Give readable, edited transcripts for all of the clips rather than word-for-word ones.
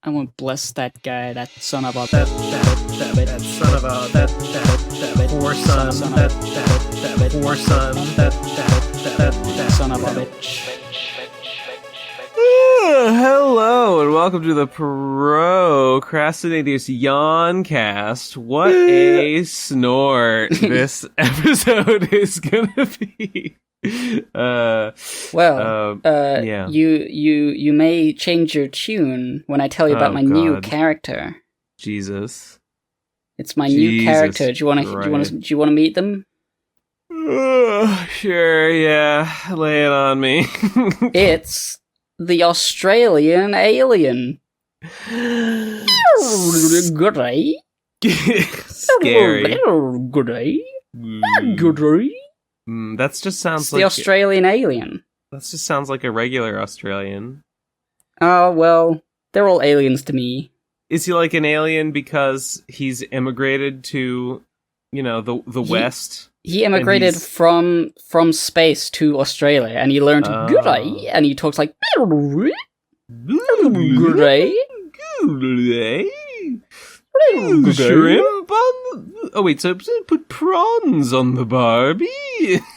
I won't bless that guy, that son of a that son of a that poor son, that poor son, that son of a bitch. Hello and welcome to the Pro Crastinators Yawn Cast. What a snort this episode is gonna be. Yeah. You may change your tune when I tell you about my new character. Jesus. It's my new character. Do you want to meet them? Sure, yeah. Lay it on me. It's the Australian alien. Goody. Scary. Goody. Goody. That just sounds it's like the Australian alien. That just sounds like a regular Australian. Oh, well, they're all aliens to me. Is he like an alien because he's immigrated to, the West? He immigrated from space to Australia, and he learned goody, and he talks like goody. Shrimp on... Oh wait, so put prawns on the Barbie?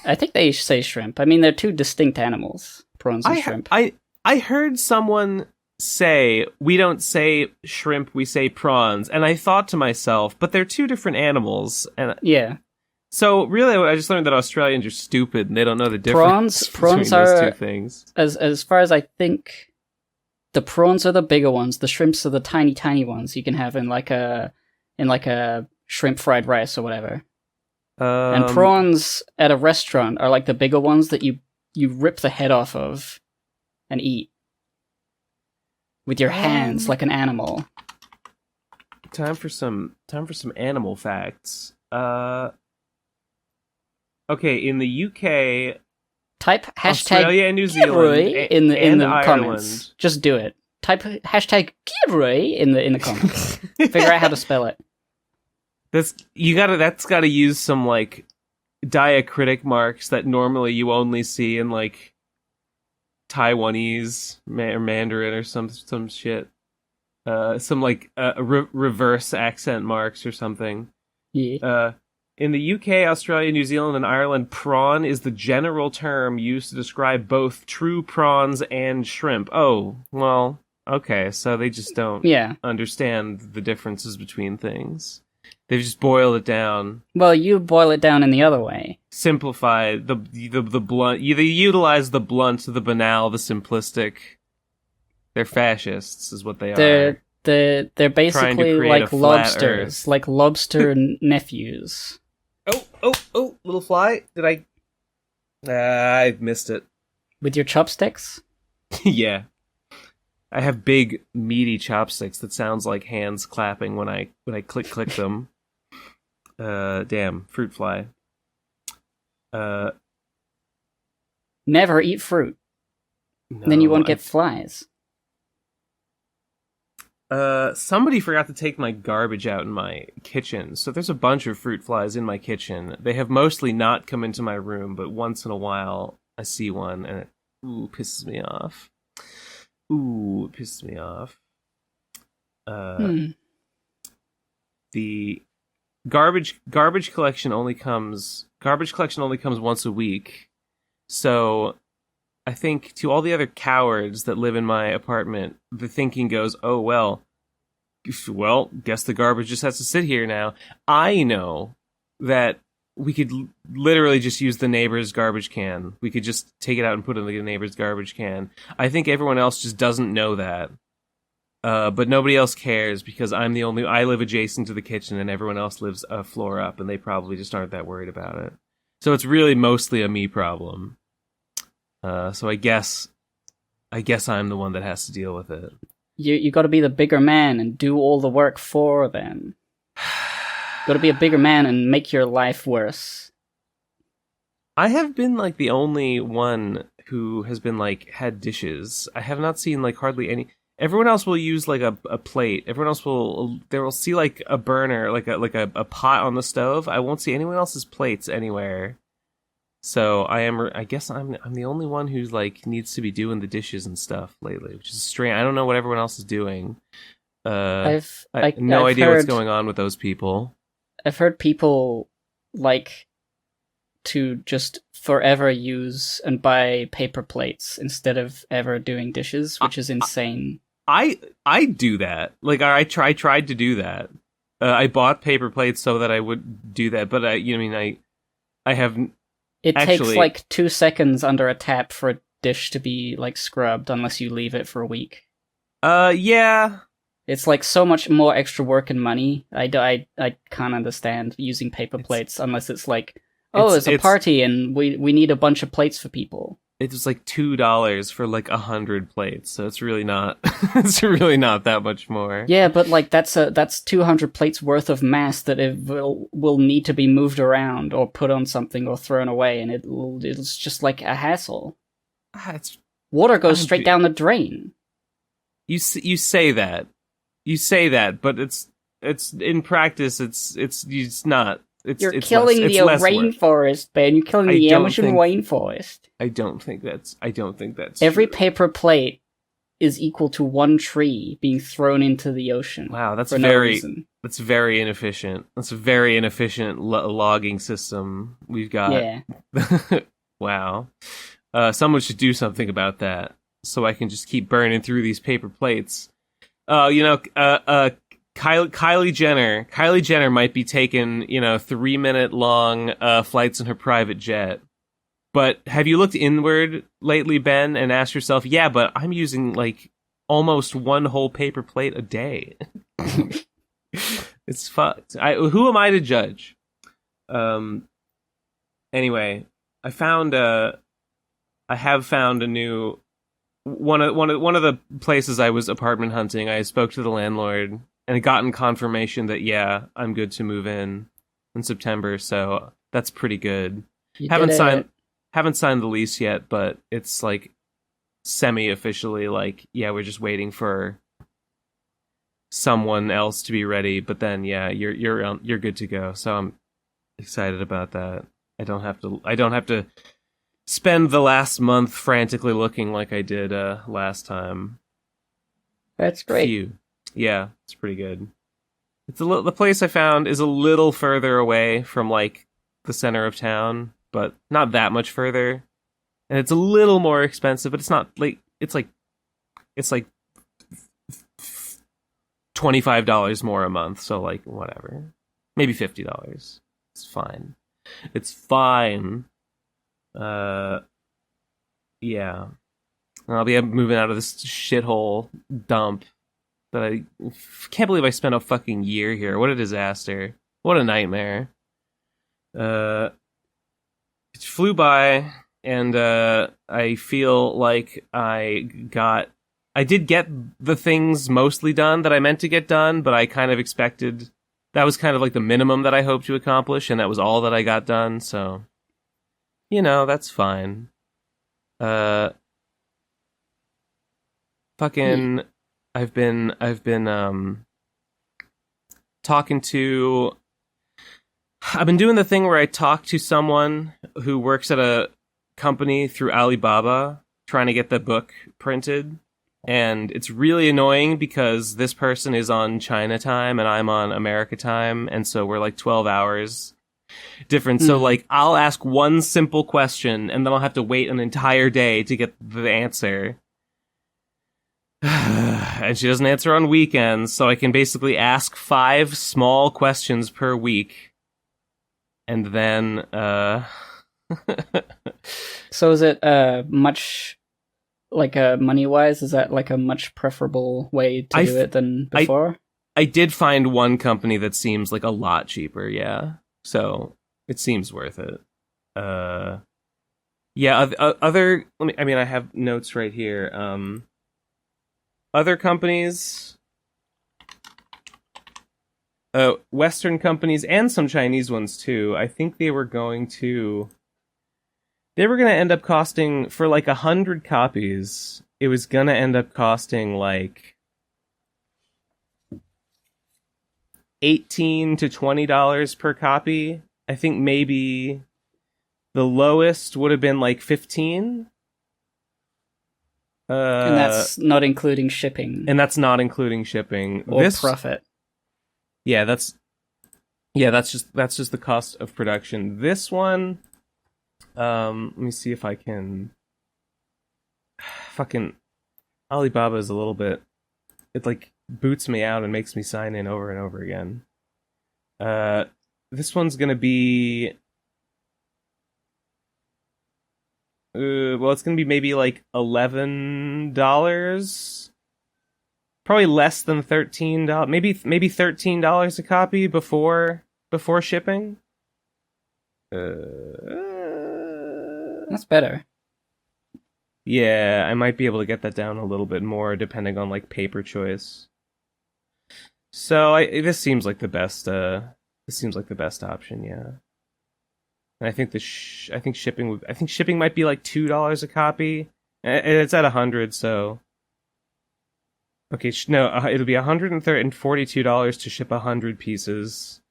I think they say shrimp. I mean, they're two distinct animals, prawns and shrimp. I heard someone say, we don't say shrimp, we say prawns, and I thought to myself, but they're two different animals. And yeah. So really, I just learned that Australians are stupid and they don't know the difference between those two things. As far as I think, the prawns are the bigger ones. The shrimps are the tiny, tiny ones you can have in like a shrimp fried rice or whatever. And prawns at a restaurant are like the bigger ones that you rip the head off of and eat with your hands like an animal. Time for some animal facts. Okay, in the UK, type hashtag Australia and New Zealand in the Ireland. comments. Just do it. Type hashtag Giveaway in the comments. Figure out how to spell it. That's got to use some like diacritic marks that normally you only see in like Taiwanese or Mandarin or some shit. Some like reverse accent marks or something. Yeah. In the UK, Australia, New Zealand, and Ireland, prawn is the general term used to describe both true prawns and shrimp. Oh, well, okay, so they just don't understand the differences between things. They've just boiled it down. Well, you boil it down in the other way. Simplify the blunt. You utilize the blunt, the banal, the simplistic. They're fascists, is what they are. They're basically like lobsters, like lobster nephews. Oh, little fly. Did I... I missed it. With your chopsticks? Yeah. I have big, meaty chopsticks that sounds like hands clapping when I click them. Damn, fruit fly. Never eat fruit. No, then you won't get flies. Somebody forgot to take my garbage out in my kitchen, so there's a bunch of fruit flies in my kitchen. They have mostly not come into my room, but once in a while I see one, and it pisses me off. The garbage collection only comes once a week, so I think to all the other cowards that live in my apartment, the thinking goes, oh, well, guess the garbage just has to sit here now. I know that we could literally just use the neighbor's garbage can. We could just take it out and put it in the neighbor's garbage can. I think everyone else just doesn't know that. But nobody else cares because I live adjacent to the kitchen and everyone else lives a floor up and they probably just aren't that worried about it. So it's really mostly a me problem. So I guess I'm the one that has to deal with it. You got to be the bigger man and do all the work for them. Got to be a bigger man and make your life worse. I have been like the only one who has been like had dishes. I have not seen like hardly any. Everyone else will use like a plate. Everyone else will see like a burner, like a pot on the stove. I won't see anyone else's plates anywhere. So I guess I'm the only one who's like needs to be doing the dishes and stuff lately, which is strange. I don't know what everyone else is doing. I have no idea what's going on with those people. I've heard people like to just forever use and buy paper plates instead of ever doing dishes, which is insane. I do that. Like I tried to do that. I bought paper plates so that I would do that, but I have. It takes like 2 seconds under a tap for a dish to be like scrubbed, unless you leave it for a week. Yeah. It's like so much more extra work and money. I can't understand using paper plates unless it's like, it's a party and we need a bunch of plates for people. It was like $2 for like 100 plates, so it's really not. It's really not that much more. Yeah, but like that's 200 plates worth of mass that it will need to be moved around or put on something or thrown away, and it's just like a hassle. Water goes straight down the drain. You say that, but it's in practice it's not. You're killing the rainforest, Ben. You're killing the Amazon rainforest. I don't think that's Every true. paper plate is equal to one tree being thrown into the ocean. Wow, that's very inefficient. That's a very inefficient logging system we've got. Yeah. Wow. Someone should do something about that, so I can just keep burning through these paper plates. Kylie Jenner might be taking 3-minute long flights in her private jet. But have you looked inward lately, Ben, and asked yourself, yeah, but I'm using like almost one whole paper plate a day. It's fucked. Who am I to judge? Anyway, I have found a new one of the places I was apartment hunting. I spoke to the landlord and gotten confirmation that I'm good to move in September, so that's pretty good. Haven't signed the lease yet, but it's like semi-officially like we're just waiting for someone else to be ready. But then you're good to go. So I'm excited about that. I don't have to spend the last month frantically looking like I did last time. That's great. Yeah, it's pretty good. The place I found is a little further away from like the center of town, but not that much further. And it's a little more expensive, but it's not like it's like $25 more a month, so like whatever. Maybe $50. It's fine. It's fine. Yeah. I'll be moving out of this shithole dump that I can't believe I spent a fucking year here. What a disaster. What a nightmare. It flew by, and I feel like I did get the things mostly done that I meant to get done, but I kind of expected that was kind of like the minimum that I hoped to accomplish, and that was all that I got done, so that's fine. Fucking I've been doing the thing where I talk to someone who works at a company through Alibaba trying to get the book printed. And it's really annoying because this person is on China time and I'm on America time. And so we're like 12 hours different. So like I'll ask one simple question and then I'll have to wait an entire day to get the answer. And she doesn't answer on weekends. So I can basically ask 5 small questions per week. And then, So is it much, like money-wise, is that like a much preferable way to do it than before? I did find one company that seems like a lot cheaper, yeah. So it seems worth it. I have notes right here. Other companies, Western companies and some Chinese ones too. I think they were going to end up costing, for like 100 copies, it was going to end up costing like $18 to $20 per copy. I think maybe the lowest would have been like 15. And that's not including shipping. And that's not including shipping. Or profit. Yeah, that's just the cost of production. This one, let me see if I can. Fucking Alibaba is a little bit. It like boots me out and makes me sign in over and over again. This one's gonna be. Well, it's gonna be maybe like $11. Probably less than $13. Maybe $13 a copy before shipping. That's better. Yeah, I might be able to get that down a little bit more depending on like paper choice. So this seems like the best. This seems like the best option. Yeah. And I think I think shipping might be like $2 a copy, and it's at 100. So, okay, no, it'll be $142 to ship 100 pieces.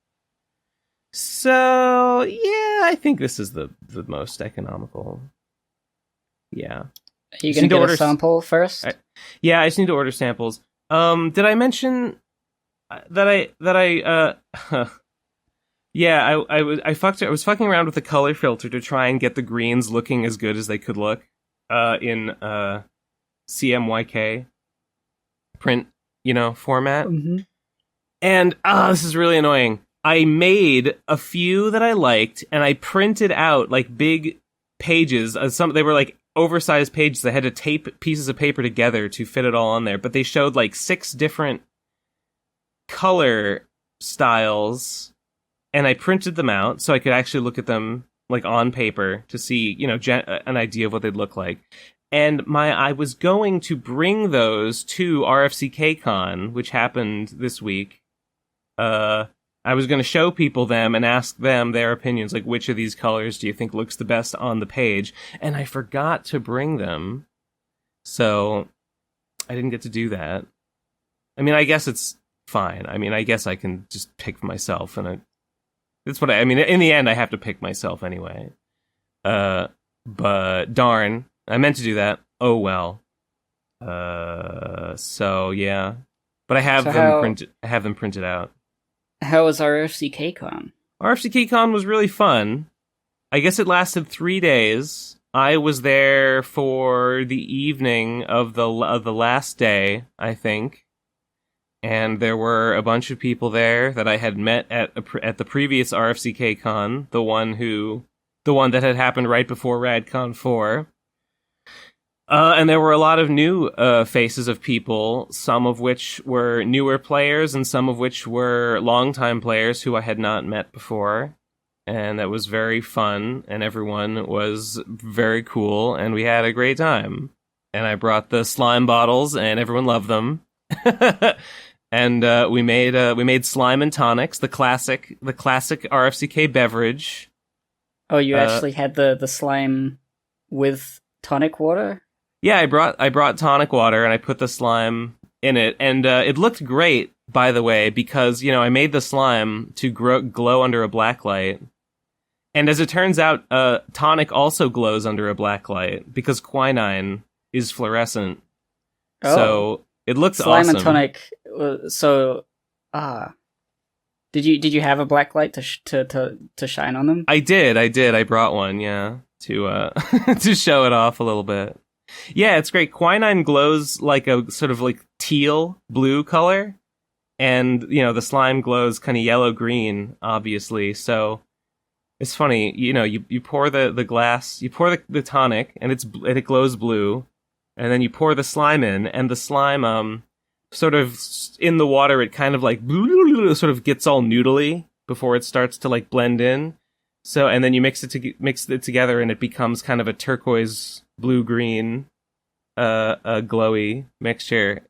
So yeah, I think this is the most economical. Yeah. Are you gonna get a sample first? I just need to order samples. Did I mention that I Yeah, I was fucking around with the color filter to try and get the greens looking as good as they could look in CMYK print, format. Mm-hmm. And this is really annoying. I made a few that I liked, and I printed out like big pages. They were like oversized pages. I had to tape pieces of paper together to fit it all on there. But they showed like 6 different color styles, and I printed them out so I could actually look at them like on paper to see, an idea of what they'd look like. And I was going to bring those to RFCKCon, which happened this week. I was going to show people them and ask them their opinions, like which of these colors do you think looks the best on the page? And I forgot to bring them, so I didn't get to do that. I mean, I guess it's fine. I mean, I guess I can just pick for myself, and that's what I mean. In the end, I have to pick myself anyway. But darn, I meant to do that. Oh well. So yeah, but I have printed. I have them printed out. How was RFCKCon? RFCKCon was really fun. I guess it lasted 3 days. I was there for the evening of the last day, I think. And there were a bunch of people there that I had met at the previous RFCKCon, the one that had happened right before RadCon 4. And there were a lot of new faces of people, some of which were newer players and some of which were longtime players who I had not met before. And that was very fun, and everyone was very cool, and we had a great time. And I brought the slime bottles, and everyone loved them. And we made slime and tonics, the classic RFCK beverage. Oh, you actually had the slime with tonic water? Yeah, I brought tonic water and I put the slime in it, and it looked great, by the way, because I made the slime to glow under a black light, and as it turns out, tonic also glows under a black light because quinine is fluorescent. Oh. So it looks slime awesome. And tonic. Did you have a black light to shine on them? I did. I brought one, yeah, to to show it off a little bit. Yeah, it's great. Quinine glows like a sort of like teal blue color, and the slime glows kind of yellow green, obviously. So it's funny, you pour the glass, you pour the tonic, and it glows blue, and then you pour the slime in, and the slime sort of in the water, it kind of like sort of gets all noodly before it starts to like blend in. So, and then you mix it together, and it becomes kind of a turquoise blue-green, a glowy mixture.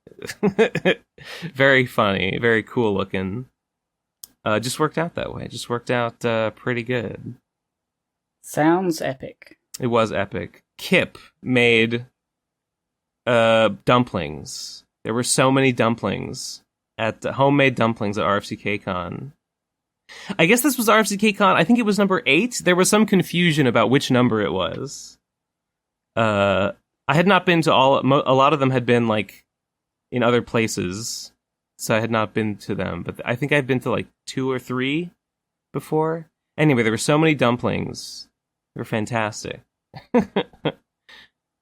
Very funny, very cool looking. Just worked out that way. Just worked out pretty good. Sounds epic. It was epic. Kip made dumplings. There were so many dumplings homemade dumplings at RFCKCon. I guess this was RFCKCon. I think it was number 8. There was some confusion about which number it was. I had not been to a lot of them had been like in other places, so I had not been to them. But I think I've been to like 2 or 3 before. Anyway, there were so many dumplings. They were fantastic.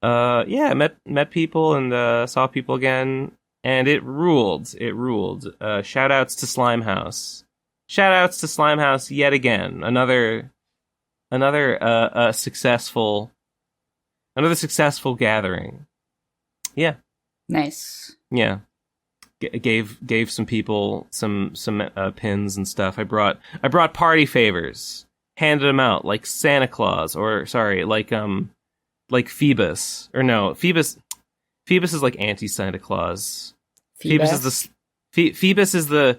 Yeah, met people and saw people again, and it ruled. It ruled. Shout outs to Slimehouse. Shout outs to Slimehouse yet again. Another successful gathering. Yeah. Nice. Yeah. Gave some people some pins and stuff. I brought party favors. Handed them out like Santa Claus, or sorry, like Phoebus, or no, Phoebus is like anti-Santa Claus. Phoebus is the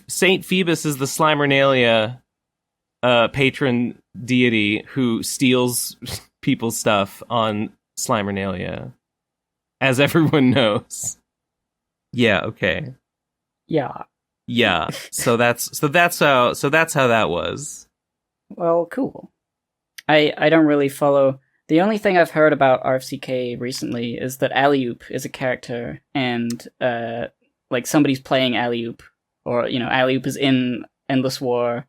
Saint Phoebus is the Slimernalia patron deity who steals people's stuff on Slimernalia, as everyone knows. Yeah. Okay. Yeah. Yeah. So that's how that was. Well, cool. I don't really follow. The only thing I've heard about RFCK recently is that Alley-Oop is a character, and like somebody's playing Alley-Oop, or Alley-Oop is in Endless War,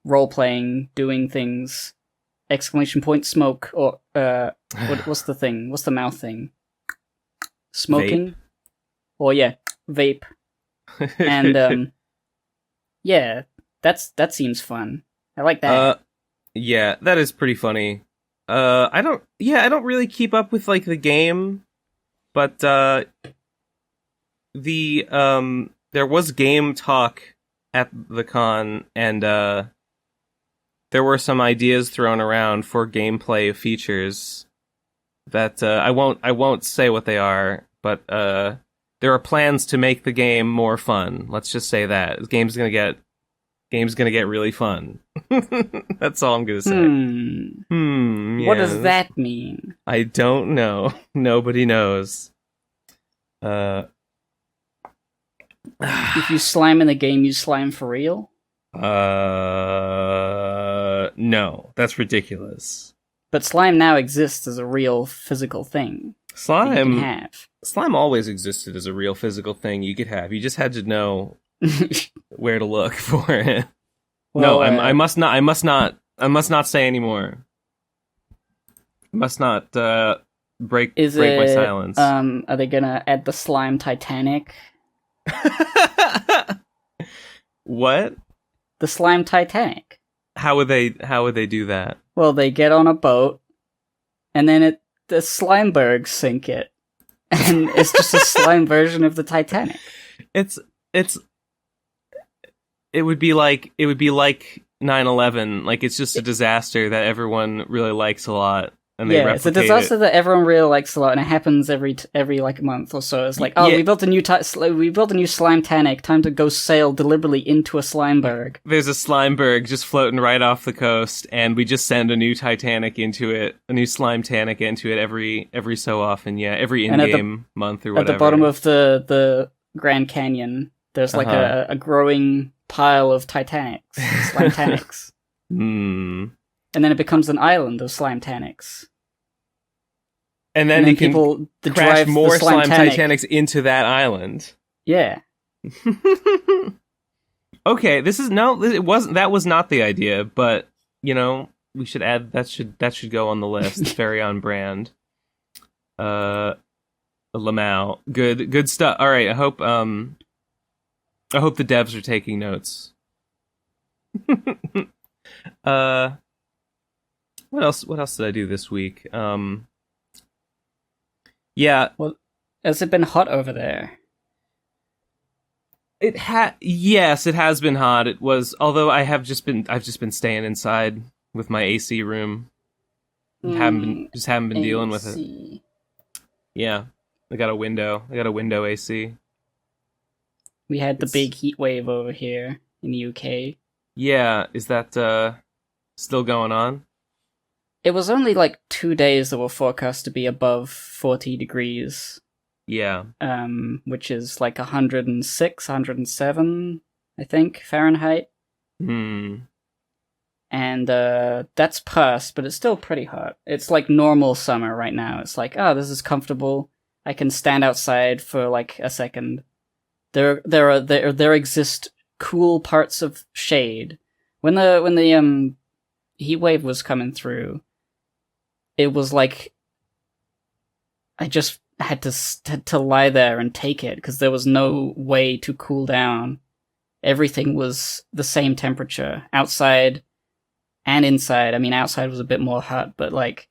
role playing, doing things. ! Smoke, or what's the thing? What's the mouth thing? Smoking, vape. Or yeah, vape, and yeah, that seems fun. I like that. Yeah, that is pretty funny. I don't really keep up with like the game, but there was game talk at the con, and there were some ideas thrown around for gameplay features that I won't say what they are, but there are plans to make the game more fun. Let's just say that the game's gonna get really fun. That's all I'm gonna say. Yes. What does that mean? I don't know. Nobody knows. If you slime in the game, you slime for real? No, that's ridiculous. But slime now exists as a real physical thing. Slime always existed as a real physical thing you could have. You just had to know where to look for it. Well, no, I must not say anymore. I must not break my silence. Are they gonna add the slime Titanic? What? The slime Titanic. How would they do that? Well, they get on a boat, and then the Slimebergs sink it, and it's just a slime version of the Titanic. It would be like 9/11. Like, it's just a disaster that everyone really likes a lot, and they replicate it's a disaster that everyone really likes a lot, and it happens every like month or so. It's like, we built a new slime Titanic. Time to go sail deliberately into a Slimeberg. There's a Slimeberg just floating right off the coast, and we just send a new Titanic into it, a new Slime Titanic into it every so often. Yeah, every in-game month or whatever. At the bottom of the Grand Canyon, there's like a growing pile of Titanics, Slime Titanics. And then it becomes an island of Slime Titanics. And then you can crash more Slime Titanics into that island. Yeah. Okay, that was not the idea, but we should add that should go on the list. It's very on brand. Lamau. Good stuff. All right, I hope the devs are taking notes. What else did I do this week? Yeah. Well, has it been hot over there? Yes, it has been hot. It was, although I've just been staying inside with my AC room. Haven't been dealing with it. Yeah. I got a window AC. We had the big heat wave over here in the UK. Yeah, is that still going on? It was only like 2 days that were forecast to be above 40 degrees. Yeah. Which is like 106, 107, I think, Fahrenheit. And and that's past, but it's still pretty hot. It's like normal summer right now. It's like, oh, this is comfortable. I can stand outside for like a second. There exist cool parts of shade. When the heat wave was coming through, it was like I just had to lie there and take it because there was no way to cool down. Everything was the same temperature outside and inside. I mean, outside was a bit more hot, but like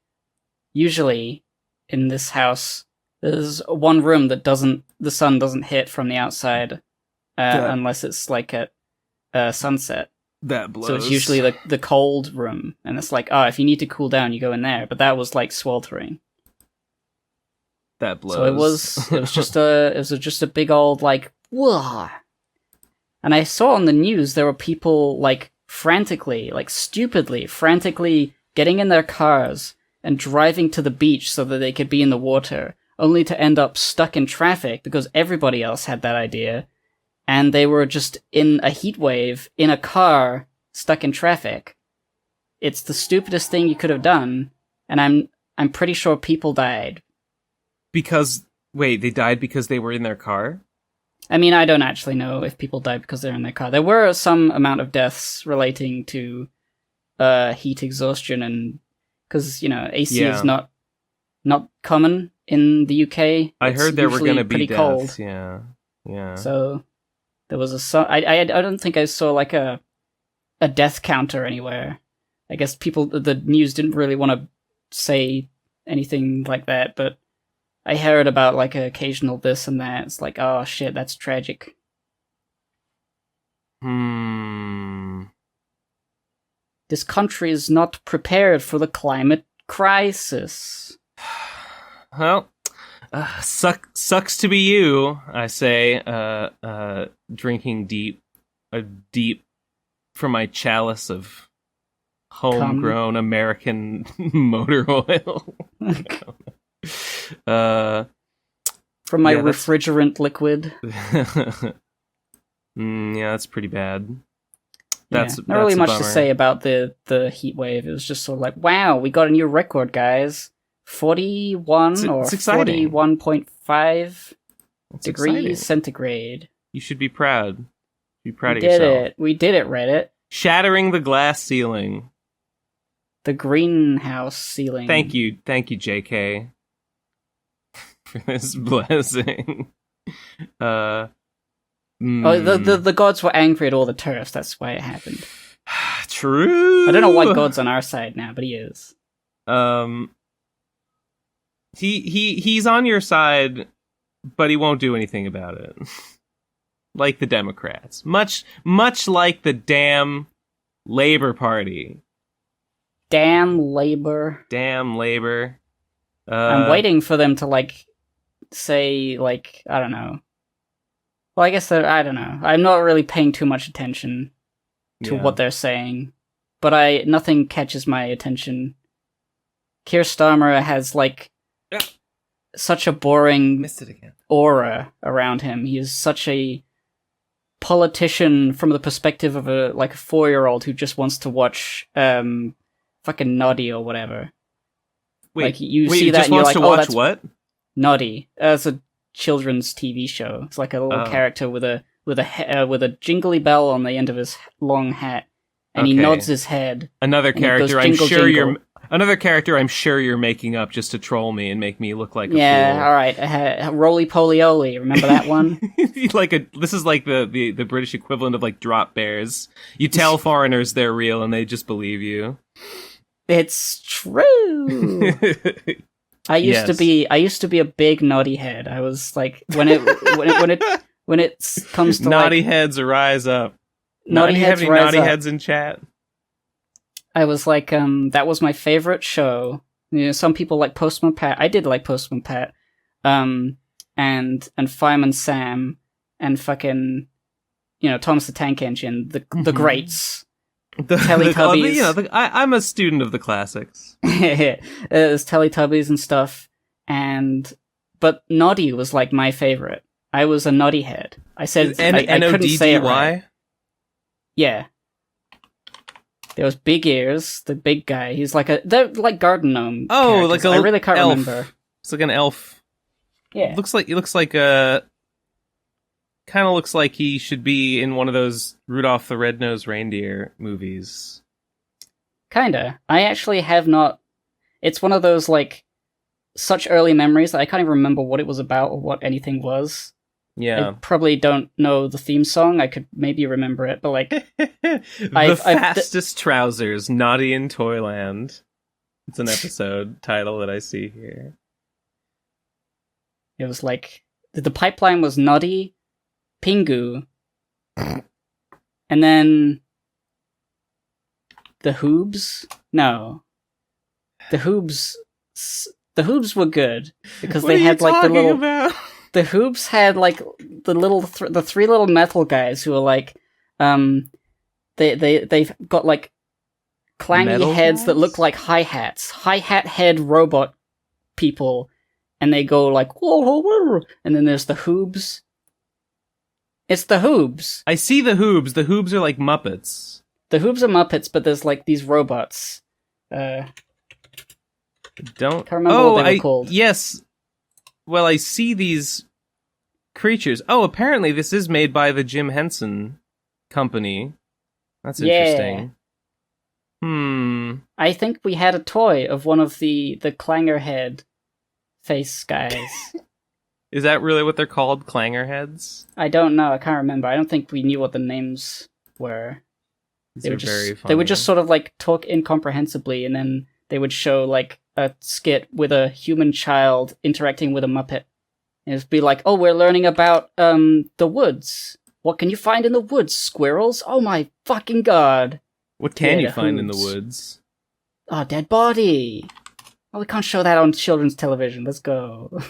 usually in this house, there's one room that the sun doesn't hit from the outside unless it's like at sunset. That blows. So it's usually the cold room, and it's like, oh, if you need to cool down, you go in there. But that was like sweltering. That blows. So it was just a big old like, whoa. And I saw on the news there were people like frantically, like stupidly, frantically getting in their cars and driving to the beach so that they could be in the water, only to end up stuck in traffic because everybody else had that idea, and they were just in a heat wave in a car stuck in traffic. It's the stupidest thing you could have done, and I'm pretty sure people died. Because wait, they died because they were in their car? I mean, I don't actually know if people died because they're in their car. There were some amount of deaths relating to heat exhaustion, and because, you know, AC is not common in the UK. I heard there were going to be pretty deaths. Cold. Yeah. So there was I don't think I saw like a death counter anywhere. I guess the news didn't really want to say anything like that, but I heard about like an occasional this and that. It's like, oh shit, that's tragic. This country is not prepared for the climate crisis. Well, sucks to be you, I say, drinking deep from my chalice of homegrown American motor oil. From my refrigerant liquid. Yeah, that's pretty bad. Not really much to say about the heat wave. It was just sort of like, wow, we got a new record, guys. 41 or 41.5 degrees exciting. Centigrade. You should be proud. Be proud of yourself. We did it, Reddit. Shattering the glass ceiling. The greenhouse ceiling. Thank you, JK, for this blessing. The gods were angry at all the turfs. That's why it happened. True. I don't know why God's on our side now, but he is. He's on your side, but he won't do anything about it. Like the Democrats, much like the damn Labor Party. Damn Labor. I'm waiting for them to like say like, I don't know. Well, I guess I don't know. I'm not really paying too much attention to what they're saying, but nothing catches my attention. Keir Starmer has like such a boring aura around him. He is such a politician from the perspective of a 4-year-old who just wants to watch fucking Noddy or whatever. Wait, like you see that just and you're wants like, to watch that's what? Noddy. It's a children's TV show. It's like a little character with a jingly bell on the end of his long hat, and he nods his head. Another character goes, jingle, jingle. Another character I'm sure you're making up just to troll me and make me look like a fool. All right. Roly Poly Oly. Remember that one? This is like the British equivalent of like Drop Bears. You tell foreigners they're real and they just believe you. It's true. I used to be a big naughty head. I was like when it comes to naughty heads rise up. Naughty heads rise up. Naughty heads in chat. I was like, that was my favorite show. You know, some people like Postman Pat. I did like Postman Pat. And Fireman Sam and fucking, Thomas the Tank Engine, the greats. The Teletubbies. I'm a student of the classics. There's Teletubbies and stuff. But Noddy was like my favorite. I was a Noddy head. I said I couldn't say it right. Yeah. There was Big Ears, the big guy. He's like they're like garden gnome. Oh, characters. like a I really can't elf. remember. It's like an elf. Yeah. He looks like a. Kind of looks like he should be in one of those Rudolph the Red-Nosed Reindeer movies. Kinda. I actually have not. It's one of those like such early memories that I can't even remember what it was about or what anything was. Yeah. I probably don't know the theme song. I could maybe remember it, but like The Fastest Trousers, Naughty in Toyland. It's an episode title that I see here. It was like the pipeline was Noddy, Pingu, and then the Hoobs. No, the Hoobs were good because they had like the little. About? The Hoobs had like the three little metal guys who were like, they've got like clangy Metal heads guys? that look like hi-hats, hi-hat head robot people, and they go like whoa, whoa, whoa. And then there's the Hoobs. It's the Hoobs. I see the Hoobs. The Hoobs are like Muppets. The Hoobs are Muppets, but there's like these robots. Don't Can't remember what they were called. Yes. Well, I see these creatures. Oh, apparently this is made by the Jim Henson Company. That's interesting. I think we had a toy of one of the clanger head face guys. Is that really what they're called? Clanger heads? I don't know. I can't remember. I don't think we knew what the names were. They would just sort of like talk incomprehensibly, and then they would show like a skit with a human child interacting with a Muppet. And it'd be like, oh, we're learning about the woods. What can you find in the woods? Squirrels? Oh my fucking god. What can Yeah, you find in the Hoobs. woods? Oh, dead body. Oh, we can't show that on children's television. Let's go.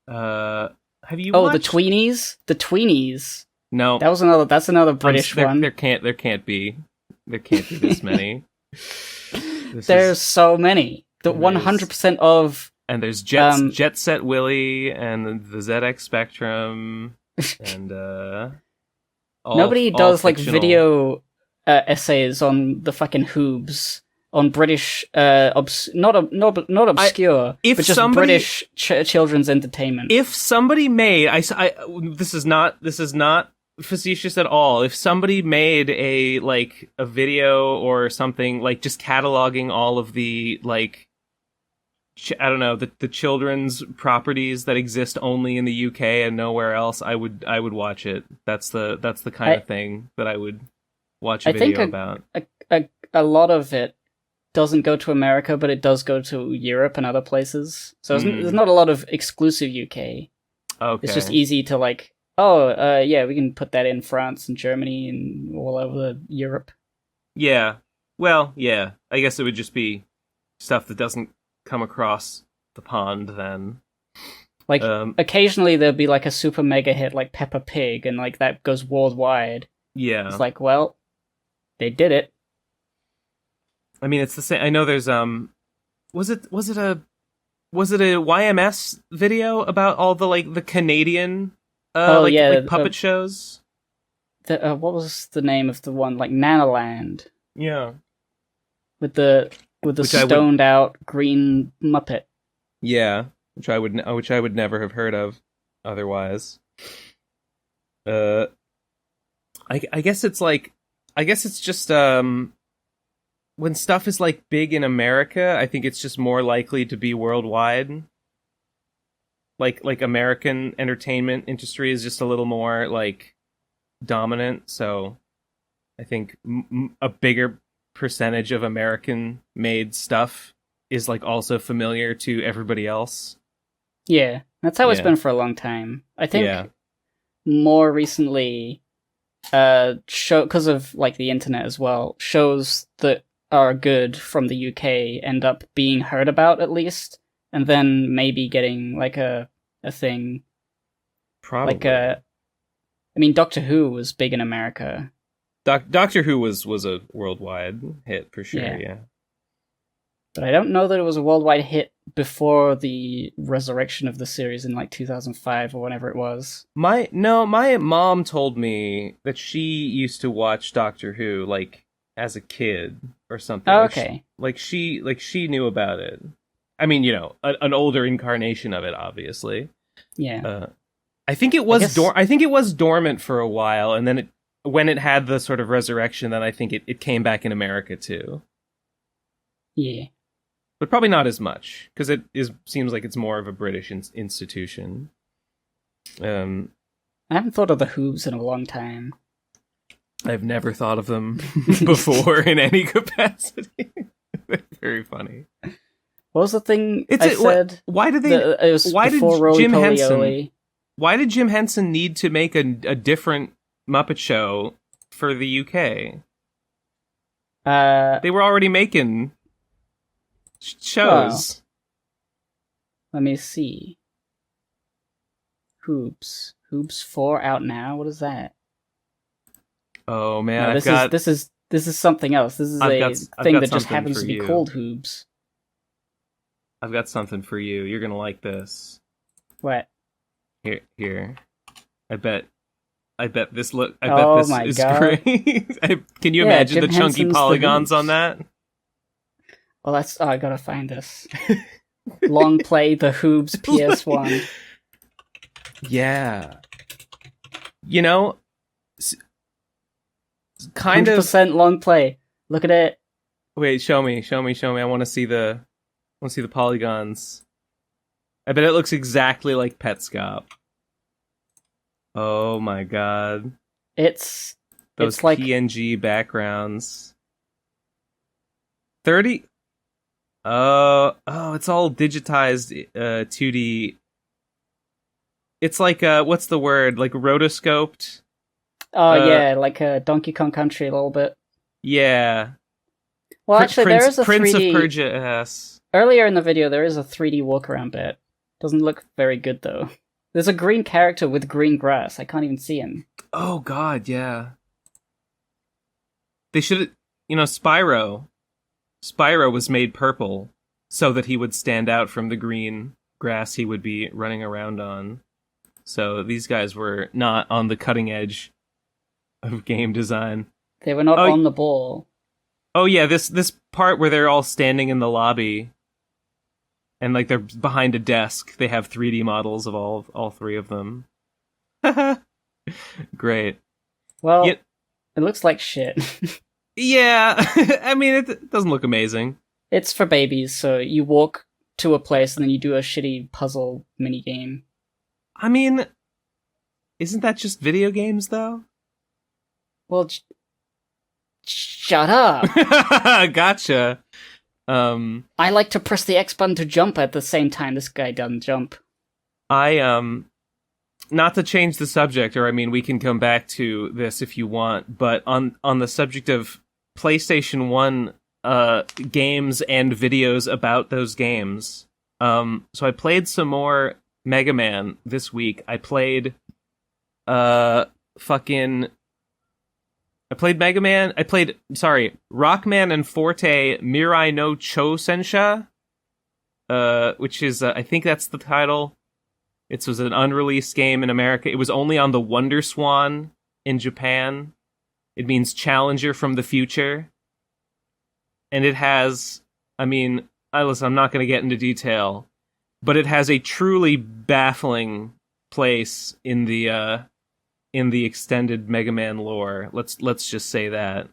Have you Oh, watched... the Tweenies? The Tweenies. No. That's another British one. There can't be this many. There's so many. The 100% of... And there's Jet Set Willy and the ZX Spectrum and nobody all does like fictional. video essays on the fucking Hoobs on British not obscure but just British children's entertainment. If somebody made this is not facetious at all. If somebody made a video or something like just cataloging all of the like I don't know, the children's properties that exist only in the UK and nowhere else, I would watch it. That's the kind of thing that I would watch a video about. A lot of it doesn't go to America, but it does go to Europe and other places. So there's not a lot of exclusive UK. Okay. It's just easy to like, yeah, we can put that in France and Germany and all over Europe. Yeah. Well, yeah. I guess it would just be stuff that doesn't come across the pond then. Like, occasionally there'll be like a super mega hit like Peppa Pig, and like that goes worldwide. Yeah. It's like, well, they did it. I mean, it's the same. I know there's was it a YMS video about all the like the Canadian puppet shows? What was the name of the one, like Nanoland? Yeah. With the stoned out green Muppet. Yeah, which I would never have heard of otherwise. I guess it's just when stuff is like big in America, I think it's just more likely to be worldwide. Like American entertainment industry is just a little more like dominant, so I think a bigger percentage of American made stuff is like also familiar to everybody else. Yeah, that's how it's been for a long time. I think more recently, because of like the internet as well, shows that are good from the UK end up being heard about at least, and then maybe getting like a thing. Probably. Like I mean, Doctor Who was big in America. Doctor Who was a worldwide hit for sure, yeah. But I don't know that it was a worldwide hit before the resurrection of the series in like 2005 or whenever it was. My mom told me that she used to watch Doctor Who like as a kid or something. Oh, okay. She knew about it. I mean, an older incarnation of it, obviously. Yeah. I think it was I think it was dormant for a while, and then when it had the sort of resurrection, then I think it came back in America too. Yeah. But probably not as much, because seems like it's more of a British institution. I haven't thought of the Hoobs in a long time. I've never thought of them before in any capacity. They're very funny. What was the thing I said? Why did they? It was why did Roly Jim Poly Henson? Oly. Why did Jim Henson need to make a different Muppet Show for the UK? They were already making shows. Let me see. Hoobs 4 out now. What is that? Oh man, no, this is something else. This is a thing that just happens to be called Hoobs. I've got something for you. You're gonna like this. What? Here. I bet this is God. great. Can you imagine Jim the chunky Henson's polygons on that? Well, I gotta find this. Long play the Hoobs PS1. Yeah. Kind 100% of long play. Look at it. Wait, show me. I want to see the polygons. I bet it looks exactly like Petscop. Oh my god. Those like PNG backgrounds. 30. Oh, it's all digitized 2D. It's like what's the word? Like rotoscoped? Oh yeah, like a Donkey Kong Country a little bit. Yeah. Well, actually, there is a Prince 3D... of Persia ass. Earlier in the video, there is a 3D walk-around bit. Doesn't look very good, though. There's a green character with green grass. I can't even see him. Oh, God, yeah. They should... Spyro. Spyro was made purple so that he would stand out from the green grass he would be running around on. So these guys were not on the cutting edge of game design. They were not on the ball. Oh yeah, this part where they're all standing in the lobby, and like they're behind a desk. They have 3D models of all three of them. Great. Well, it looks like shit. Yeah, I mean it doesn't look amazing. It's for babies, so you walk to a place and then you do a shitty puzzle mini game. I mean, isn't that just video games though? Well, shut up. Gotcha. I like to press the X button to jump at the same time this guy doesn't jump. Not to change the subject, or I mean, we can come back to this if you want, but on the subject of PlayStation 1 games and videos about those games. So I played some more Mega Man this week. I played Rockman and Forte Mirai no Chosensha, which is, I think that's the title. It was an unreleased game in America. It was only on the Wonder Swan in Japan. It means Challenger from the Future. And it has, listen, I'm not going to get into detail, but it has a truly baffling place in the extended Mega Man lore. Let's just say that.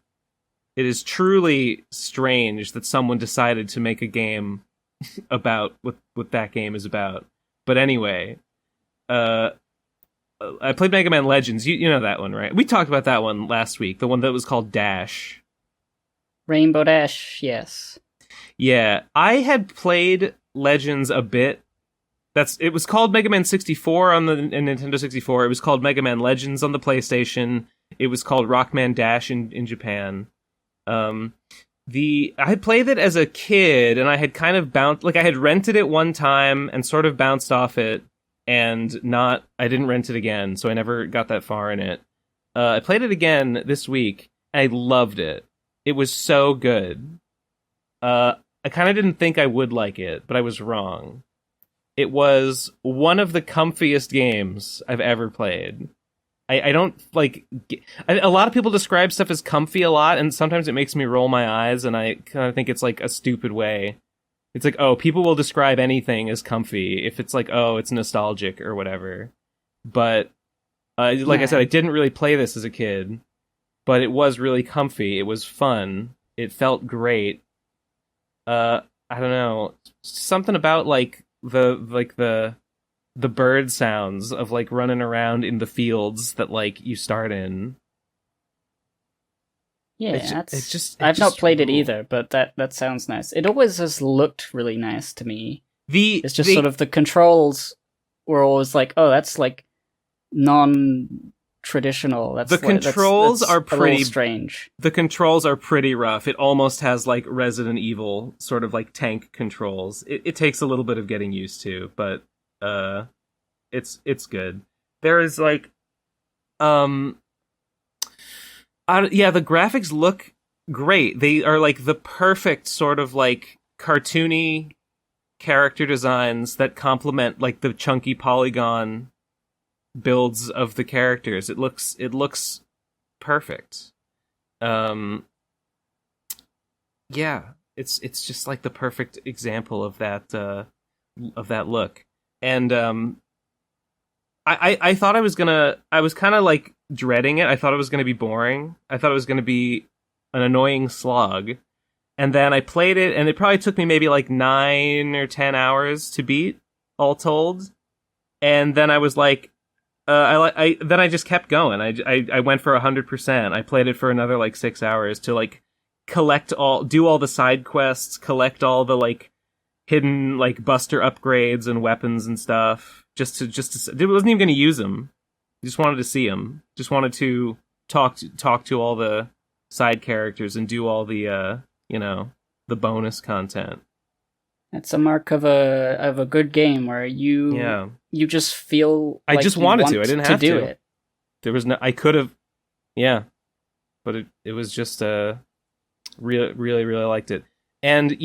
It is truly strange that someone decided to make a game about what that game is about. But anyway, I played Mega Man Legends. You know that one, right? We talked about that one last week. The one that was called Dash. Rainbow Dash, yes. Yeah, I had played Legends a bit. It was called Mega Man 64 on the Nintendo 64. It was called Mega Man Legends on the PlayStation. It was called Rockman Dash in Japan. I had played it as a kid, and I had kind of I had rented it one time and sort of bounced off it, and I didn't rent it again, so I never got that far in it. I played it again this week, and I loved it. It was so good. I kind of didn't think I would like it, but I was wrong. It was one of the comfiest games I've ever played. I don't like... A lot of people describe stuff as comfy a lot, and sometimes it makes me roll my eyes, and I kind of think it's like a stupid way. It's like, oh, people will describe anything as comfy if it's like, oh, it's nostalgic or whatever. But, like I said, I didn't really play this as a kid, but it was really comfy. It was fun. It felt great. I don't know. Something about, like, the bird sounds of, like, running around in the fields that, like, you start in. Yeah, I've not played it either, but that sounds nice. It always has looked really nice to me. It's just sort of the controls were always like, oh, that's like non-traditional. That's are pretty strange. The controls are pretty rough. It almost has like Resident Evil sort of like tank controls. It takes a little bit of getting used to, but it's good. There is like the graphics look great. They are like the perfect sort of like cartoony character designs that complement like the chunky polygon builds of the characters. It looks perfect. It's just like the perfect example of that look. And I thought I was kind of like dreading it. I thought it was gonna be boring. I thought it was gonna be an annoying slog. And then I played it, and it probably took me maybe like 9 or 10 hours to beat, all told. And then I was like, then I just kept going. I went for 100%. I played it for another like 6 hours to like do all the side quests, collect all the like hidden like buster upgrades and weapons and stuff. Just to, I wasn't even going to use them. Just wanted to see them. Just wanted to talk to all the side characters and do all the the bonus content. That's a mark of a good game where you just feel like I just wanted to. I didn't have to do it. There was no. I could have. Yeah, but it was just really really liked it. And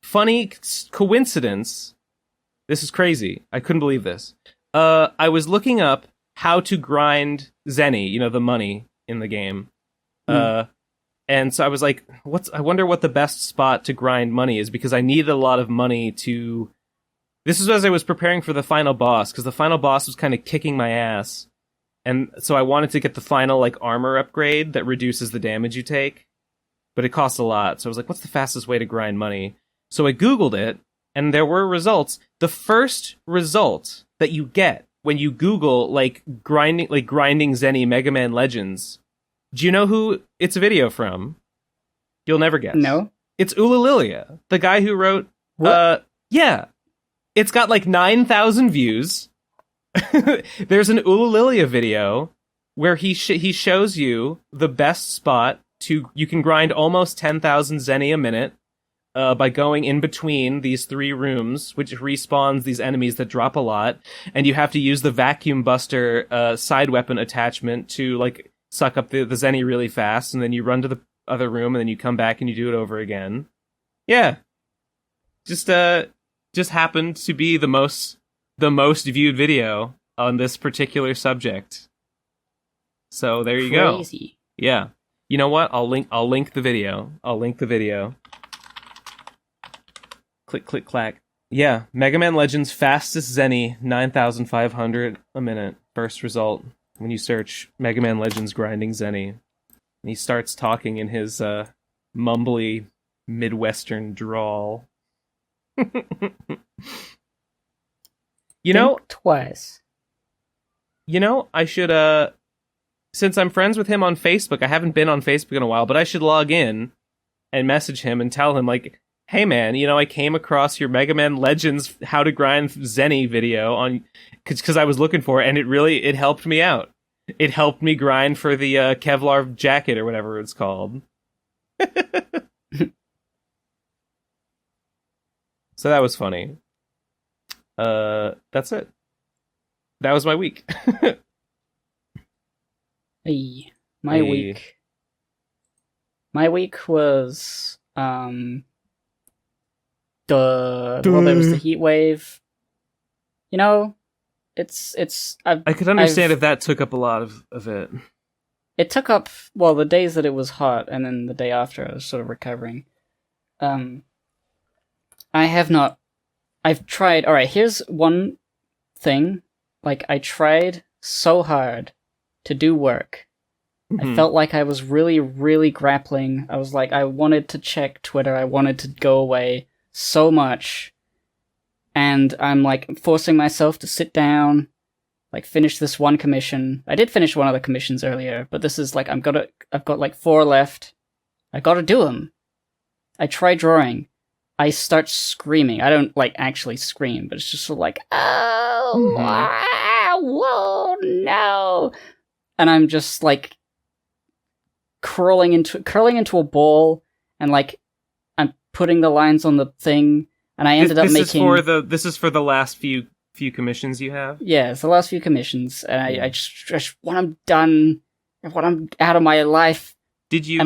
funny coincidence. This is crazy. I couldn't believe this. I was looking up how to grind Zenny, the money in the game. And so I was like, I wonder what the best spot to grind money is, because I needed a lot of money to... This is as I was preparing for the final boss, because the final boss was kind of kicking my ass. And so I wanted to get the final like armor upgrade that reduces the damage you take. But it costs a lot. So I was like, what's the fastest way to grind money? So I Googled it, and there were results. The first result that you get when you Google like grinding Zenny Mega Man Legends, do you know who it's a video from? You'll never guess. No. It's Ulalilia, the guy who wrote... What? Yeah. It's got like 9,000 views. There's an Ulalilia video where he shows you the best spot you can grind almost 10,000 Zenny a minute by going in between these 3 rooms, which respawns these enemies that drop a lot, and you have to use the vacuum buster side weapon attachment to like suck up the Zenny really fast, and then you run to the other room, and then you come back and you do it over again. Yeah. Just happened to be the most viewed video on this particular subject. So there you go. Crazy. Yeah. You know what? I'll link the video. Click, click, clack. Yeah, Mega Man Legends fastest Zenny, 9,500 a minute. First result when you search Mega Man Legends grinding Zenny. And he starts talking in his mumbly Midwestern drawl. Think twice. I should since I'm friends with him on Facebook, I haven't been on Facebook in a while, but I should log in and message him and tell him like, hey man, I came across your Mega Man Legends how to grind Zenny video on because I was looking for it, and it helped me out. It helped me grind for the Kevlar jacket or whatever it's called. So that was funny. That's it. That was my week. Hey, my week. My week was Well, there was the heat wave. You know, I could understand if that took up a lot of it. It took up, well, the days that it was hot, and then the day after I was sort of recovering. I've tried, alright, here's one thing. Like, I tried so hard to do work. I felt like I was really, really grappling. I was like, I wanted to check Twitter, I wanted to go away so much. And I'm, like, forcing myself to sit down, like, finish this one commission. I did finish one of the commissions earlier, but this is, like, I've got, like, 4 left. I gotta do them. I try drawing. I start screaming. I don't, like, actually scream, but it's just sort of like, whoa, no. And I'm just, like, curling into a ball, and, like, I'm putting the lines on the thing, and I ended up making... This is for the last few commissions you have? Yeah, it's the last few commissions, and I just when I'm done, when I'm out of my life... Did you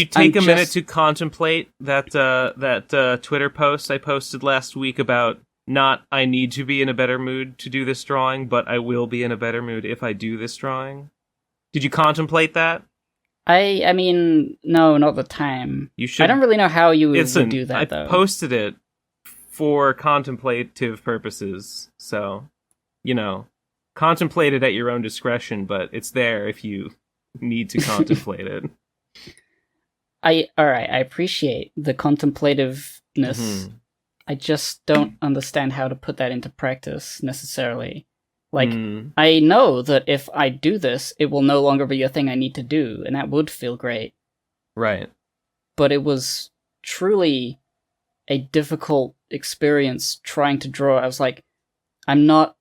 take a minute to contemplate that Twitter post I posted last week about not I need to be in a better mood to do this drawing, but I will be in a better mood if I do this drawing? Did you contemplate that? I mean, no, not the time. You should. I don't really know how you would do that, though. I posted it for contemplative purposes, so, you know, contemplate it at your own discretion, but it's there if you need to contemplate it. I appreciate the contemplativeness. I just don't understand how to put that into practice, necessarily. Like, I know that if I do this, it will no longer be a thing I need to do, and that would feel great. Right. But it was truly a difficult experience trying to draw. I was like, I'm not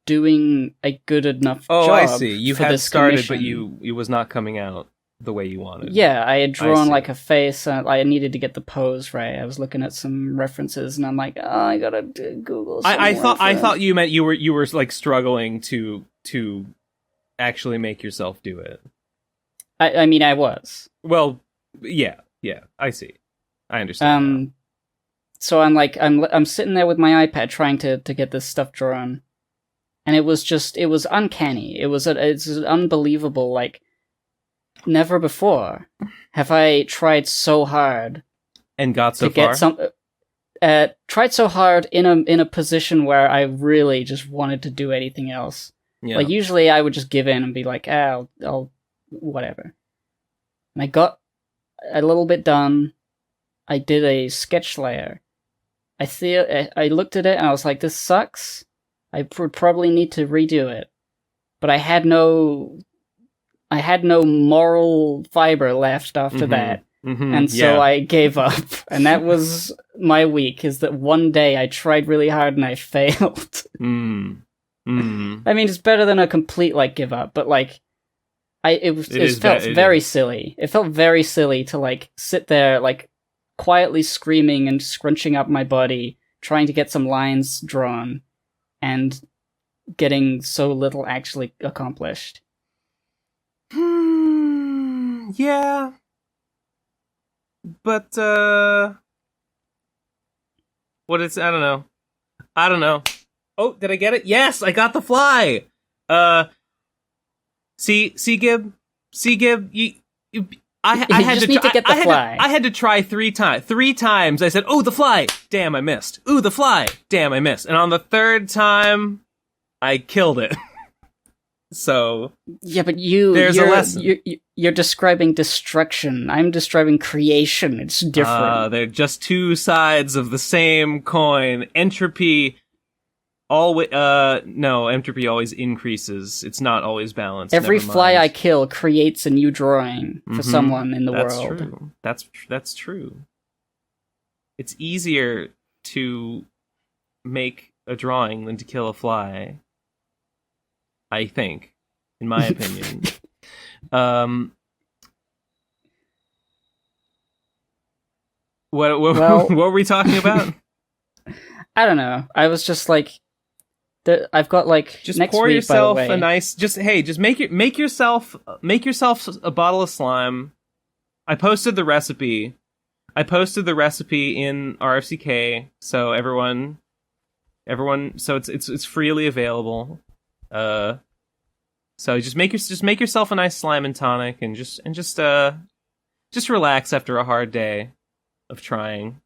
doing a good enough job. Oh, I see. You had started, commission. but it was not coming out the way you wanted. Yeah, I had drawn like a face, and I needed to get the pose right. I was looking at some references, and I'm like, oh, I gotta Google. I thought you meant you were like struggling to actually make yourself do it. I mean, I was. Well, yeah, I see. I understand. Now. So I'm sitting there with my iPad trying to get this stuff drawn, and it was uncanny. It's unbelievable. Like, never before have I tried so hard and got so to get far. Tried so hard in a position where I really just wanted to do anything else. Yeah. Like, usually I would just give in and be like, I'll whatever. And I got a little bit done. I did a sketch layer. I looked at it and I was like, this sucks. I would probably need to redo it. But I had no moral fiber left after that. And so I gave up. And that was my week, is that one day I tried really hard and I failed. I mean, it's better than a complete, like, give up, but, like, it felt very silly. It felt very silly to, like, sit there, like, quietly screaming and scrunching up my body, trying to get some lines drawn, and getting so little actually accomplished. Yeah. But, what is, I don't know. Oh, did I get it? Yes, I got the fly! See, Gib, I had to try 3 times. 3 times I said, "Oh, the fly!" Damn, I missed. "Ooh, the fly!" Damn, I missed. And on the 3rd time, I killed it. So yeah, but there's a lesson. You're describing destruction. I'm describing creation. It's different. They're just 2 sides of the same coin. Entropy entropy always increases. It's not always balanced. Every fly I kill creates a new drawing for someone in the world. True. That's true. It's easier to make a drawing than to kill a fly, I think, in my opinion. What were we talking about? I don't know. I was just like, I've got like just next pour week, yourself by the way. a nice. Just make yourself a bottle of slime. I posted the recipe. I posted the recipe in RFCK, so everyone, so it's freely available. So just make yourself a nice slime and tonic, and just relax after a hard day of trying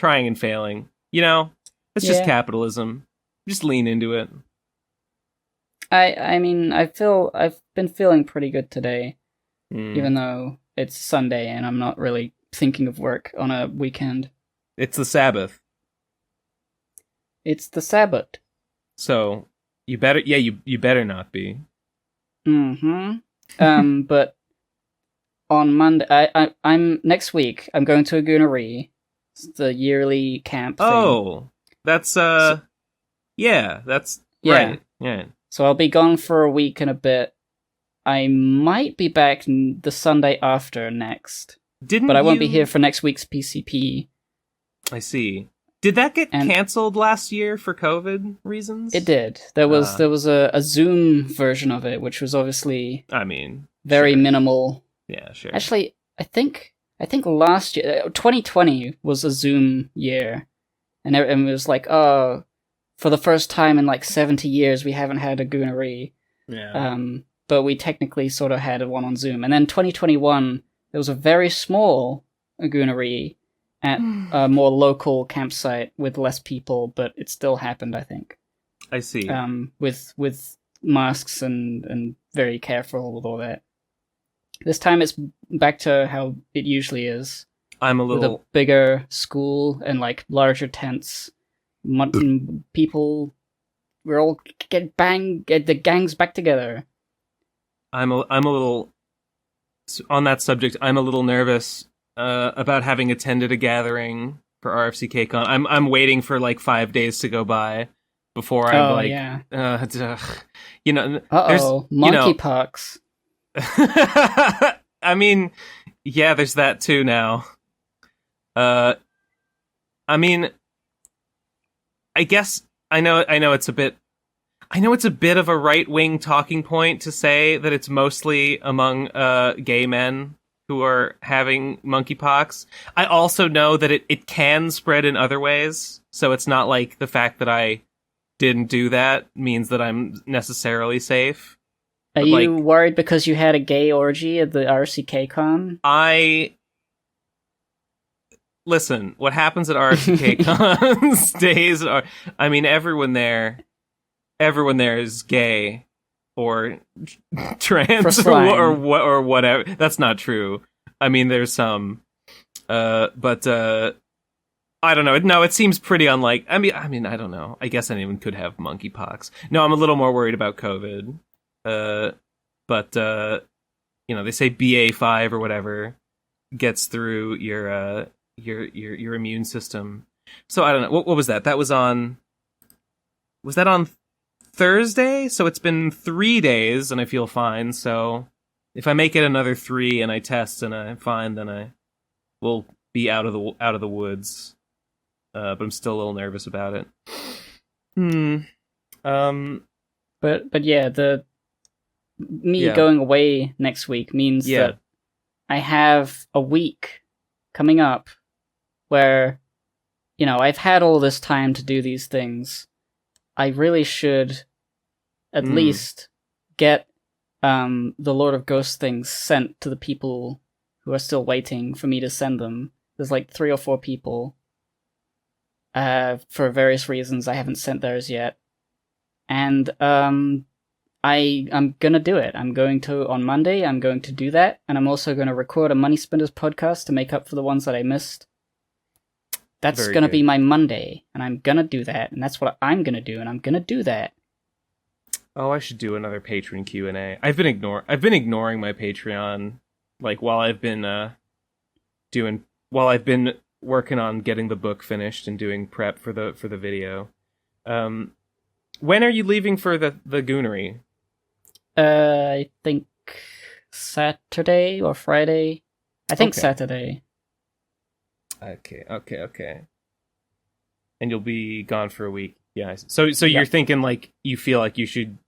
and failing. You know, it's just capitalism. Just lean into it. I mean, I've been feeling pretty good today, even though it's Sunday and I'm not really thinking of work on a weekend. It's the Sabbath. It's the Sabbath. So you better not be. But on Monday, I'm next week. I'm going to a Goonery. It's the yearly camp thing. Oh, that's that's right. Yeah. So I'll be gone for a week and a bit. I might be back the Sunday after next. But I won't be here for next week's PCP. I see. Did that get cancelled last year for COVID reasons? It did. There was a Zoom version of it, which was obviously very minimal. Yeah, sure. Actually, I think last year, 2020 was a Zoom year, and it was like, oh, for the first time in like 70 years, we haven't had a Goonery. Yeah. But we technically sort of had one on Zoom, and then 2021 there was a very small Goonery at a more local campsite with less people, but it still happened, I think. I see. With masks and very careful with all that. This time it's back to how it usually is. With a bigger school and like larger tents. People, we're all get the gangs back together. I'm a little on that subject. I'm a little nervous about having attended a gathering for RFCKCon. I'm waiting for like 5 days to go by before I'm you know, monkeypox. I mean, yeah, there's that too now. I mean, I guess I know it's a bit of a right-wing talking point to say that it's mostly among gay men who are having monkeypox. I also know that it can spread in other ways, so it's not like the fact that I didn't do that means that I'm necessarily safe. Are you worried because you had a gay orgy at the RCK-Con? Listen, what happens at RCK-Con stays. I mean, everyone there is gay or trans or whatever. That's not true. I mean, there's some, but I don't know. No, it seems pretty unlike. I mean, I don't know. I guess anyone could have monkeypox. No, I'm a little more worried about COVID. But they say BA5 or whatever gets through your immune system. So I don't know. What was that? Was that on Thursday? So it's been 3 days and I feel fine. So if I make it another 3 and I test and I'm fine, then I will be out of the woods. But I'm still a little nervous about it. But yeah, going away next week means that I have a week coming up where, I've had all this time to do these things. I really should at least get the Lord of Ghosts things sent to the people who are still waiting for me to send them. There's like 3 or 4 people. For various reasons, I haven't sent theirs yet. And I'm gonna do it. On Monday, I'm going to do that, and I'm also gonna record a Money Spenders podcast to make up for the ones that I missed. That's gonna be my Monday, and I'm gonna do that, and that's what I'm gonna do, and I'm gonna do that. Oh, I should do another Patreon Q&A. I've been ignoring my Patreon, like while I've been working on getting the book finished and doing prep for the video. When are you leaving for the Goonery? I think Saturday or Friday. I think Saturday. Okay. And you'll be gone for a week. Yeah. So you're thinking like you feel like you should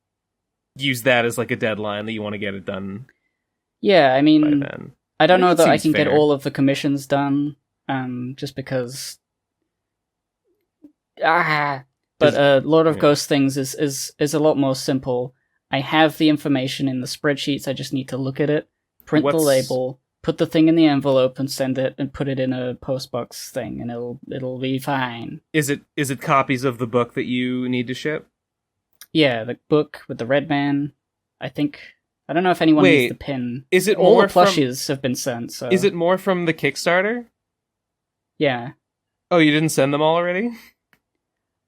use that as like a deadline that you want to get it done. Yeah, I mean, I don't know that I can get all of the commissions done just because. But Lord of Ghost things is a lot more simple. I have the information in the spreadsheets. I just need to look at it, print the label, put the thing in the envelope, and send it, and put it in a postbox thing, and it'll be fine. Is it copies of the book that you need to ship? Yeah, the book with the red man. I don't know if anyone needs the pin. Is it all more the plushies have been sent? So is it more from the Kickstarter? Yeah. Oh, you didn't send them all already?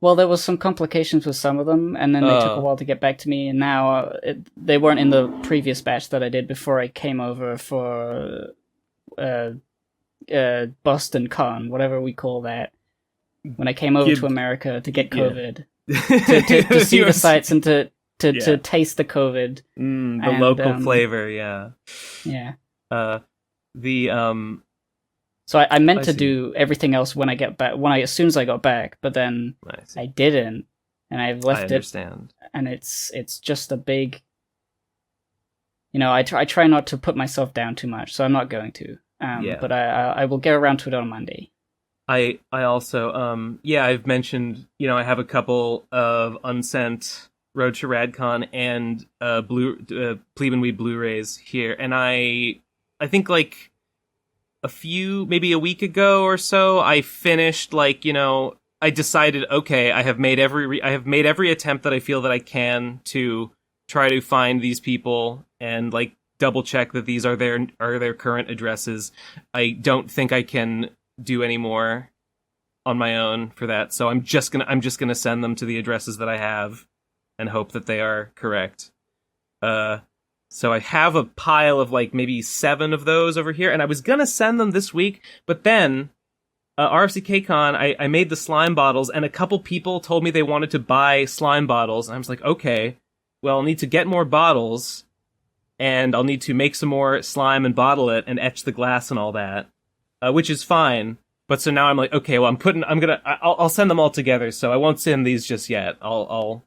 Well, there was some complications with some of them, and then they took a while to get back to me, and now they weren't in the previous batch that I did before I came over for Boston Con, whatever we call that. When I came over to America to get COVID. To see the sights and to taste the COVID. The local flavor, yeah. Yeah. So I meant to do everything else when I get back, as soon as I got back, but then I didn't, and I've left it. And it's just a big. I try not to put myself down too much, so I'm not going to. But I will get around to it on Monday. I also I've mentioned I have a couple of unsent Road to Radcon and Plebe and Weed Blu-rays here, and I think like maybe a week ago or so, I finished I decided, okay, I have made every attempt that I feel that I can to try to find these people and like double check that these are their current addresses. I don't think I can do any more on my own for that, so I'm just gonna send them to the addresses that I have and hope that they are correct. So I have a pile of like maybe 7 of those over here, and I was gonna send them this week, but then RFCKCon, I made the slime bottles, and a couple people told me they wanted to buy slime bottles, and I was like, okay, well, I'll need to get more bottles, and I'll need to make some more slime and bottle it and etch the glass and all that, which is fine. But so now I'm like, okay, well, I'll send them all together, so I won't send these just yet. I'll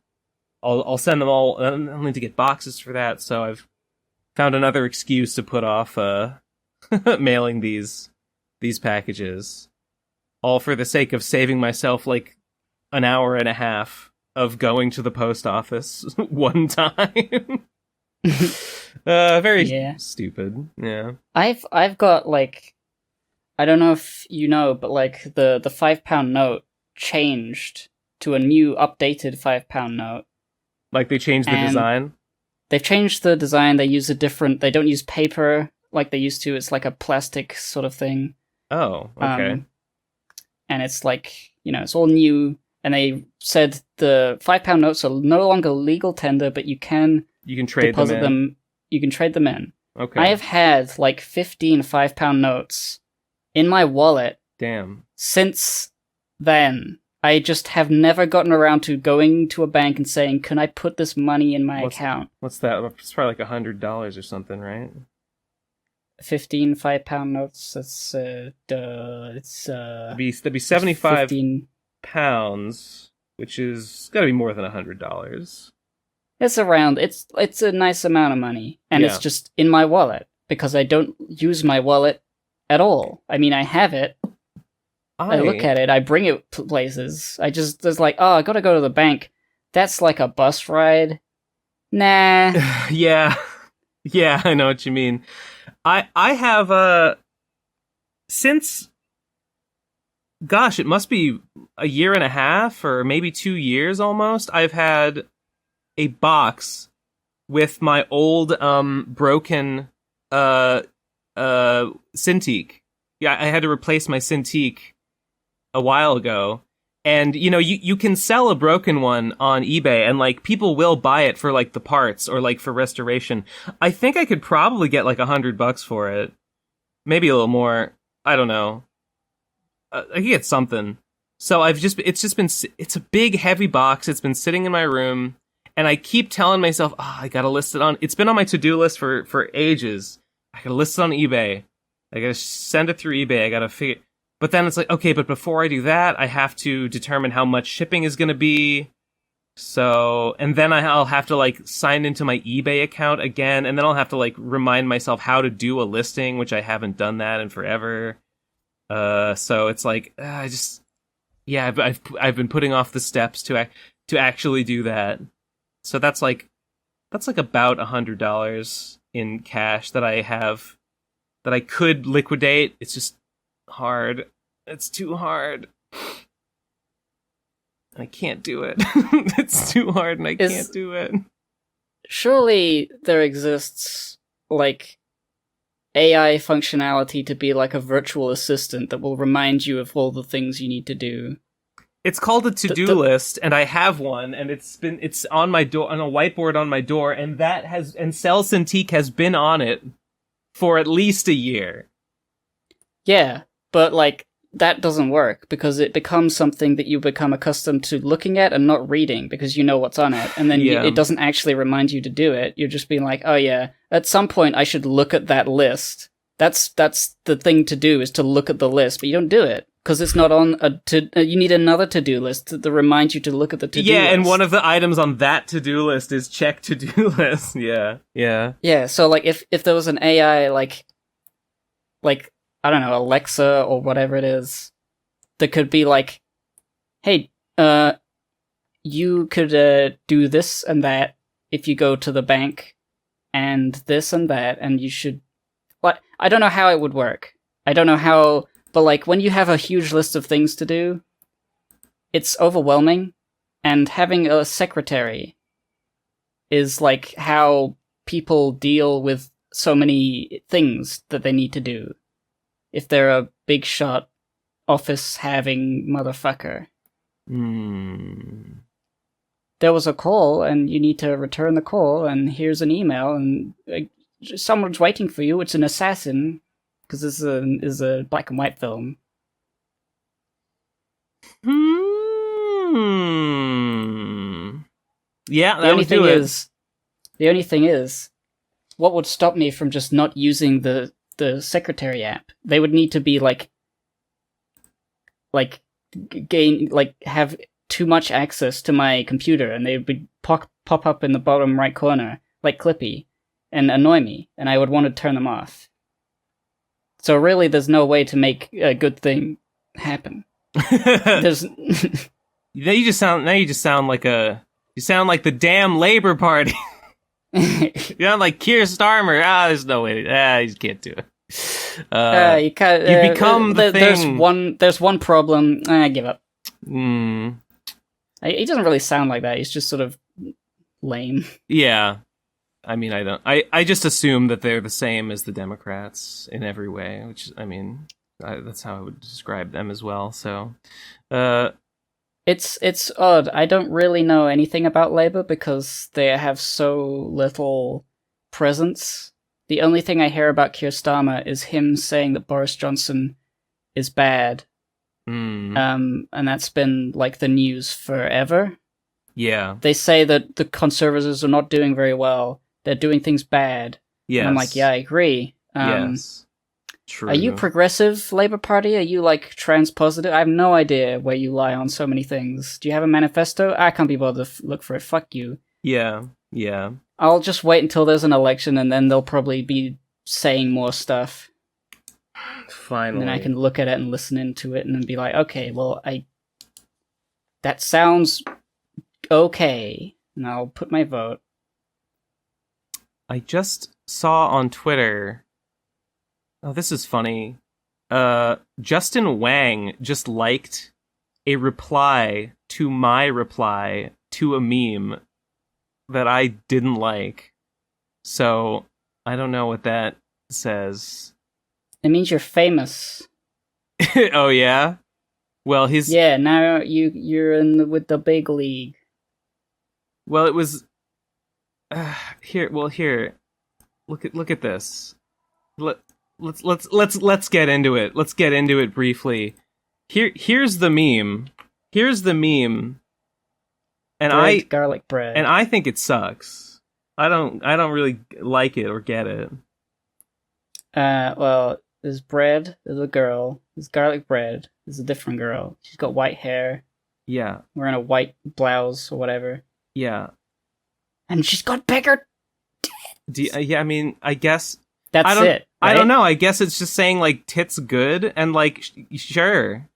send them all. I'll need to get boxes for that, so I've found another excuse to put off mailing these packages, all for the sake of saving myself like an hour and a half of going to the post office one time. Very stupid. Yeah. I've got like, I don't know if you know, but like the £5 note changed to a new updated £5 note. Like they changed the design? They've changed the design. They use they don't use paper like they used to. It's like a plastic sort of thing. Oh, okay. And it's like, it's all new. And they said the £5 notes are no longer legal tender, but you can trade deposit them. You can trade them in. Okay. I have had like 15 £5 notes in my wallet. Damn. Since then. I just have never gotten around to going to a bank and saying, can I put this money in my account? What's that? It's probably like $100 or something, right? 15 £5 notes. That's that'd be 75 pounds, which is gotta be more than $100. It's around. It's a nice amount of money, and it's just in my wallet because I don't use my wallet at all. I mean, I have it. I look at it, I bring it places. There's like, I gotta go to the bank. That's like a bus ride. Nah. Yeah, I know what you mean. I have, since, gosh, it must be a year and a half, or maybe 2 years almost, I've had a box with my old, broken, Cintiq. Yeah, I had to replace my Cintiq a while ago, and you can sell a broken one on eBay, and like people will buy it for like the parts or like for restoration. I think I could probably get like $100 for it, maybe a little more. I don't know. I could get something. So it's a big heavy box. It's been sitting in my room, and I keep telling myself, I gotta list it on. It's been on my to-do list for ages. I gotta list it on eBay. I gotta send it through eBay. I gotta figure. But then it's like, okay, but before I do that, I have to determine how much shipping is going to be. So, and then I'll have to like sign into my eBay account again, and then I'll have to like remind myself how to do a listing, which I haven't done that in forever. So it's like I just I've been putting off the steps to actually do that. So that's like about $100 in cash that I have that I could liquidate. It's just hard. It's too hard. I can't do it. It's too hard and I can't do it. Surely there exists, like, AI functionality to be like a virtual assistant that will remind you of all the things you need to do. It's called a to-do list, and I have one, and it's on my door, on a whiteboard on my door, and Cell Cintiq has been on it for at least a year. Yeah, but like that doesn't work because it becomes something that you become accustomed to looking at and not reading because you know what's on it, and then it doesn't actually remind you to do it. You're just being like, oh yeah, at some point I should look at that list. That's the thing to do, is to look at the list, but you don't do it because it's not on you need another to-do list to remind you to look at the to-do list. Yeah, and one of the items on that to-do list is check to-do list. Yeah. So like if there was an AI like I don't know, Alexa or whatever it is, that could be like, hey, you could do this and that if you go to the bank, and this and that, and you should. What? I don't know how it would work. I don't know how, but like when you have a huge list of things to do, it's overwhelming, and having a secretary is like how people deal with so many things that they need to do. If they're a big shot office-having motherfucker. There was a call, and you need to return the call, and here's an email, and someone's waiting for you. It's an assassin, because this is a black and white film. Yeah, that would do it. The only thing is, what would stop me from just not using the secretary app? They would need to be have too much access to my computer, and they would pop up in the bottom right corner like Clippy and annoy me, and I would want to turn them off. So really, there's no way to make a good thing happen. There's Now you just sound like the damn Labor Party. You sound like Keir Starmer. There's no way. You can't do it. You can't. You become the thing. There's one problem. I give up. He doesn't really sound like that. He's just sort of lame. Yeah. I mean, I just assume that they're the same as the Democrats in every way, which, I mean, that's how I would describe them as well, so... It's odd. I don't really know anything about Labour because they have so little presence. The only thing I hear about Keir Starmer is him saying that Boris Johnson is bad. And that's been, like, the news forever. Yeah. They say that the Conservatives are not doing very well. They're doing things bad. Yes. And I'm like, yeah, I agree. Yes. True. Are you progressive Labour Party? Are you, like, trans-positive? I have no idea where you lie on so many things. Do you have a manifesto? I can't be bothered to look for it. Fuck you. Yeah. I'll just wait until there's an election, and then they'll probably be saying more stuff. Finally. And then I can look at it and listen into it and then be like, okay, well, that sounds okay. And I'll put my vote. I just saw on Twitter... Oh, this is funny. Justin Wang just liked a reply to my reply to a meme that I didn't like. So, I don't know what that says. It means you're famous. Oh, yeah? Well, Yeah, now you're with the big league. Well, it was... Here. Look at this. Let's get into it. Let's get into it briefly. Here's the meme. And garlic bread. And I think it sucks. I don't really like it or get it. Well, there's bread, there's a girl, there's garlic bread, there's a different girl. She's got white hair. Yeah. Wearing a white blouse or whatever. Yeah. And she's got bigger yeah, I mean, I guess that's it. I don't know. I guess it's just saying like tits good and like sure.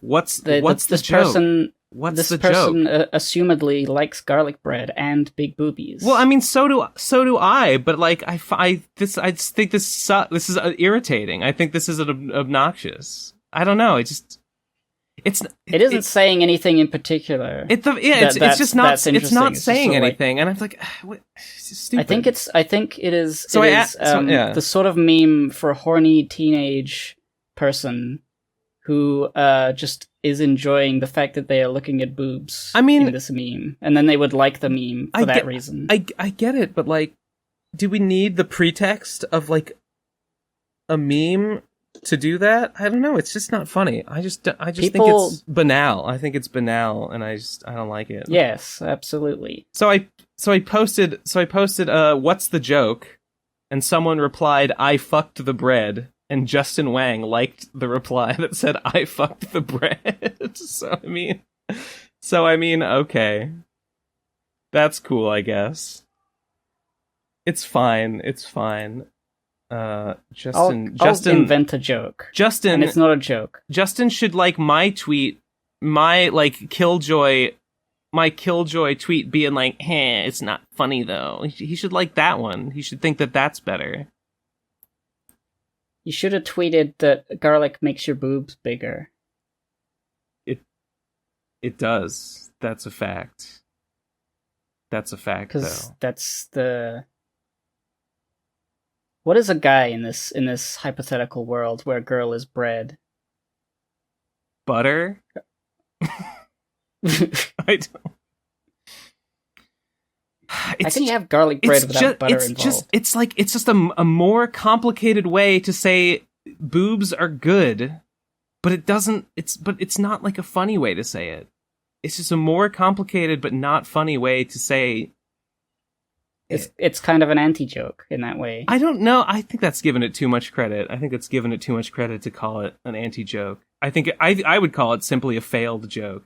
What's the joke? What's the joke? Assumedly likes garlic bread and big boobies. Well, I mean, so do I. But like, I just think this is irritating. I think this is obnoxious. I don't know. It isn't saying anything in particular. It's just not. It's not saying anything, and I'm like, what? It's just stupid. I think it is. The sort of meme for a horny teenage person who just is enjoying the fact that they are looking at boobs. I mean, in this meme, and then they would like the meme for that reason. I get it, but like, do we need the pretext of like a meme to do that? I don't know. It's just not funny. I just think it's banal. I think it's banal, and I don't like it. Yes, absolutely. So I posted what's the joke? And someone replied, I fucked the bread. And Justin Wang liked the reply that said, I fucked the bread. So I mean, okay. That's cool, I guess. It's fine. I'll invent a joke. Justin, and it's not a joke. Justin should like my tweet, my killjoy tweet being like, "Hey, it's not funny though." He should like that one. He should think that that's better. You should have tweeted that garlic makes your boobs bigger. It does. That's a fact. That's a fact, though. Because that's the. What is a guy in this hypothetical world where a girl is bread? Butter? I don't. How can you have garlic bread without butter involved? It's just a more complicated way to say boobs are good, but it's not like a funny way to say it. It's just a more complicated but not funny way to say. It's kind of an anti-joke in that way. I don't know. I think that's giving it too much credit. I think it's giving it too much credit to call it an anti-joke. I think I would call it simply a failed joke.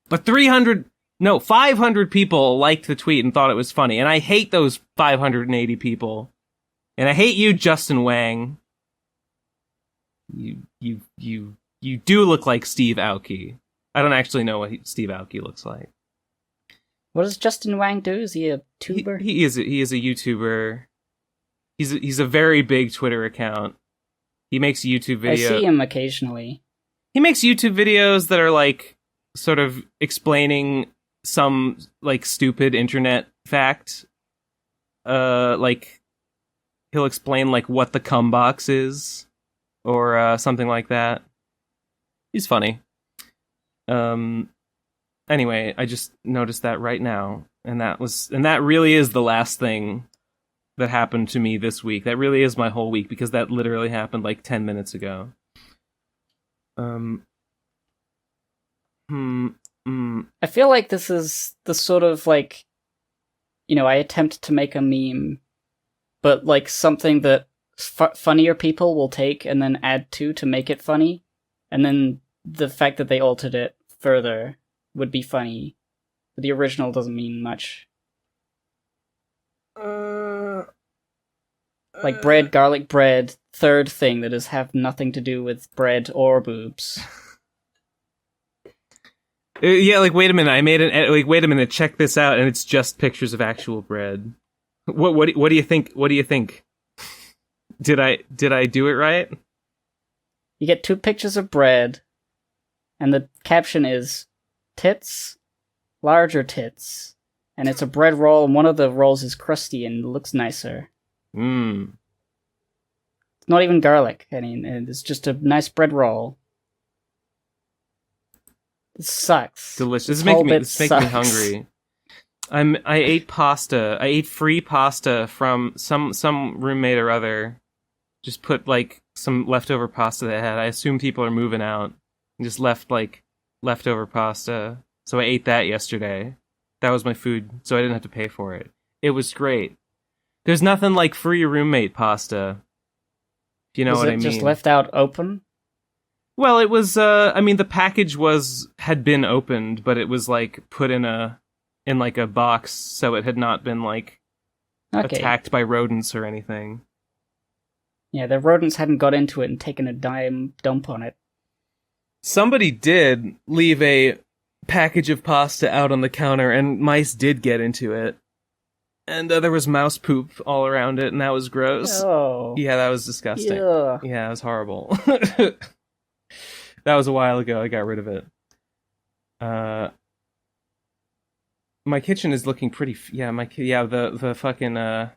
But 500 people liked the tweet and thought it was funny, and I hate those 580 people. And I hate you, Justin Wang. You do look like Steve Aoki. I don't actually know what Steve Aoki looks like. What does Justin Wang do? Is he a tuber? He is a YouTuber. He's a very big Twitter account. He makes YouTube videos. I see him occasionally. He makes YouTube videos that are like sort of explaining some like stupid internet fact. Like he'll explain like what the cum box is or something like that. He's funny. Anyway, I just noticed that right now, and that really is the last thing that happened to me this week. That really is my whole week, because that literally happened like 10 minutes ago. I feel like this is the sort of like, I attempt to make a meme, but like something that funnier people will take and then add to make it funny, and then the fact that they altered it further would be funny, but the original doesn't mean much. Like bread, garlic bread, third thing that have nothing to do with bread or boobs. Yeah, like wait a minute, wait a minute, check this out, and it's just pictures of actual bread. What do you think? What do you think? Did I do it right? You get 2 pictures of bread, and the caption is tits, larger tits, and it's a bread roll, and one of the rolls is crusty and looks nicer. Mmm. It's not even garlic. I mean, it's just a nice bread roll. It sucks. Delicious. This makes me hungry. I ate pasta. I ate free pasta from some roommate or other. Just put like some leftover pasta they had. I assume people are moving out and just left like leftover pasta. So I ate that yesterday. That was my food, so I didn't have to pay for it. It was great. There's nothing like free roommate pasta. If you know what I mean. Was it just left out open? Well, it was. The package had been opened, but it was like put in like a box, so it had not been like attacked by rodents or anything. Yeah, the rodents hadn't got into it and taken a dump on it. Somebody did leave a package of pasta out on the counter, and mice did get into it. And there was mouse poop all around it, and that was gross. Oh. Yeah, that was disgusting. Yeah, it was horrible. That was a while ago. I got rid of it. My kitchen is looking pretty... the fucking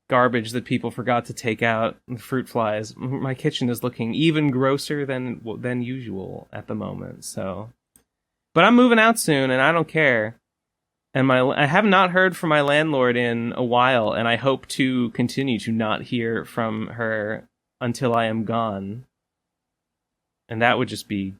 garbage that people forgot to take out, the fruit flies. My kitchen is looking even grosser than usual at the moment, so... But I'm moving out soon, and I don't care. And I have not heard from my landlord in a while, and I hope to continue to not hear from her until I am gone. And that would just be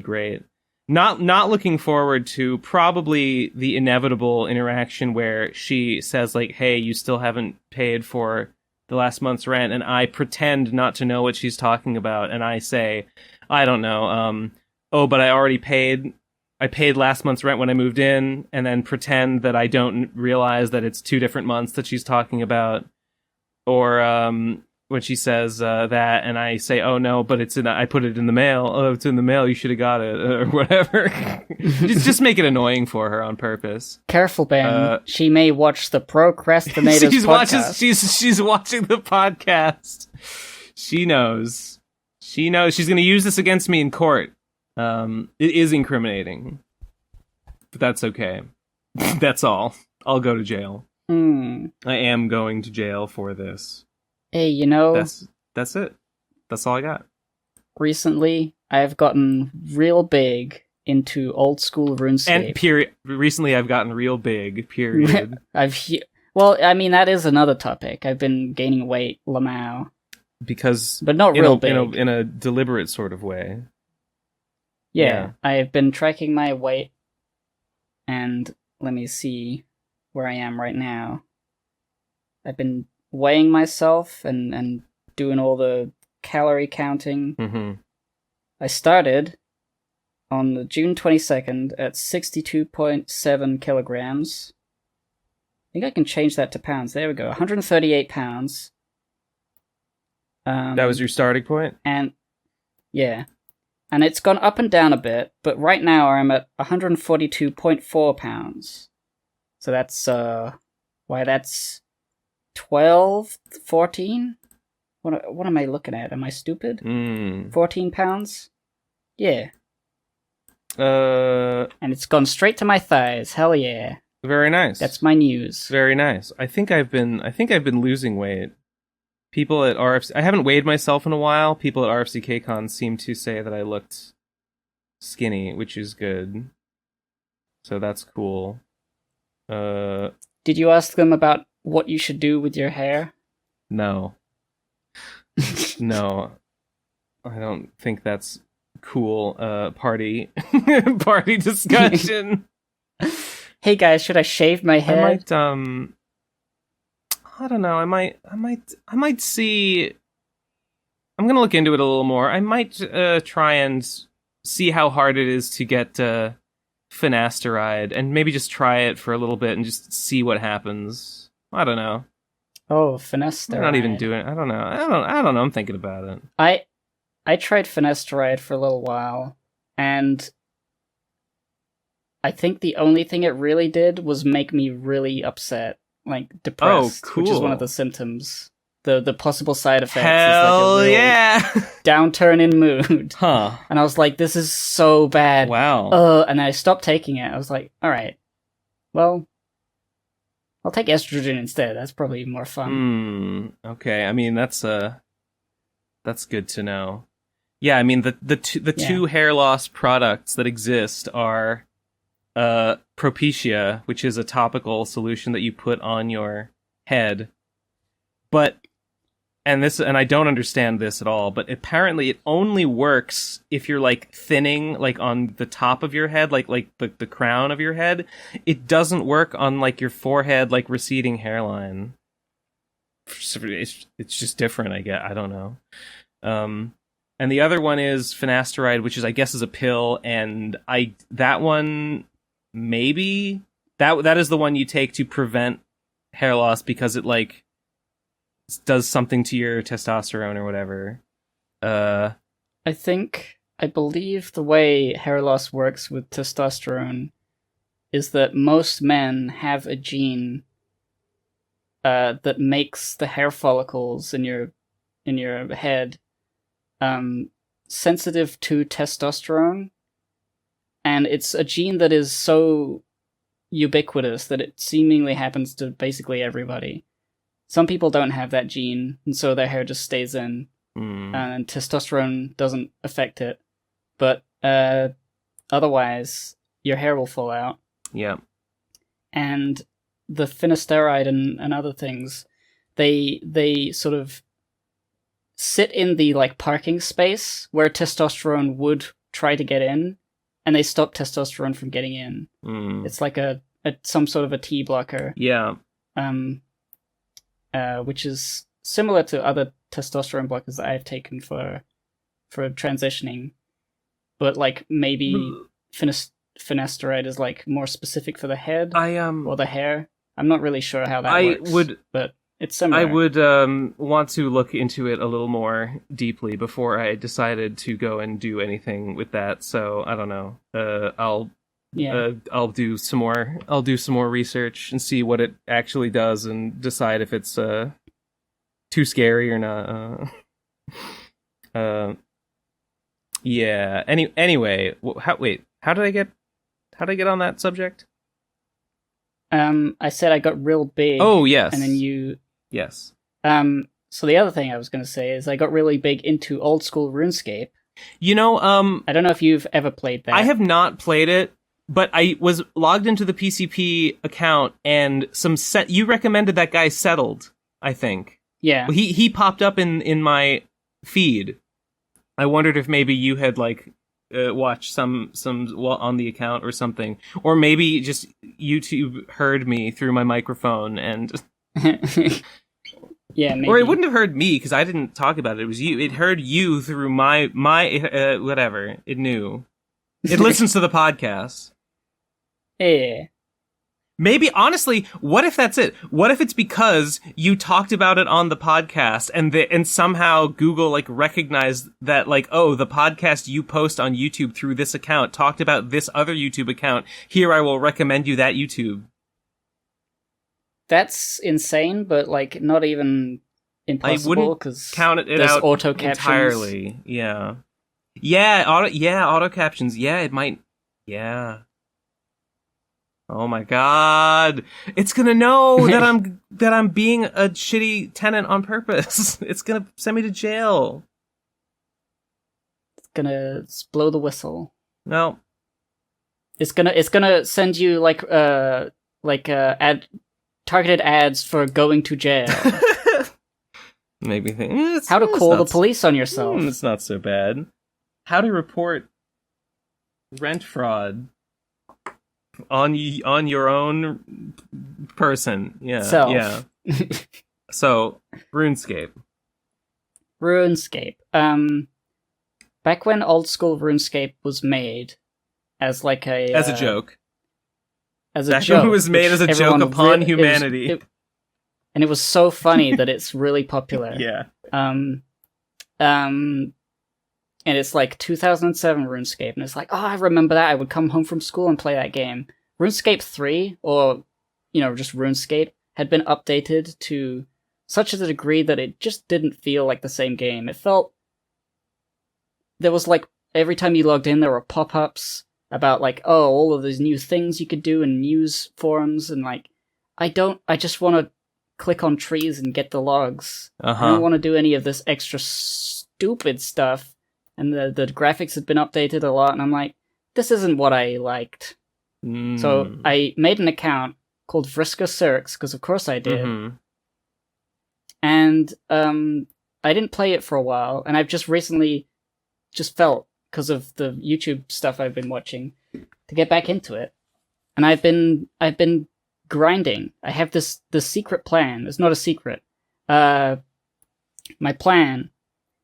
great. Not looking forward to probably the inevitable interaction where she says, like, hey, you still haven't paid for the last month's rent, and I pretend not to know what she's talking about, and I say, I don't know, but I already paid. I paid last month's rent when I moved in, and then pretend that I don't realize that it's 2 different months that she's talking about. Or when she says that, and I say, oh no, but I put it in the mail. Oh, it's in the mail, you should have got it, or whatever. just make it annoying for her on purpose. Careful, Ben. She may watch the Pro Crastinators podcast. She's watching the podcast. She knows. She's going to use this against me in court. It is incriminating, but that's okay. That's all. I'll go to jail. I am going to jail for this. Hey, that's it. That's all I got. Recently, I've gotten real big into old school RuneScape. And period. Recently, I've gotten real big. Period. Well, I mean, that is another topic. I've been gaining weight, Lamau. But not real big. In a deliberate sort of way. Yeah, I've been tracking my weight, and let me see where I am right now. I've been weighing myself and doing all the calorie counting. Mm-hmm. I started on the June 22nd at 62.7 kilograms. I think I can change that to pounds. There we go, 138 pounds. That was your starting point? And, yeah. And it's gone up and down a bit, but right now I'm at 142.4 pounds. So that's, that's 12, 14? What am I looking at? Am I stupid? 14 pounds? Yeah. And it's gone straight to my thighs. Hell yeah. Very nice. That's my news. Very nice. I think I've been losing weight. People at RFC... I haven't weighed myself in a while. People at RFCKCon seem to say that I looked skinny, which is good. So that's cool. Did you ask them about what you should do with your hair? No. No. I don't think that's cool. Party discussion. Hey guys, should I shave my head? I don't know. I might see. I'm gonna look into it a little more. I might try and see how hard it is to get finasteride, and maybe just try it for a little bit and just see what happens. I don't know. Oh, finasteride. I'm not even doing it. I don't know. I don't know. I'm thinking about it. I tried finasteride for a little while, and I think the only thing it really did was make me really upset. Like, depressed, cool. Which is one of the symptoms. The possible side effects Hell is like a yeah! downturn in mood. Huh. And I was like, this is so bad. Wow. And I stopped taking it. I was like, alright, well, I'll take estrogen instead. That's probably more fun. Okay, I mean, that's good to know. Yeah, I mean, the two hair loss products that exist are... Propecia, which is a topical solution that you put on your head. And I don't understand this at all, but apparently it only works if you're like thinning like on the top of your head, like the crown of your head. It doesn't work on like your forehead, like receding hairline. It's just different, I guess. I don't know. And the other one is finasteride, which is I guess is a pill, and that one maybe that is the one you take to prevent hair loss because it like does something to your testosterone or whatever. I believe the way hair loss works with testosterone is that most men have a gene that makes the hair follicles in your head sensitive to testosterone, and it's a gene that is so ubiquitous that it seemingly happens to basically everybody. Some people don't have that gene, and so their hair just stays in, and testosterone doesn't affect it. But otherwise, your hair will fall out. Yeah. And the finasteride and other things, they sort of sit in the like parking space where testosterone would try to get in, and they stop testosterone from getting in. It's like some sort of a T blocker. Yeah. Which is similar to other testosterone blockers that I've taken for transitioning, but like maybe finasteride is like more specific for the head or the hair. I'm not really sure how that works. But it's similar. I would want to look into it a little more deeply before I decided to go and do anything with that. So I don't know. I'll do some more. I'll do some more research and see what it actually does and decide if it's too scary or not. Yeah. Anyway, how did I get on that subject? I said I got real big. Oh, yes. And then you... Yes. So the other thing I was going to say is I got really big into old school RuneScape. You know, I don't know if you've ever played that. I have not played it, but I was logged into the PCP account and you recommended that guy Settled, I think. Yeah. Well, he popped up in my feed. I wondered if maybe you had like watched some on the account or something, or maybe just YouTube heard me through my microphone and yeah, maybe. Or it wouldn't have heard me because I didn't talk about it. It was you. It heard you through my whatever. It knew. It listens to the podcast. Yeah. Maybe, honestly, what if that's it? What if it's because you talked about it on the podcast and somehow Google, like, recognized that, like, oh, the podcast you post on YouTube through this account talked about this other YouTube account. Here, I will recommend you that YouTube. That's insane, but, like, not even impossible, because count it there's out auto captions. Entirely, yeah. Auto captions, yeah, it might, yeah. Oh my god! It's gonna know that I'm being a shitty tenant on purpose. It's gonna send me to jail. It's gonna blow the whistle. No. It's gonna send you targeted ads for going to jail. Maybe think how to call the police on yourself. It's not so bad. How to report rent fraud. On your own person, yeah, Self. Yeah. So, RuneScape. Back when old school RuneScape was made as like as a joke, it was made as a joke upon humanity, and it was so funny that it's really popular. Yeah. And it's like 2007 RuneScape, and it's like, oh, I remember that. I would come home from school and play that game. RuneScape 3, or, just RuneScape, had been updated to such a degree that it just didn't feel like the same game. It felt... There was like, every time you logged in, there were pop-ups about like, oh, all of these new things you could do in news forums, and like, I just want to click on trees and get the logs. I don't want to do any of this extra stupid stuff. And the graphics had been updated a lot, and I'm like, this isn't what I liked. So I made an account called Vriska Cirques, because of course I did. Mm-hmm. And I didn't play it for a while, and I've just recently just felt, because of the YouTube stuff I've been watching, to get back into it. And I've been grinding. I have this secret plan. It's not a secret. My plan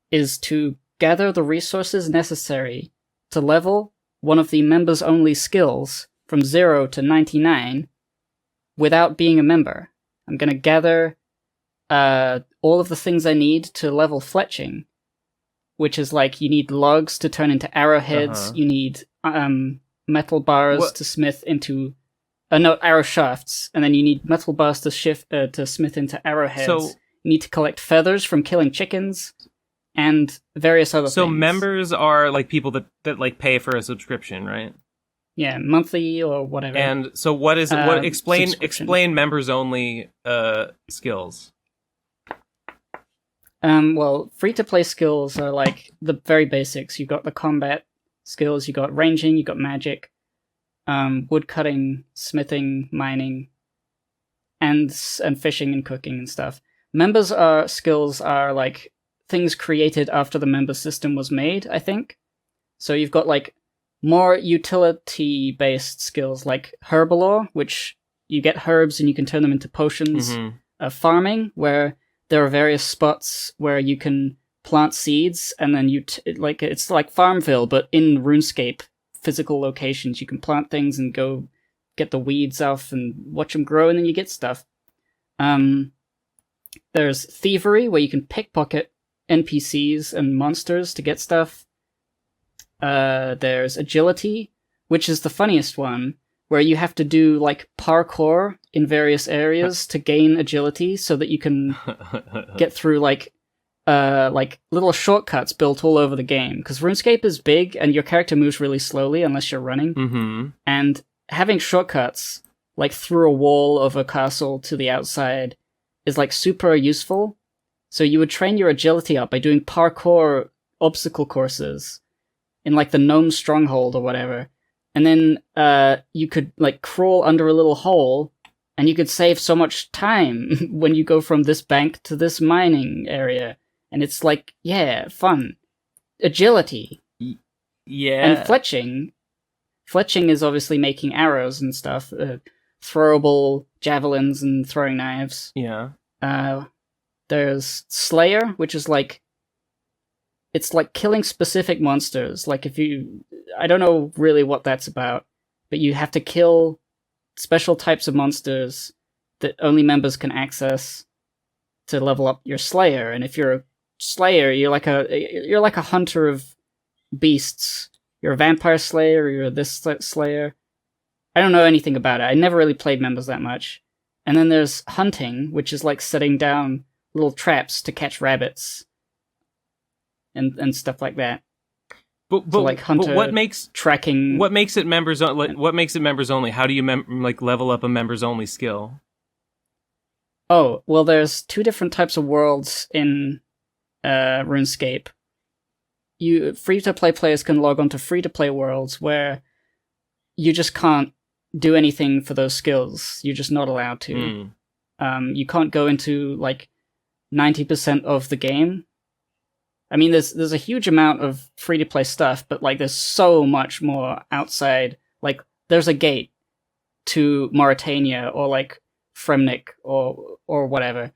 is to gather the resources necessary to level one of the members-only skills from 0 to 99 without being a member. I'm going to gather all of the things I need to level fletching, which is like you need logs to turn into arrowheads, you need metal bars to smith into arrow shafts, and then you need metal bars to smith into arrowheads. So you need to collect feathers from killing chickens and various other things. So members are like people that like pay for a subscription, right? Yeah, monthly or whatever. And so what is it? Explain members only skills. Well, free-to-play skills are like the very basics. You got the combat skills, you got ranging, you got magic, wood cutting, smithing, mining, and fishing and cooking and stuff. Members' skills are like things created after the member system was made, I think. So you've got like more utility-based skills like herbalore, which you get herbs and you can turn them into potions. Farming, where there are various spots where you can plant seeds, and then it's like Farmville, but in RuneScape physical locations. You can plant things and go get the weeds off and watch them grow, and then you get stuff. There's thievery, where you can pickpocket NPCs and monsters to get stuff. There's agility, which is the funniest one, where you have to do like parkour in various areas to gain agility so that you can get through like little shortcuts built all over the game. Because RuneScape is big and your character moves really slowly unless you're running. And having shortcuts like through a wall of a castle to the outside is like super useful. So you would train your agility up by doing parkour obstacle courses in like the gnome stronghold or whatever. And then you could like crawl under a little hole, and you could save so much time when you go from this bank to this mining area. And it's like, yeah, fun. Agility. Yeah. And fletching. Fletching is obviously making arrows and stuff. Throwable javelins and throwing knives. Yeah. There's Slayer, which is like... It's like killing specific monsters. Like if you... I don't know really what that's about, but you have to kill special types of monsters that only members can access to level up your Slayer. And if you're a Slayer, you're like a hunter of beasts. You're a vampire slayer, or you're this slayer. I don't know anything about it. I never really played members that much. And then there's hunting, which is like setting down little traps to catch rabbits and stuff like that. But like hunter what makes tracking? What makes it members? What makes it members only? How do you level up a members only skill? Oh well, there's two different types of worlds in RuneScape. Free-to-play players can log on to free-to-play worlds where you just can't do anything for those skills. You're just not allowed to. You can't go into like 90% of the game. I mean, there's a huge amount of free-to-play stuff, but like there's so much more outside. Like there's a gate to Mauritania or like Fremnik or whatever.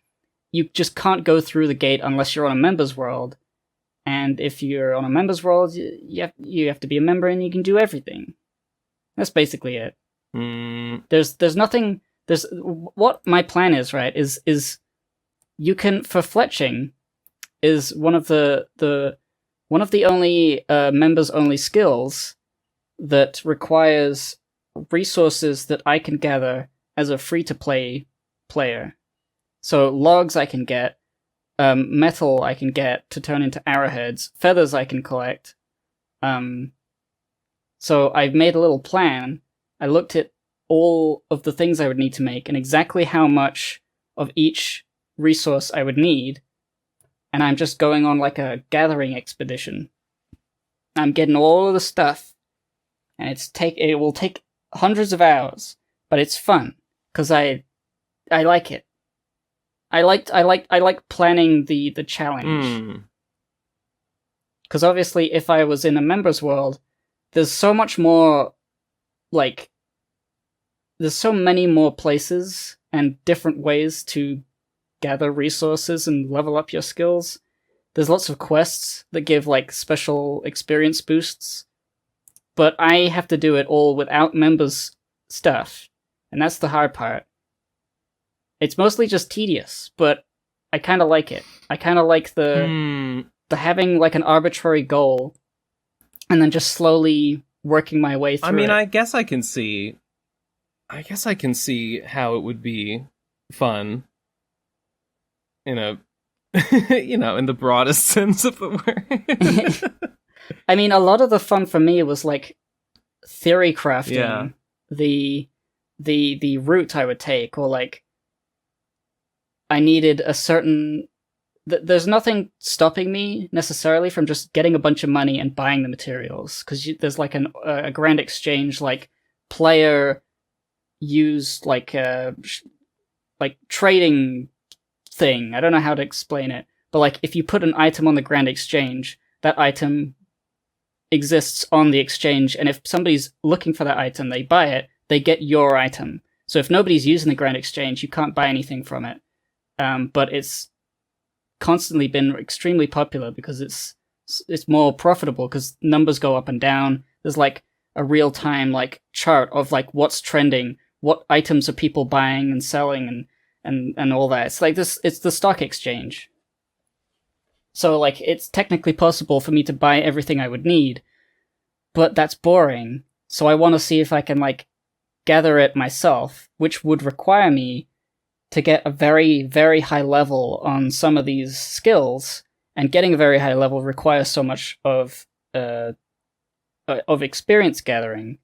You just can't go through the gate unless you're on a members world. And if you're on a members world, you have to be a member and you can do everything. That's basically it. There's nothing. There's what my plan is, right? Is you can, for fletching, is one of the only members only skills that requires resources that I can gather as a free to play player. So logs I can get, metal I can get to turn into arrowheads, feathers I can collect. So I've made a little plan. I looked at all of the things I would need to make and exactly how much of each resource I would need. And I'm just going on like a gathering expedition. I'm getting all of the stuff. And it will take hundreds of hours, but it's fun because I like it. I like planning the challenge. Because obviously, if I was in a members world, there's so much more, like, there's so many more places and different ways to gather resources and level up your skills. There's lots of quests that give, like, special experience boosts. But I have to do it all without members' stuff. And that's the hard part. It's mostly just tedious, but I kind of like it. I kind of like the having like an arbitrary goal, and then just slowly working my way through. I mean, it. I guess I can see how it would be fun in a in the broadest sense of the word. I mean, a lot of the fun for me was like theory crafting the route I would take, or like I needed a certain. There's nothing stopping me necessarily from just getting a bunch of money and buying the materials, because there's like a grand exchange, like player used like trading thing. I don't know how to explain it, but like if you put an item on the grand exchange, that item exists on the exchange, and if somebody's looking for that item, they buy it, they get your item. So if nobody's using the grand exchange, you can't buy anything from it. But it's constantly been extremely popular because it's more profitable, because numbers go up and down. There's like a real-time like chart of like what's trending, what items are people buying and selling, and all that. It's like this. It's the stock exchange. So like it's technically possible for me to buy everything I would need, but that's boring. So I want to see if I can like gather it myself, which would require me to get a very, very high level on some of these skills, and getting a very high level requires so much of experience gathering,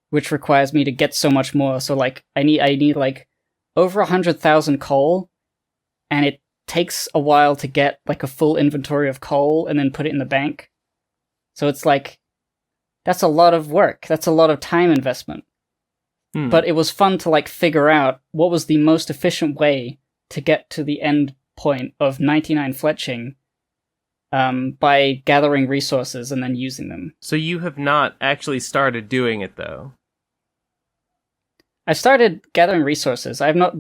which requires me to get so much more. So like I need like over 100,000 coal, and it takes a while to get like a full inventory of coal and then put it in the bank. So it's like that's a lot of work. That's a lot of time investment. But it was fun to like figure out what was the most efficient way to get to the end point of 99 fletching by gathering resources and then using them. So you have not actually started doing it though. I started gathering resources. I've not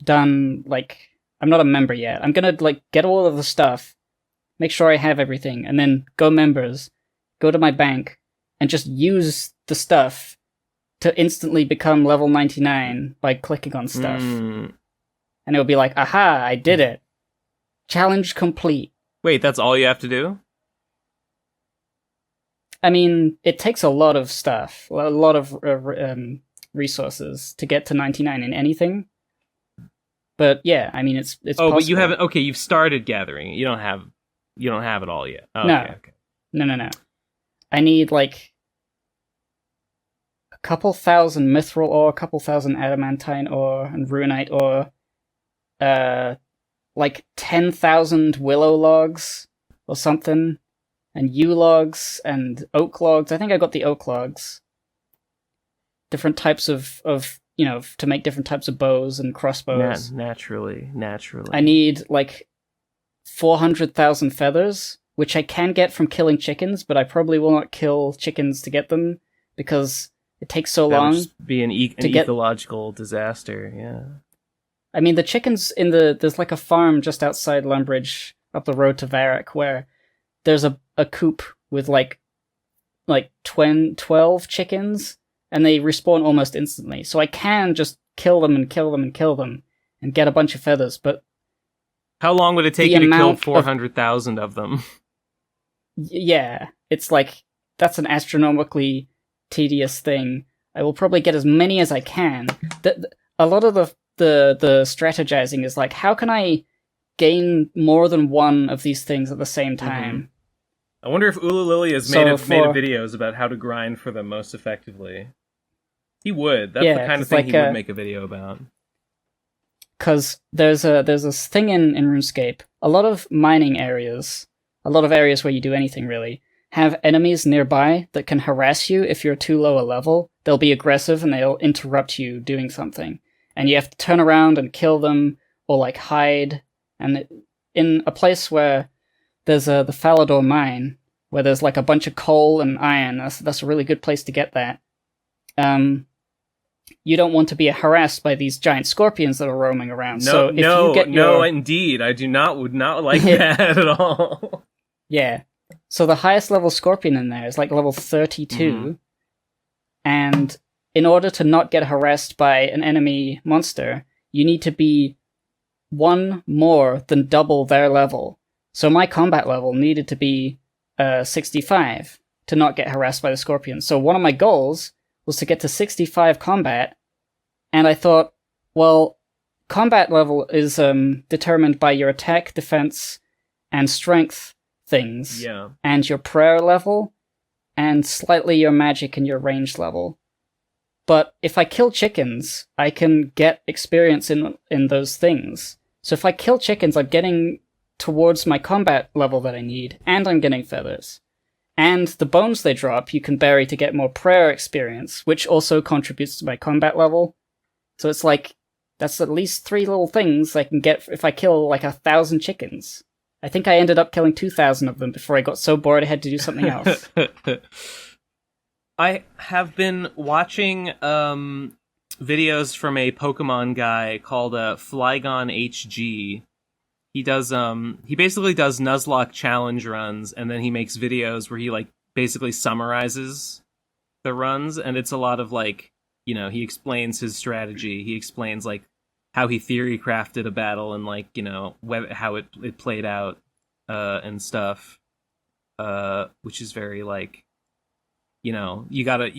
done like I'm not a member yet. I'm gonna like get all of the stuff, make sure I have everything, and then go members, go to my bank, and just use the stuff to instantly become level 99 by clicking on stuff. And it'll be like, aha, I did it. Challenge complete. Wait, that's all you have to do? I mean, it takes a lot of stuff, a lot of resources to get to 99 in anything. But yeah, I mean, it's possible. But you haven't. Okay, you've started gathering. You don't have it all yet. Oh, no. Okay. No. I need like a couple thousand mithril ore, a couple thousand adamantine ore, and runite ore. Like 10,000 willow logs or something, and yew logs and oak logs. I think I got the oak logs. Different types of to make different types of bows and crossbows. Naturally. I need like 400,000 feathers, which I can get from killing chickens, but I probably will not kill chickens to get them because it takes so long. That would just be an ecological disaster. Yeah. I mean, the chickens there's like a farm just outside Lumbridge, up the road to Varric, where there's a coop with like 12 chickens, and they respawn almost instantly. So I can just kill them and get a bunch of feathers, but how long would it take you to kill 400,000 of them? Yeah, it's like, that's an astronomically tedious thing. I will probably get as many as I can. A lot of the strategizing is like, how can I gain more than one of these things at the same time? Mm-hmm. I wonder if Ululili has made videos about how to grind for them most effectively. He would. That's the kind of thing he would make a video about. Because there's this thing in RuneScape. A lot of mining areas, a lot of areas where you do anything really, have enemies nearby that can harass you if you're too low a level. They'll be aggressive and they'll interrupt you doing something. And you have to turn around and kill them, or like hide. And in a place where there's the Falador mine, where there's like a bunch of coal and iron, that's a really good place to get that. You don't want to be harassed by these giant scorpions that are roaming around. Indeed, I would not like that at all. Yeah. So the highest level scorpion in there is like level 32, and in order to not get harassed by an enemy monster, you need to be one more than double their level. So my combat level needed to be 65 to not get harassed by the scorpions. So one of my goals was to get to 65 combat, and I thought, well, combat level is determined by your attack, defense, and strength things, and your prayer level, and slightly your magic and your range level. But if I kill chickens, I can get experience in those things. So if I kill chickens, I'm getting towards my combat level that I need, and I'm getting feathers. And the bones they drop, you can bury to get more prayer experience, which also contributes to my combat level. So it's like, that's at least 3 little things I can get if I kill like 1,000 chickens. I think I ended up killing 2,000 of them before I got so bored I had to do something else. I have been watching videos from a Pokemon guy called Flygon HG. He basically does Nuzlocke challenge runs, and then he makes videos where he like basically summarizes the runs, and it's a lot of like, you know, he explains his strategy. He explains like how he theory crafted a battle and like, you know, how it played out and stuff, which is very like, you know, you gotta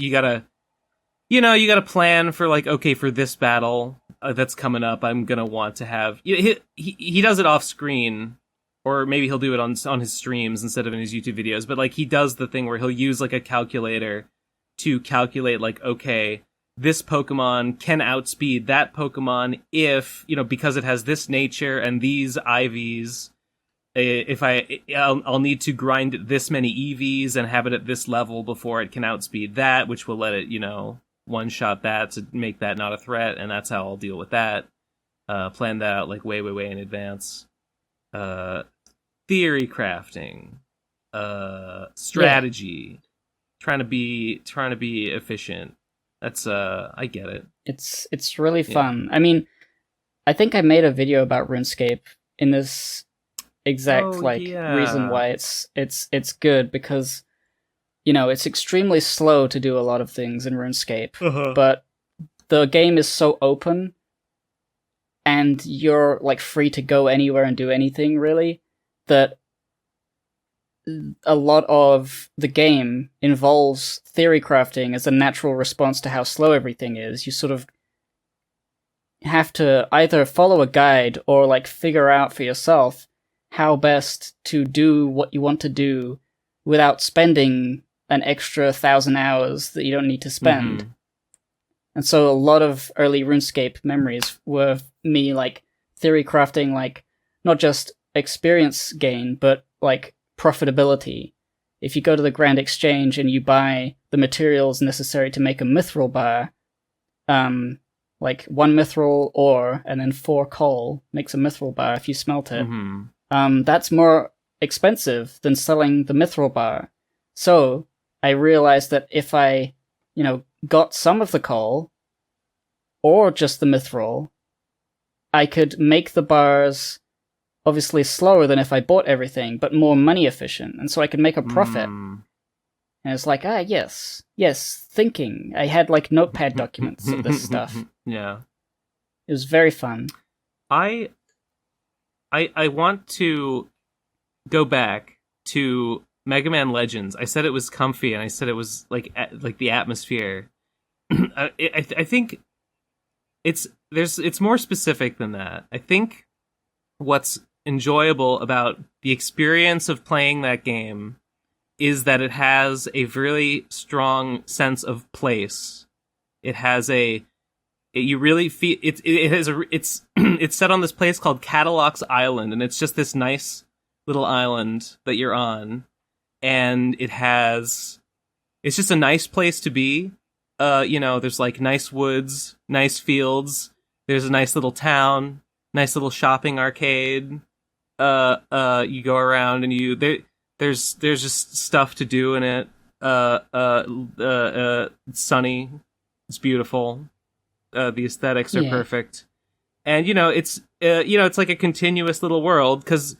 plan for like, okay, for this battle that's coming up, I'm gonna want to have. He does it off screen, or maybe he'll do it on his streams instead of in his YouTube videos. But like, he does the thing where he'll use like a calculator to calculate like, okay, this Pokemon can outspeed that Pokemon if, you know, because it has this nature and these IVs. If I'll need to grind this many EVs and have it at this level before it can outspeed that, which will let it, you know, one-shot that to make that not a threat, and that's how I'll deal with that. Plan that out like way in advance. Theory crafting, strategy, trying to be efficient. That's I get it. It's really fun. I mean, I think I made a video about RuneScape in this exact reason why it's good, because, you know, it's extremely slow to do a lot of things in RuneScape, but the game is so open and you're like free to go anywhere and do anything really, that a lot of the game involves theory crafting as a natural response to how slow everything is. You sort of have to either follow a guide or like figure out for yourself how best to do what you want to do without spending an extra 1,000 hours that you don't need to spend. Mm-hmm. And so a lot of early RuneScape memories were me like theory crafting, like not just experience gain, but like profitability. If you go to the Grand Exchange and you buy the materials necessary to make a mithril bar, like 1 mithril ore and then 4 coal makes a mithril bar if you smelt it. Mm-hmm. That's more expensive than selling the mithril bar. So I realized that if I, you know, got some of the coal or just the mithril, I could make the bars obviously slower than if I bought everything, but more money efficient, and so I could make a profit. And it's like, yes, thinking. I had like notepad documents of this stuff. Yeah. It was very fun. I want to go back to Mega Man Legends. I said it was comfy, and I said it was like the atmosphere. I think it's more specific than that. I think what's enjoyable about the experience of playing that game is that it has a really strong sense of place. It has you really feel it's set on this place called Catalog's Island, and it's just this nice little island that you're on, and it's just a nice place to be. You know, there's like nice woods, nice fields, there's a nice little town, nice little shopping arcade. You go around and there's just stuff to do in it. It's sunny, it's beautiful. The aesthetics are perfect, and it's like a continuous little world because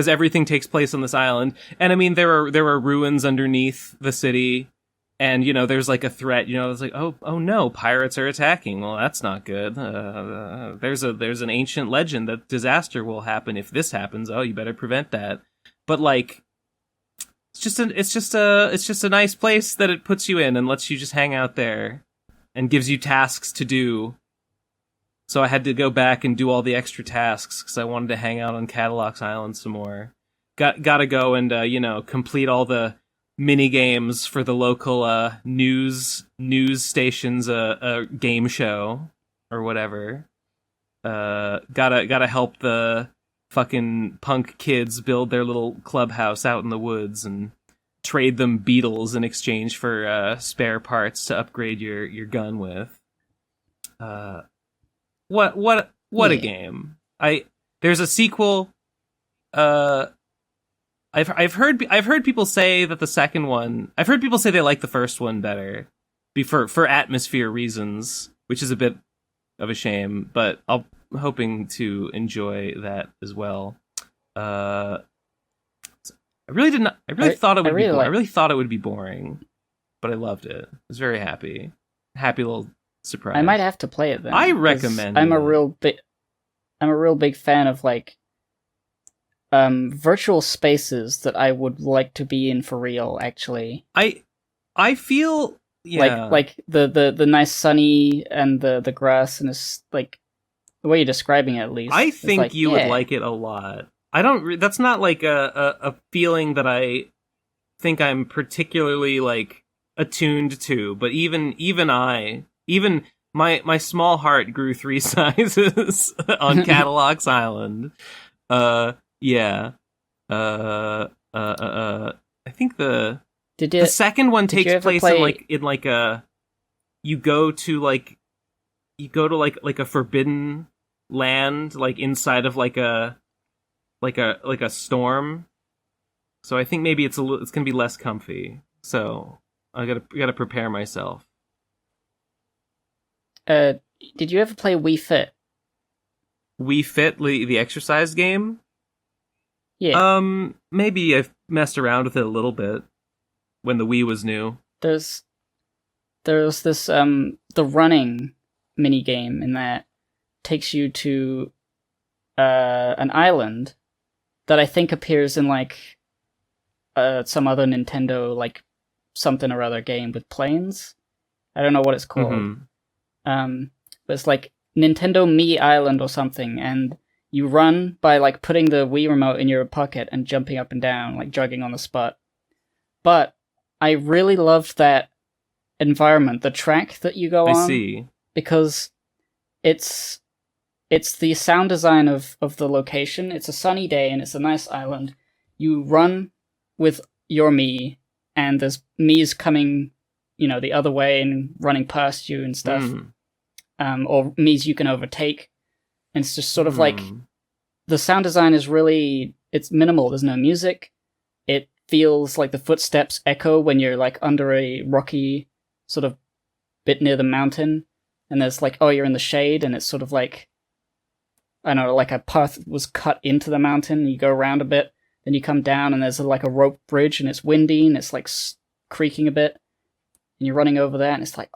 everything takes place on this island. And I mean, there are ruins underneath the city. and there's like a threat. It's like, oh no, pirates are attacking. Well, that's not good. There's an ancient legend that disaster will happen if this happens. Oh, you better prevent that. But like, it's just a nice place that it puts you in and lets you just hang out there, and gives you tasks to do. So I had to go back and do all the extra tasks because I wanted to hang out on Cadillacs Island some more. Gotta go and complete all the mini games for the local news station's game show or whatever. Gotta help the fucking punk kids build their little clubhouse out in the woods and trade them beetles in exchange for spare parts to upgrade your gun with. What a game! There's a sequel. I've heard people say that the second one. I've heard people say they like the first one better, for atmosphere reasons, which is a bit of a shame. But I'm hoping to enjoy that as well. I really did not. I really thought it would be. I really thought it would be boring, but I loved it. I was very happy. Happy little surprise. I might have to play it then. I recommend. I'm a real big fan of like virtual spaces that I would like to be in for real. Actually, I feel like the nice sunny and the grass, and it's like the way you're describing it. At least I think you would like it a lot. I don't. That's not like a feeling that I think I'm particularly like attuned to. But even my small heart grew 3 sizes on Cadillacs Island. I think the second one takes place in a you go to a forbidden land, like inside of like a storm. So I think maybe it's gonna be less comfy. So I gotta prepare myself. Did you ever play Wii Fit? Wii Fit, the exercise game? Yeah. Maybe I've messed around with it a little bit when the Wii was new. There's this the running mini game in that takes you to an island that I think appears in like some other Nintendo like something or other game with planes. I don't know what it's called. Mm-hmm. But it's like Nintendo Mii Island or something, and you run by like putting the Wii remote in your pocket and jumping up and down, like jogging on the spot. But I really loved that environment, the track that you go on. I see. Because it's the sound design of the location. It's a sunny day and it's a nice island. You run with your Mii, and there's Mii's coming, the other way and running past you and stuff. Or Mii's you can overtake. And it's just sort of like, the sound design is really, it's minimal. There's no music. It feels like the footsteps echo when you're like under a rocky sort of bit near the mountain. And there's like, you're in the shade, and it's sort of like, I don't know, like a path was cut into the mountain, and you go around a bit, then you come down, and there's like a rope bridge, and it's windy, and it's like creaking a bit, and you're running over that, and it's like,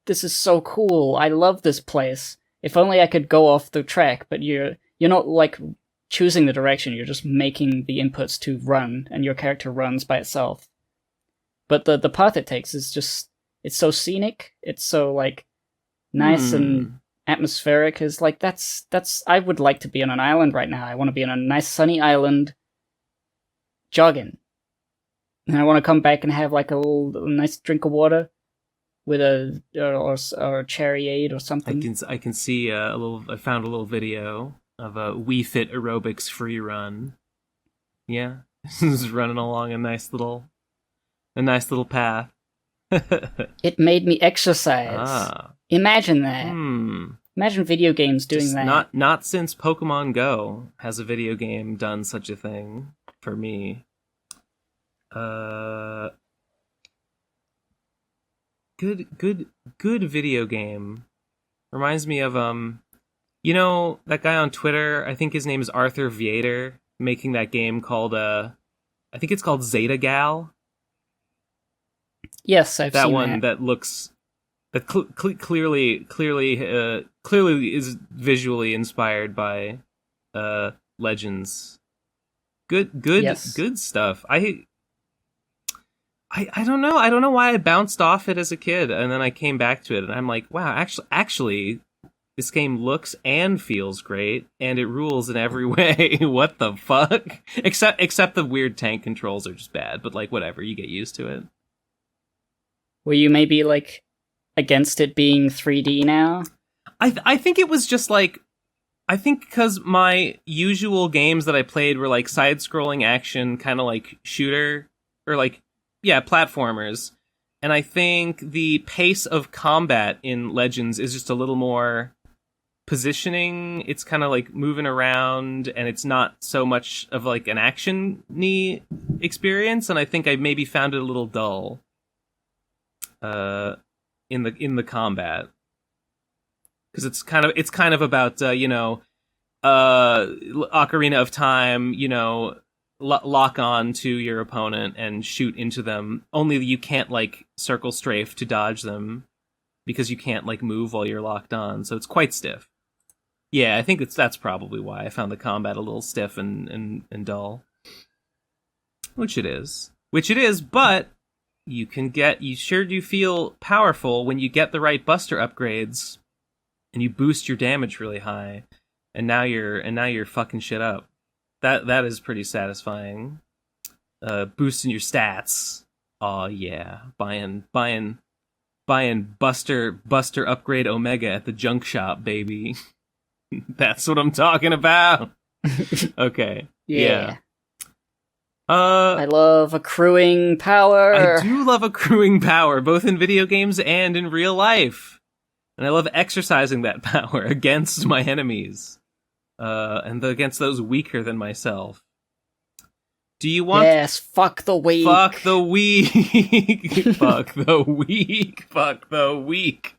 this is so cool. I love this place. If only I could go off the track, but you're not like choosing the direction, you're just making the inputs to run, and your character runs by itself. But the path it takes is just, it's so scenic, it's so like nice and atmospheric. Is like that's I would like to be on an island right now. I want to be on a nice sunny island jogging. And I want to come back and have like a nice drink of water with a cherryade or something. I can see I found a little video of a Wii Fit aerobics free run. Yeah, just running along a nice little path. It made me exercise. Imagine that. Imagine video games doing just that. Not since Pokemon Go has a video game done such a thing for me. Good video game. Reminds me of that guy on Twitter, I think his name is Arthur Viator, making that game called I think it's called Zeta Gal. Yes, I've that seen one that looks that clearly is visually inspired by Legends. Good stuff. I don't know. I don't know why I bounced off it as a kid, and then I came back to it, and I'm like, wow, actually, this game looks and feels great, and it rules in every way. What the fuck? Except the weird tank controls are just bad, but like whatever, you get used to it. Were you maybe like against it being 3D now? I think it was just like, I think because my usual games that I played were like side-scrolling action, kind of like shooter, or like, yeah, platformers. And I think the pace of combat in Legends is just a little more positioning. It's kind of like moving around, and it's not so much of like an action-y experience. And I think I maybe found it a little dull in the combat. Because it's kind of about Ocarina of Time, lock on to your opponent and shoot into them. Only you can't like circle strafe to dodge them because you can't like move while you're locked on. So it's quite stiff. Yeah, I think that's probably why I found the combat a little stiff and dull. Which it is, but you sure do feel powerful when you get the right buster upgrades. And you boost your damage really high, and now you're fucking shit up. That is pretty satisfying. Boosting your stats. Oh yeah, buying Buster upgrade Omega at the junk shop, baby. That's what I'm talking about. Okay. Yeah. I love accruing power. I do love accruing power, both in video games and in real life. And I love exercising that power against my enemies. And against those weaker than myself. Do you want... Yes, fuck the weak. Fuck the weak. Fuck the weak. Fuck the weak.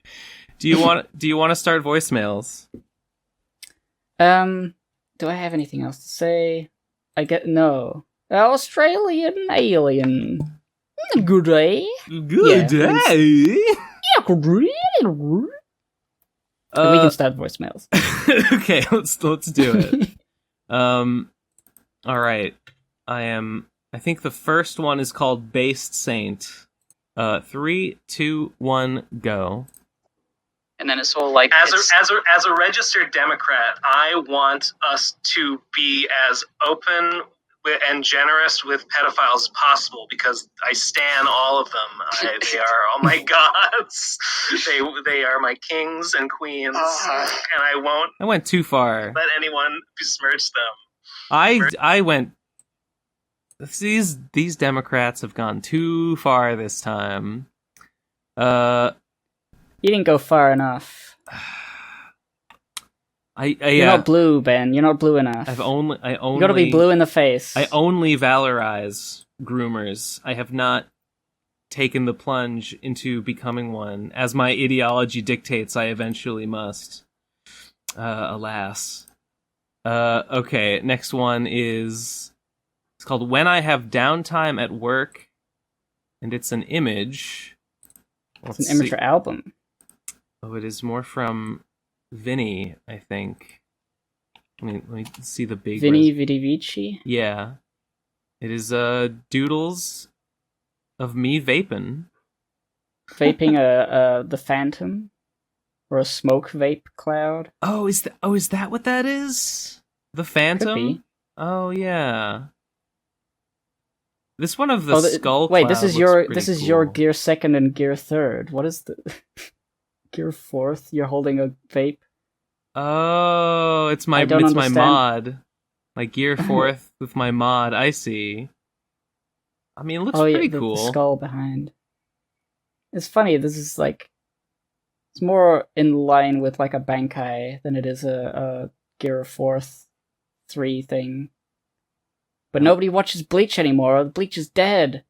Do you want to start voicemails? Do I have anything else to say? No. Australian alien. Good day. Good day. Yeah, good day. We can start voicemails. Okay, let's do it. All right. I think the first one is called Based Saint. 3, 2, 1, go. And then it's all like as a registered Democrat, I want us to be as open and generous with pedophiles as possible, because I stan all of them. They are all my gods. They are my kings and queens, and I won't. I went too far. Let anyone besmirch them. I went. These Democrats have gone too far this time. You didn't go far enough. You're not blue, Ben. You're not blue enough. I only. You gotta be blue in the face. I only valorize groomers. I have not taken the plunge into becoming one. As my ideology dictates, I eventually must. Alas. Okay, next one is... It's called When I Have Downtime at Work, and it's an image. It's an image or album. Oh, it is more from... Vinny, I think. Let me see the big... Vinny Vidivici? Yeah. It is doodles of me vaping. Vaping the Phantom? Or a smoke vape cloud? Oh, is that what that is? The Phantom? Could be. Oh, yeah. This one of the skull Wait, cloud this is cool. your Gear 2nd and Gear 3rd. What is the... Gear 4th? You're holding a vape? Oh, it's my mod. My Gear 4th with my mod. I see. I mean, it looks pretty cool. The skull behind. It's funny, this is like... It's more in line with like a Bankai than it is a Gear 4th 3 thing. But nobody watches Bleach anymore. Bleach is dead.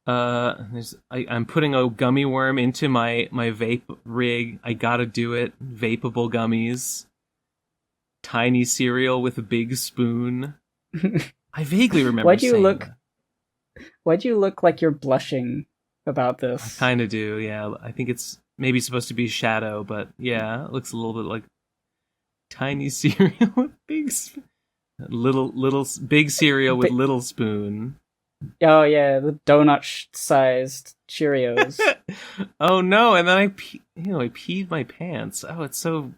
I'm putting a gummy worm into my vape rig. I gotta do it. Vapeable gummies. Tiny cereal with a big spoon. I vaguely remember Why'd you look like you're blushing about this? I kind of do, yeah. I think it's maybe supposed to be shadow, but yeah, it looks a little bit like tiny cereal with big big cereal with little spoon. Oh yeah, the donut-sized Cheerios. Oh no! And then I peed my pants. Oh, it's so.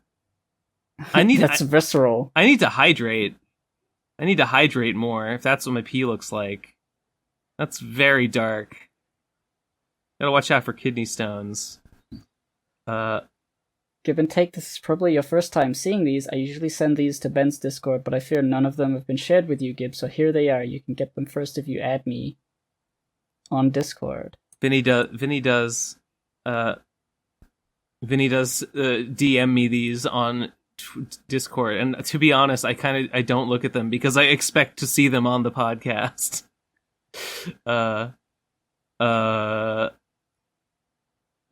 That's visceral. I need to hydrate. I need to hydrate more. If that's what my pee looks like, that's very dark. Gotta watch out for kidney stones. Give and take, this is probably your first time seeing these. I usually send these to Ben's Discord, but I fear none of them have been shared with you, Gib, so here they are. You can get them first if you add me on Discord. Vinny does DM me these on Discord, and to be honest, I don't look at them because I expect to see them on the podcast.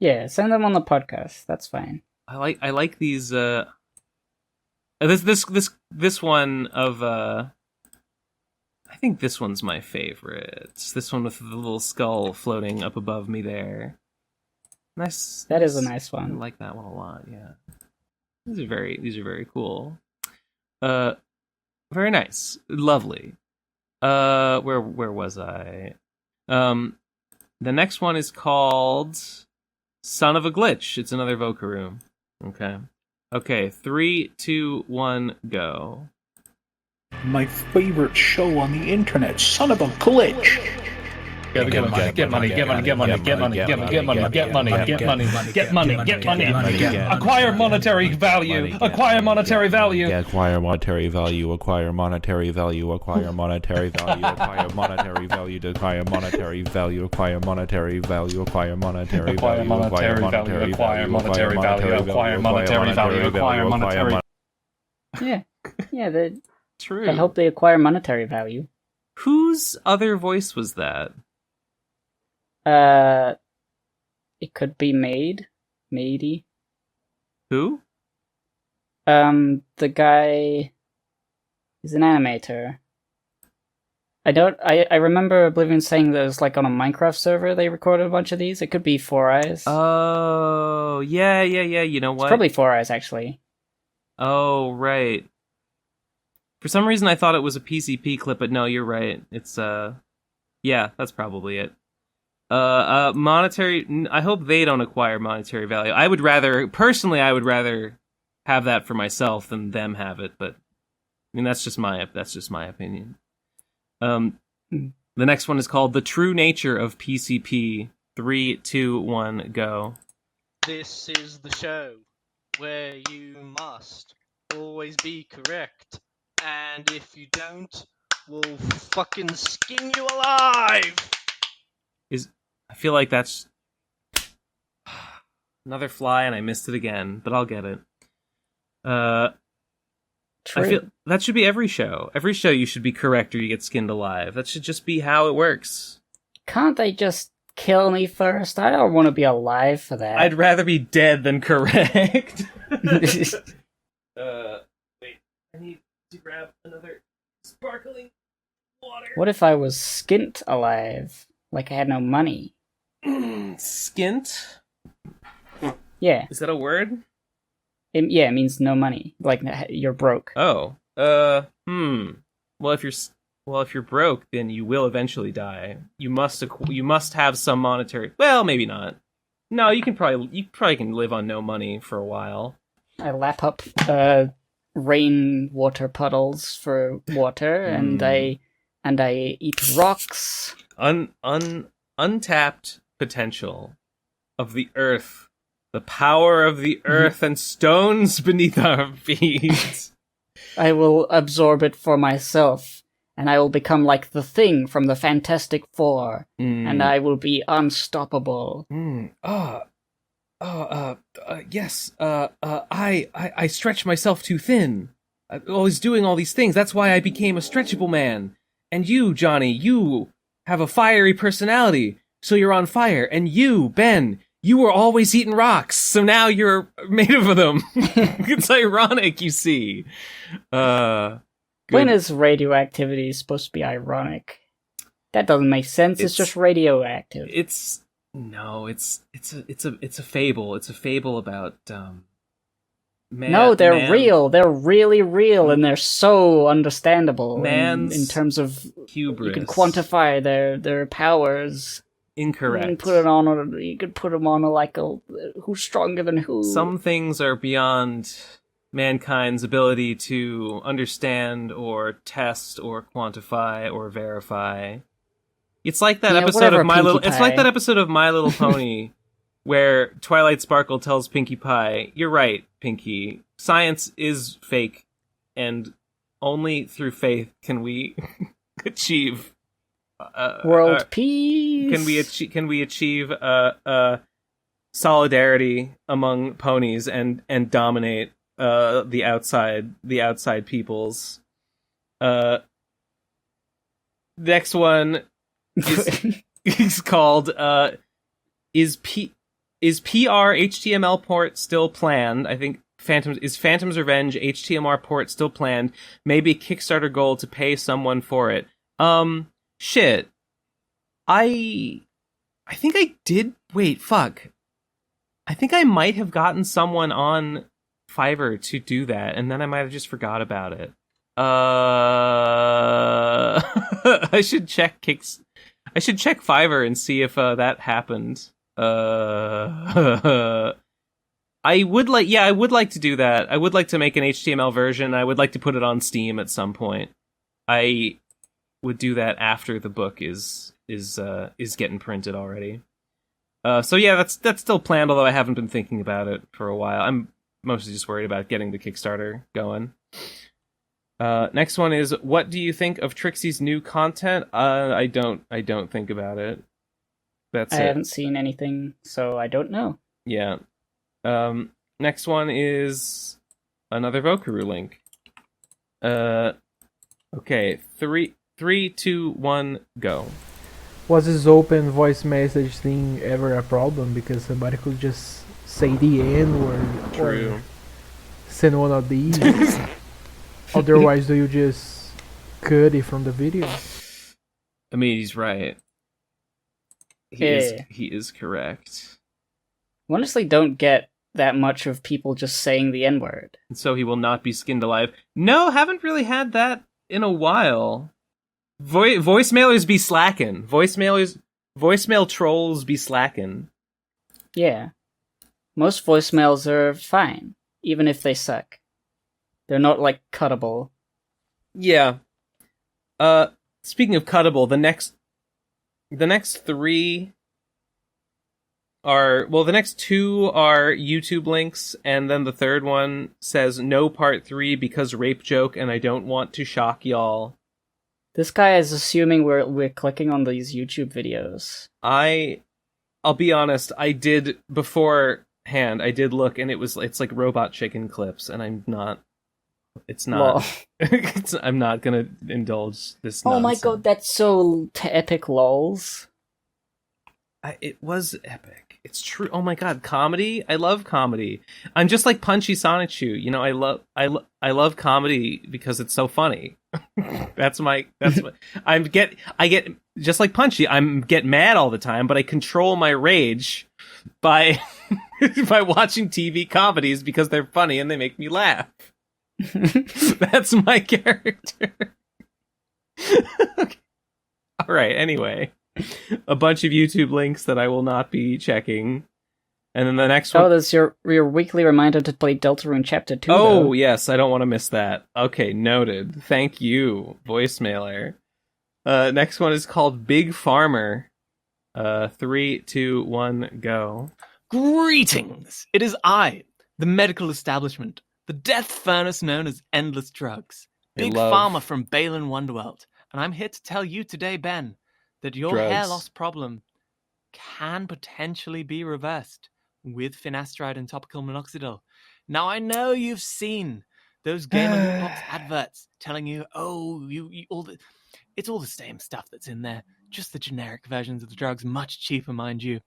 Yeah, send them on the podcast. That's fine. I like these. This one of. I think this one's my favorite. This one with the little skull floating up above me there. Nice. That is a nice one. I like that one a lot. Yeah, these are very cool. Very nice, lovely. Where was I? The next one is called Son of a Glitch. It's another Voca Room. Okay, 3, 2, 1, go. My favorite show on the internet, Son of a Glitch. Get money. Acquire monetary value. Acquire monetary value. Acquire monetary value. Acquire monetary value. Acquire monetary value. Acquire monetary value. Acquire monetary value. Acquire monetary value. Acquire monetary value. Acquire monetary value. Acquire monetary value. Acquire monetary value. Acquire monetary. Yeah. True. I hope they acquire monetary value. Whose other voice was that? It could be Mady. Who? The guy. He's an animator. I remember Oblivion saying that it was like on a Minecraft server they recorded a bunch of these. It could be Four Eyes. Oh, yeah. You know what? It's probably Four Eyes, actually. Oh, right. For some reason I thought it was a PCP clip, but no, you're right. It's, yeah, that's probably it. Monetary, I hope they don't acquire monetary value. I would rather have that for myself than them have it, but, I mean, that's just my opinion. The next one is called The True Nature of PCP. 3, 2, 1, go. This is the show where you must always be correct. And if you don't, we'll fucking skin you alive! I feel like that's another fly and I missed it again, but I'll get it. True. I feel that should be every show. Every show you should be correct or you get skinned alive. That should just be how it works. Can't they just kill me first? I don't want to be alive for that. I'd rather be dead than correct. Wait, I need to grab another sparkling water. What if I was skint alive? Like I had no money? Skint? Yeah. Is that a word? It means no money. Like you're broke. Oh. Well, if you're broke, then you will eventually die. You must have some monetary. Well, maybe not. No, you probably can live on no money for a while. I lap up rainwater puddles for water, and I eat rocks. Untapped potential of the earth. The power of the earth and stones beneath our feet. I will absorb it for myself, and I will become like the Thing from the Fantastic Four, and I will be unstoppable. Yes. I stretch myself too thin. I'm always doing all these things. That's why I became a stretchable man. And you, Johnny, you have a fiery personality, so you're on fire. And you, Ben, you were always eating rocks, so now you're made of them. It's ironic, you see. When is radioactivity supposed to be ironic? That doesn't make sense. It's just radioactive. It's a fable. It's a fable about no, they're real. They're really real, and they're so understandable in terms of hubris. You can quantify their powers. Incorrect. You could put them on who's stronger than who. Some things are beyond mankind's ability to understand or test or quantify or verify. It's like that episode of My Little. It's like that episode of My Little Pony, where Twilight Sparkle tells Pinkie Pie, "You're right, Pinkie. Science is fake, and only through faith can we achieve world peace. Can we achieve solidarity among ponies and dominate the outside peoples." Next one is called is PR HTML port still planned? I think Phantom's Revenge HTML port still planned? Maybe Kickstarter goal to pay someone for it. Shit. I think I did. Wait, fuck. I think I might have gotten someone on Fiverr to do that, and then I might have just forgot about it. I should check Fiverr and see if that happened. I would like to do that. I would like to make an HTML version. I would like to put it on Steam at some point. I would do that after the book is getting printed already. So yeah, that's still planned, although I haven't been thinking about it for a while. I'm mostly just worried about getting the Kickstarter going. Next one is, what do you think of Trixie's new content? I don't think about it. I haven't seen anything, so I don't know. Yeah. Next one is another Vokaroo link. Okay, 3, 2, 1, go. Was this open voice message thing ever a problem? Because somebody could just say the N word or send one of these. Otherwise, do you just cut it from the video? I mean, he's right. He is correct. Honestly, don't get that much of people just saying the N-word. And so he will not be skinned alive. No, haven't really had that in a while. Voicemailers be slacking. Voicemail trolls be slacking. Yeah. Most voicemails are fine, even if they suck. They're not, cuttable. Yeah. Speaking of cuttable, the next 3 are... Well, the next 2 are YouTube links, and then the third one says, no part 3 because rape joke, and I don't want to shock y'all. This guy is assuming we're clicking on these YouTube videos. I'll be honest, I did beforehand, I did look, and it's like Robot Chicken clips, and I'm not... It's not. I'm not gonna indulge this. Oh nonsense. my god, that's so epic, lols. It was epic. It's true. Oh my god, comedy. I love comedy. I'm just like Punchy Sonichu. You know, I love comedy because it's so funny. that's my. I get just like Punchy. Get mad all the time, but I control my rage by by watching TV comedies because they're funny and they make me laugh. That's my character. Okay. All right, anyway. A bunch of YouTube links that I will not be checking. And then the next one... Oh, that's your weekly reminder to play Deltarune Chapter 2, Oh, though. yes, I don't want to miss that. Okay, noted. Thank you, voicemailer. Next one is called Big Farmer. 3, 2, 1, go. Greetings! It is I, the medical establishment, the death furnace known as Endless Drugs. Big Pharma from Balin Wonderworld. And I'm here to tell you today, Ben, that your hair loss problem can potentially be reversed with finasteride and topical minoxidil. Now, I know you've seen those Game and Loot Box adverts telling you, oh, it's all the same stuff that's in there, just the generic versions of the drugs, much cheaper, mind you.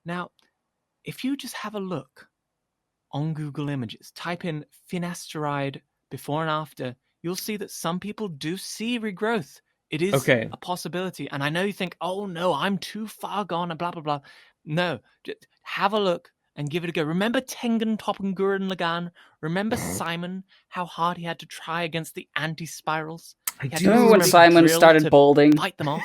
Now, if you just have a look on Google Images, type in finasteride before and after, you'll see that some people do see regrowth It is Okay. a possibility. And I know you think, oh no, I'm too far gone and blah, blah, blah. No, just have a look and give it a go. Remember Tengen, Toppen, Gurren Lagann? Remember Simon, how hard he had to try against the anti-spirals? I He had do. to use Remember a when big Simon drill started to balding? fight them off?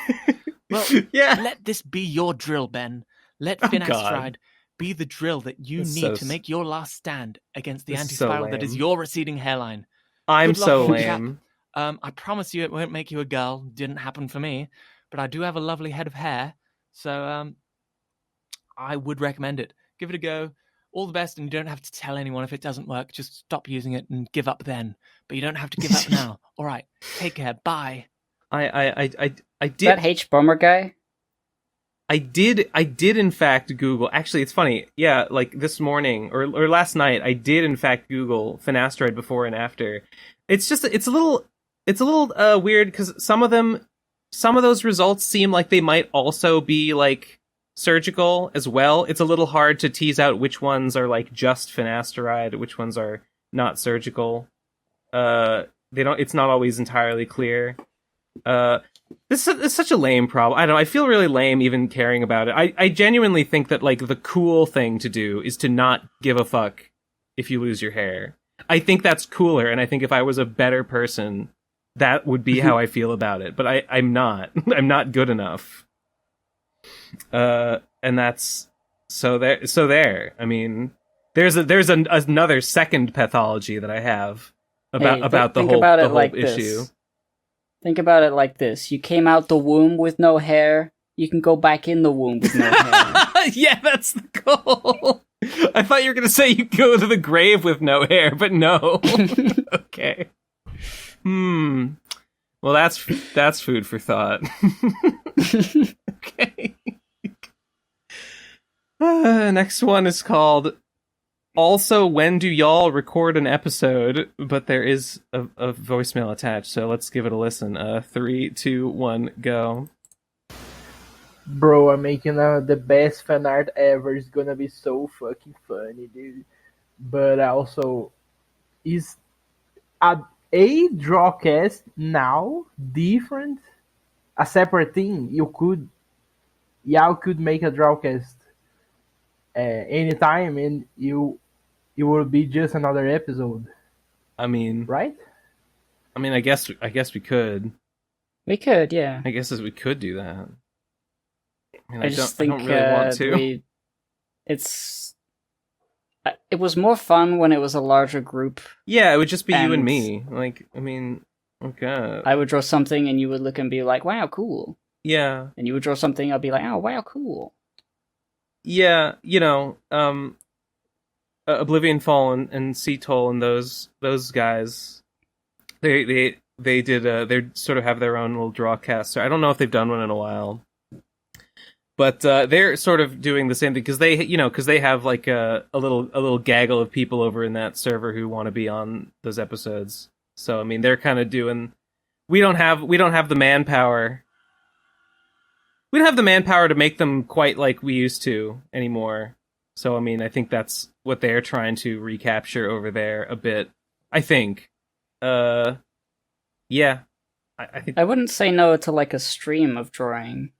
Well, Yeah. let this be your drill, Ben. Let Oh, Finasteride be the drill that you That's need so to make your last stand against the This is so anti-spiral that is lame. your receding hairline. I'm Good luck, so old chap. lame. I promise you it won't make you a girl. Didn't happen for me. But I do have a lovely head of hair. So I would recommend it. Give it a go. All the best, and you don't have to tell anyone if it doesn't work. Just stop using it and give up then. But you don't have to give up now. All right. Take care. Bye. I That did H Bummer guy? I did in fact Google. Actually, it's funny. Yeah, like this morning or last night, I did in fact Google finasteride before and after. It's a little weird because some of those results seem like they might also be like surgical as well. It's a little hard to tease out which ones are like just finasteride, which ones are not surgical. It's not always entirely clear. This is such a lame problem. I don't know. I feel really lame even caring about it. I genuinely think that like the cool thing to do is to not give a fuck if you lose your hair. I think that's cooler, and I think if I was a better person, that would be how I feel about it. But I'm not. I'm not good enough. And that's so there. I mean, there's another second pathology that I have about the whole issue. Think about it like this. You came out the womb with no hair. You can go back in the womb with no hair. Yeah, that's the goal. I thought you were going to say you go to the grave with no hair, but no. Okay. Well, that's food for thought. Okay. Next one is called Also, when do y'all record an episode? But there is a voicemail attached, so let's give it a listen. 3, 2, 1, go. Bro, I'm making the best fan art ever. It's gonna be so fucking funny, dude. But also, is a drawcast now different? A separate thing? Y'all could make a drawcast anytime, and it will be just another episode. I mean, right? I mean, I guess we could. We could, yeah. I guess we could do that. I mean, I don't really want to. It was more fun when it was a larger group. Yeah, it would just be you and me. Like, I mean, okay. I would draw something and you would look and be like, wow, cool. Yeah. And you would draw something, I'd be like, oh, wow, cool. Yeah, you know, Oblivion Fall and Seatoll and those guys, they did they sort of have their own little drawcast. So I don't know if they've done one in a while. But they're sort of doing the same thing because they have like a little gaggle of people over in that server who want to be on those episodes. So I mean, they're kind of doing. We don't have the manpower. We don't have the manpower to make them quite like we used to anymore. So I mean, I think that's what they're trying to recapture over there a bit. I think. Yeah. I think I wouldn't say no to like a stream of drawing.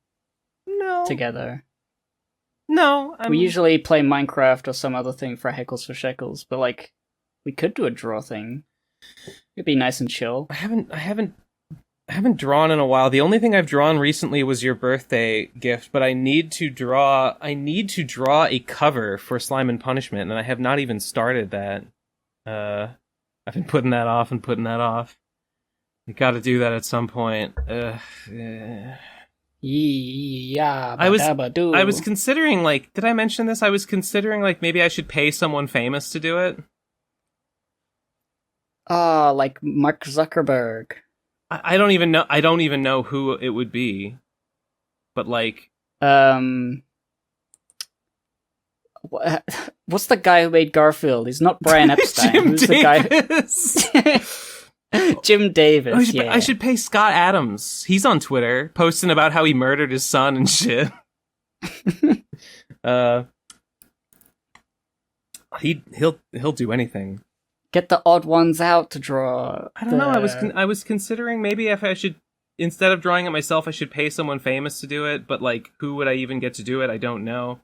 No. Together. No, we usually play Minecraft or some other thing for Heckles for Shekels, but like we could do a draw thing. It'd be nice and chill. I haven't drawn in a while. The only thing I've drawn recently was your birthday gift, but I need to draw a cover for Slime and Punishment, and I have not even started that. I've been putting that off. I got to do that at some point. Yeah, I was considering, like, did I mention this? I was considering, like, maybe I should pay someone famous to do it. Like Mark Zuckerberg. I don't even know who it would be. But like, what's the guy who made Garfield? He's not Brian Epstein. Jim Who's Davis. The guy? Jim Davis. I should pay Scott Adams. He's on Twitter posting about how he murdered his son and shit. He'll do anything. Get the odd ones out to draw. I don't know. I was considering maybe if I should instead of drawing it myself, I should pay someone famous to do it, but, like, who would I even get to do it? I don't know.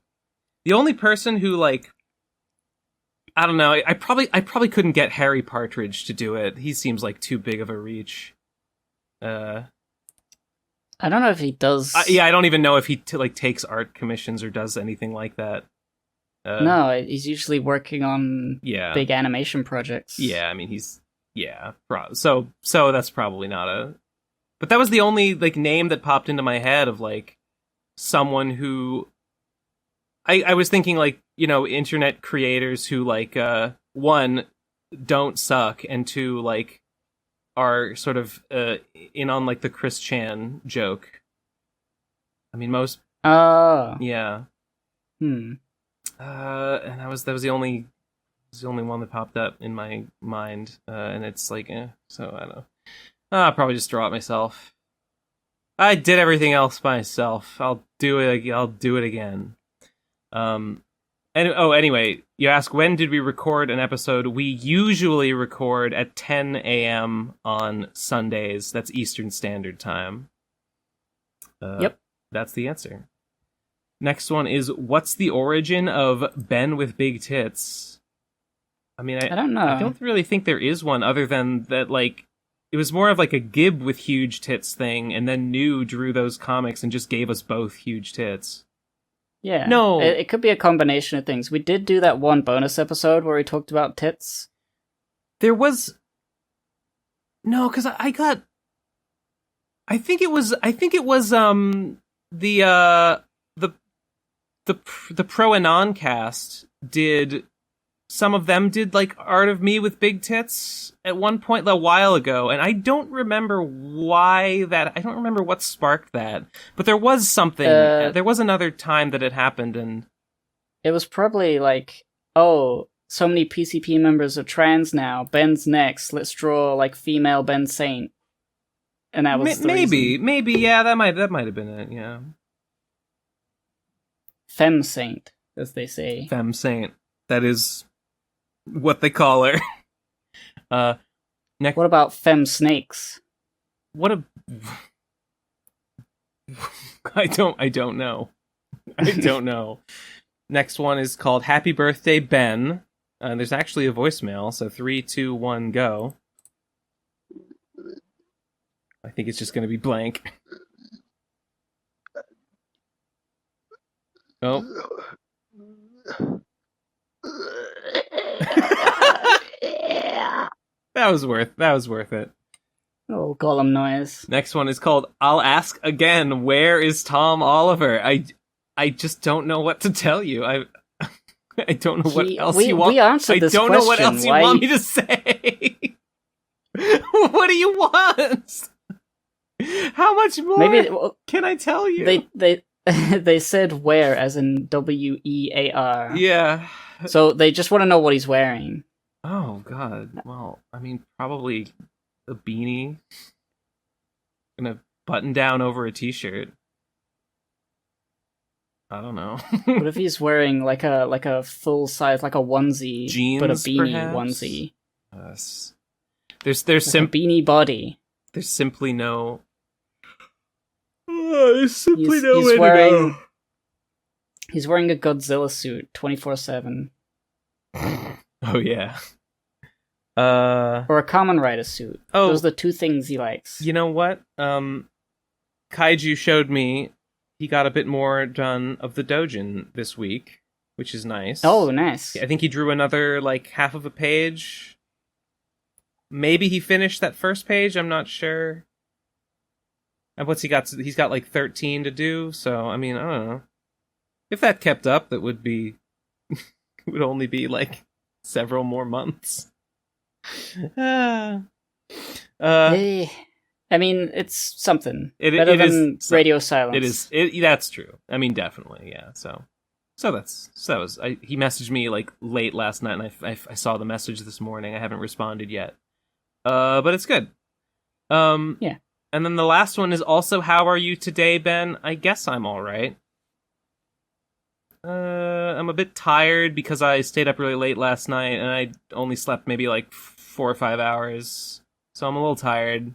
The only person who, like, I don't know, I probably couldn't get Harry Partridge to do it. He seems like too big of a reach. I don't know if he does. I don't even know if he takes art commissions or does anything like that. No, he's usually working on big animation projects. Yeah, I mean so that's probably not a. But that was the only like name that popped into my head of like someone who. I was thinking like, you know, internet creators who like one don't suck and two like are sort of in on like the Chris Chan joke. I mean most. Yeah. Hmm. And that was the only one that popped up in my mind, and it's like, so I don't know. I'll probably just draw it myself. I did everything else by myself. I'll do it again. Anyway, you ask when did we record an episode? We usually record at 10 a.m. on Sundays. That's Eastern Standard Time. Yep. That's the answer. Next one is, what's the origin of Ben with big tits? I mean, I don't know. I don't really think there is one other than that, like, it was more of like a Gib with huge tits thing, and then New drew those comics and just gave us both huge tits. Yeah. No. It could be a combination of things. We did do that one bonus episode where we talked about tits. There was... No, because I think it was the Pro Anon cast did... Some of them did, like, art of me with big tits at one point a while ago, and I don't remember why that... I don't remember what sparked that. But there was something... there was another time that it happened, and... It was probably like, oh, so many PCP members are trans now. Ben's next. Let's draw, like, female Ben Saint. And that was the reason. Maybe, yeah, that might have been it, yeah. Femme Saint, as they say. Femme Saint. That is... what they call her. What about Femme Snakes? What a... I don't know. I don't know. Next one is called Happy Birthday, Ben. There's actually a voicemail, so 3, 2, 1, go. I think it's just going to be blank. Oh. That was worth it. Oh, Gollum noise. Next one is called I'll Ask Again, Where is Tom Oliver? I just don't know what to tell you. I don't know what else you want. We answered this question. I don't know what else you want me to say. What do you want? How much more can I tell you? They said where as in WEAR. Yeah. So they just want to know what he's wearing. Oh, God. Well, I mean, probably a beanie and a button down over a t-shirt. I don't know. What if he's wearing like a full size, like a onesie, jeans, but a beanie perhaps? onesie? There's like a beanie body. There's simply no. There's simply no he's way wearing, to know. He's wearing a Godzilla suit 24/7. Oh yeah. Or a Kamen Rider suit. Oh, those are the two things he likes. You know what? Kaiju showed me he got a bit more done of the Dojin this week, which is nice. Oh, nice. I think he drew another like half of a page. Maybe he finished that first page. I'm not sure. And what's he got? He's got like 13 to do. So I mean, I don't know. If that kept up, that would be. It would only be like several more months. I mean, it's something. Better than radio silence. It is. That's true. I mean, definitely, yeah. So that was. He messaged me like late last night, and I saw the message this morning. I haven't responded yet. But it's good. Yeah. And then the last one is also, how are you today, Ben? I guess I'm all right. I'm a bit tired because I stayed up really late last night, and I only slept maybe like 4 or 5 hours. So I'm a little tired.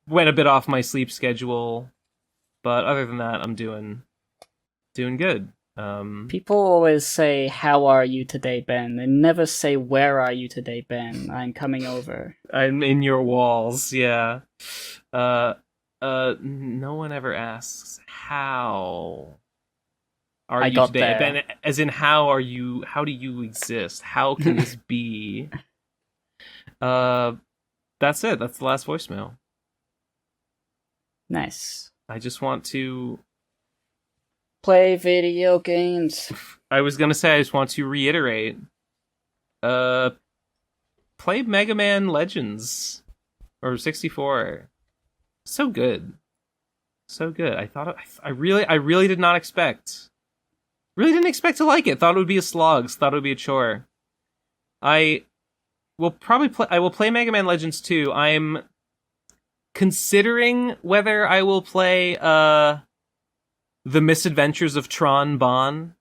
went a bit off my sleep schedule, but other than that, I'm doing good. People always say, "How are you today, Ben?" They never say, "Where are you today, Ben? I'm coming over." I'm in your walls. Yeah. No one ever asks how are you today, there. Ben? As in, how do you exist? How can this be? That's it. That's the last voicemail. Nice. I just want to play video games. I was gonna say I just want to reiterate. Play Mega Man Legends or 64. So good. I really did not expect. Really didn't expect to like it. Thought it would be a slog. Thought it would be a chore. I will play Mega Man Legends 2. I'm considering whether I will play The Misadventures of Tron Bonne.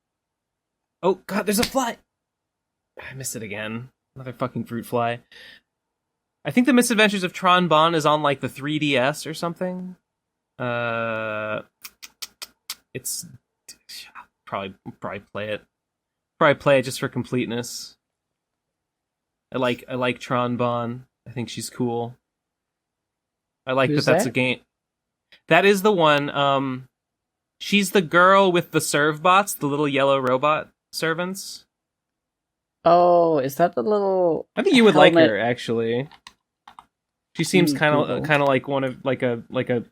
Oh god, there's a fly! I missed it again. Another fucking fruit fly. I think The Misadventures of Tron Bonne is on like the 3DS or something. It's probably play it. Probably play it just for completeness. I like Tron Bonne. I think she's cool. I like that's a game. That is the one. She's the girl with the serve bots, the little yellow robot servants. Oh, is that the little? I think you would like her actually. She seems kind of like one of like a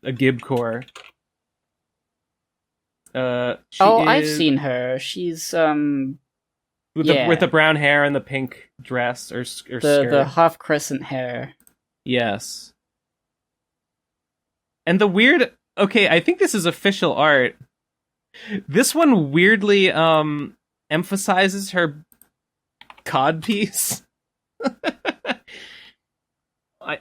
Gibcore. I've seen her. She's with the brown hair and the pink dress or skirt. The half crescent hair. Yes. And the weird. Okay, I think this is official art. This one weirdly emphasizes her codpiece. I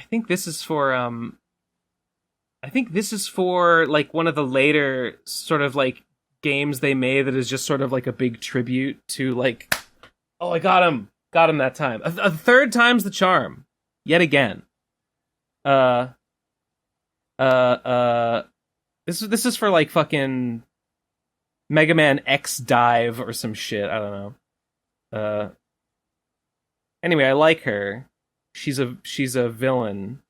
think this is for I think this is for like one of the later sort of like games they made that is just sort of like a big tribute to like, oh, I got him that time. A third time's the charm, yet again. This is for like fucking Mega Man X Dive or some shit. I don't know. Anyway, I like her. She's a villain,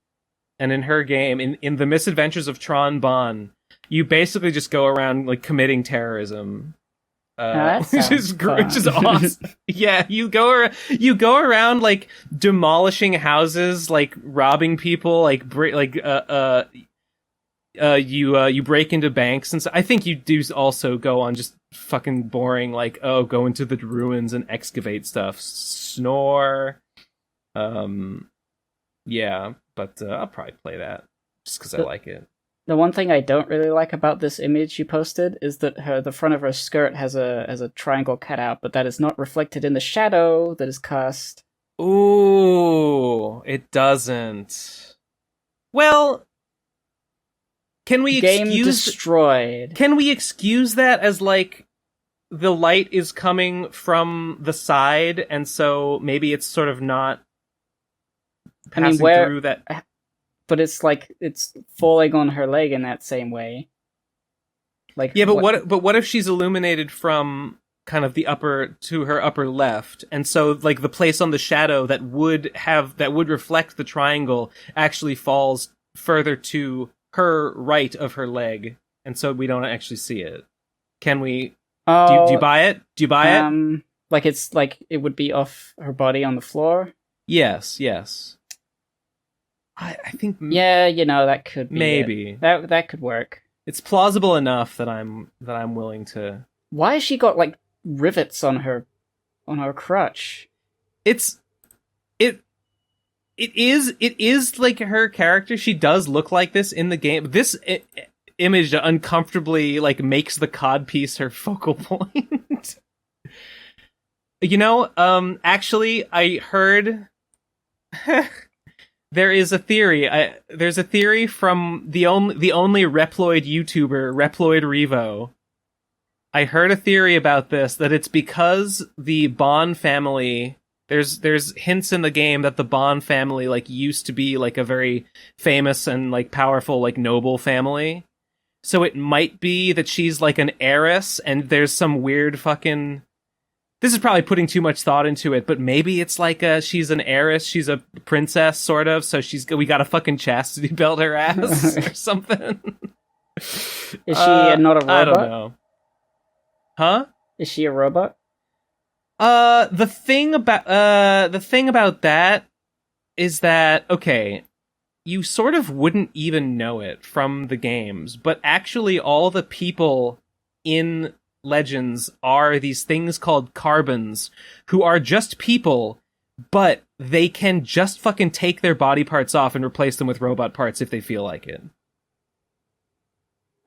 and in her game, in the Misadventures of Tron Bonne, you basically just go around like committing terrorism. Which is awesome. Yeah, you go around like demolishing houses, like robbing people, like you break into banks, and so I think you do also go on just fucking boring, like, go into the ruins and excavate stuff. Snore. Yeah, but I'll probably play that just because I like it. The one thing I don't really like about this image you posted is that the front of her skirt has a triangle cut out, but that is not reflected in the shadow that is cast. Ooh, it doesn't. Well, can we destroyed? Can we excuse that as like the light is coming from the side, and so maybe it's sort of not passing through that? But it's like it's falling on her leg in that same way. Like, yeah, but what if she's illuminated from kind of the upper to her upper left, and so like the place on the shadow that would reflect the triangle actually falls further to her right of her leg, and so we don't actually see it. Can we? Do you buy it? Do you buy it? Like it's like it would be off her body on the floor. Yes. I think yeah, that could be maybe that could work. It's plausible enough that I'm willing to. Why has she got like rivets on her crutch? It is like her character. She does look like this in the game. This image uncomfortably like makes the codpiece her focal point. Actually, I heard. There's a theory from the only Reploid YouTuber, Reploid Revo. I heard a theory about this, that it's because the Bonne family There's hints in the game that the Bonne family like used to be like a very famous and like powerful like noble family. So it might be that she's like an heiress, and there's some weird fucking... This is probably putting too much thought into it, but maybe it's like she's an heiress, she's a princess, sort of, so we gotta fucking chastity belt her ass or something. Is she not a robot? I don't know. Huh? Is she a robot? The thing about that is that, okay, you sort of wouldn't even know it from the games, but actually all the people in Legends are these things called carbons, who are just people, but they can just fucking take their body parts off and replace them with robot parts if they feel like it.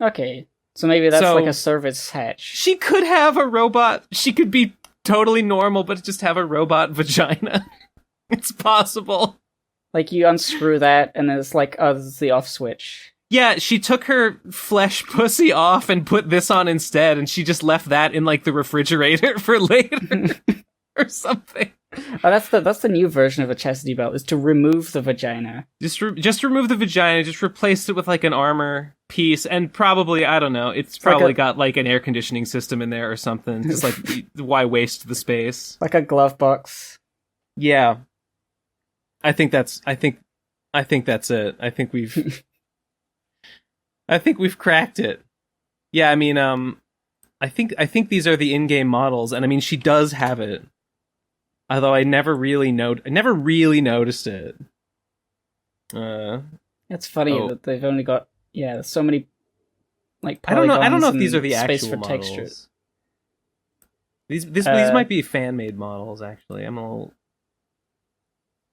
Okay, so maybe that's like a service hatch. She could have a robot, she could be totally normal, but just have a robot vagina. It's possible. Like, you unscrew that, and then it's like, oh, this is the off switch. Yeah, she took her flesh pussy off and put this on instead, and she just left that in, like, the refrigerator for later. Or something. Oh, that's the new version of a chastity belt, is to remove the vagina. Just remove the vagina, just replace it with, like, an armor piece, and probably, I don't know, it's probably got, like, an air conditioning system in there or something. Just, like, why waste the space? Like a glove box. Yeah. I think that's it. I think we've cracked it. Yeah, I mean, I think these are the in-game models, and I mean, she does have it. Although I never really noticed it. It's funny that they've only got so many like I don't know if these are the actual models. Texture. These might be fan-made models. Actually,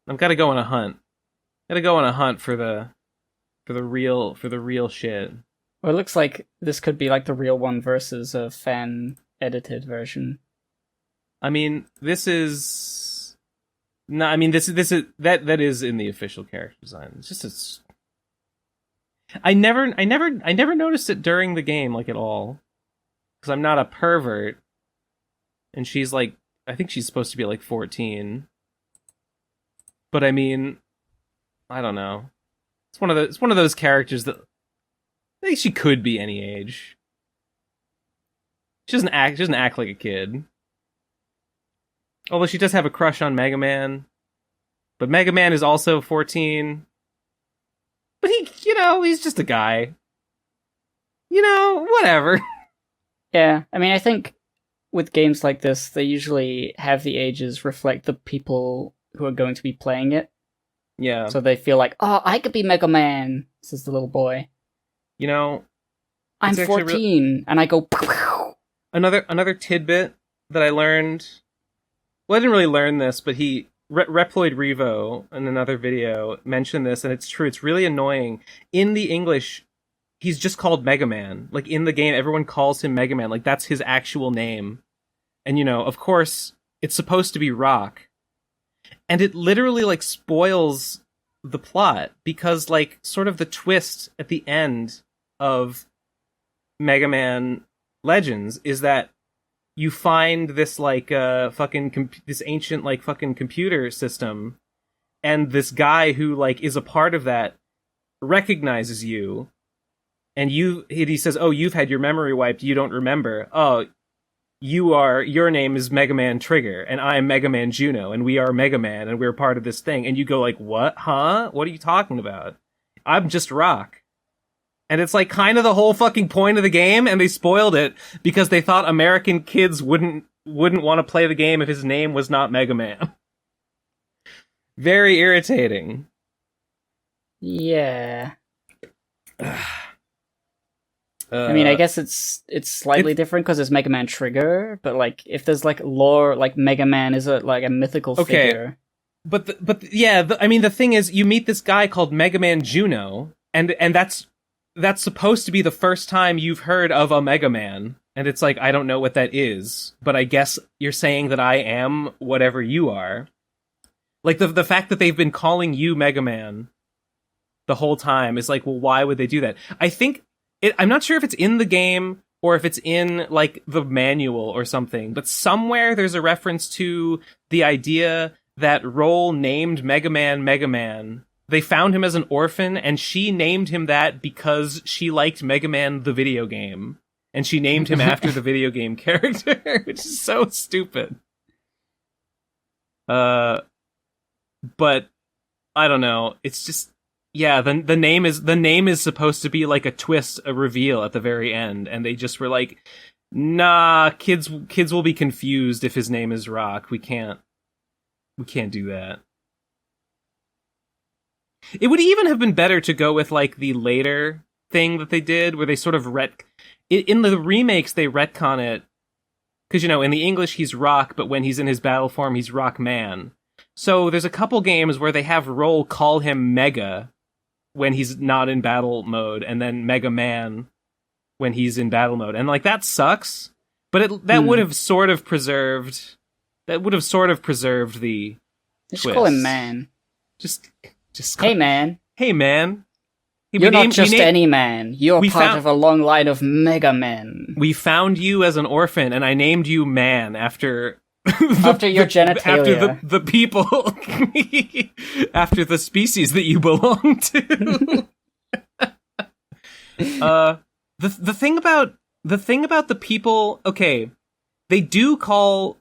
I've got to go on a hunt. For the real shit. Well, it looks like this could be like the real one versus a fan-edited version. I mean, that is in the official character design. It's just I never noticed it during the game, like, at all, because I'm not a pervert, and she's like, I think she's supposed to be like 14, but I mean, I don't know. It's one of those characters that I think she could be any age. She doesn't act like a kid. Although she does have a crush on Mega Man. But Mega Man is also 14. But he's just a guy. Whatever. Yeah, I mean, I think with games like this, they usually have the ages reflect the people who are going to be playing it. Yeah. So they feel like, oh, I could be Mega Man, says the little boy. I'm 14, and I go... Pow, pow. Another tidbit that I learned... Well, I didn't really learn this, but Reploid Revo, in another video, mentioned this, and it's true. It's really annoying. In the English, he's just called Mega Man. Like, in the game, everyone calls him Mega Man. Like, that's his actual name. And, of course, it's supposed to be Rock. And it literally, like, spoils the plot, because, like, sort of the twist at the end of Mega Man Legends is that you find this, like, this ancient, like, fucking computer system, and this guy who, like, is a part of that recognizes you, and he says, oh, you've had your memory wiped, you don't remember. Oh, your name is Mega Man Trigger, and I am Mega Man Juno, and we are Mega Man, and we're part of this thing. And you go like, what? Huh? What are you talking about? I'm just Rock. And it's like kind of the whole fucking point of the game, and they spoiled it because they thought American kids wouldn't want to play the game if his name was not Mega Man. Very irritating. Yeah. I mean, I guess it's slightly different because it's Mega Man Trigger, but like if there's like lore, like Mega Man is a mythical figure. But I mean, the thing is, you meet this guy called Mega Man Juno, and that's supposed to be the first time you've heard of a Mega Man, and it's like, I don't know what that is, but I guess you're saying that I am whatever you are. Like the fact that they've been calling you Mega Man the whole time is like, well, why would they do that? I think I'm not sure if it's in the game or if it's in like the manual or something, but somewhere there's a reference to the idea that Roll named Mega Man. They found him as an orphan, and she named him that because she liked Mega Man the video game. And she named him after the video game character, which is so stupid. But I don't know. It's just, yeah, the name is supposed to be like a twist, a reveal at the very end, and they just were like, nah, kids will be confused if his name is Rock. We can't do that. It would even have been better to go with like the later thing that they did, where they sort of in the remakes they retcon it, because in the English he's Rock, but when he's in his battle form he's Rock Man. So there's a couple games where they have Roll call him Mega when he's not in battle mode, and then Mega Man when he's in battle mode, and like that sucks. But that would have sort of preserved. That would have sort of preserved the. Just twist. call him Man. Just. Hey, man. Hey, man. You're not just any man. You're part of a long line of Mega Men. We found you as an orphan, and I named you Man after... after your genitalia. After the people. After the species that you belong to. The thing about the people... Okay, they do call...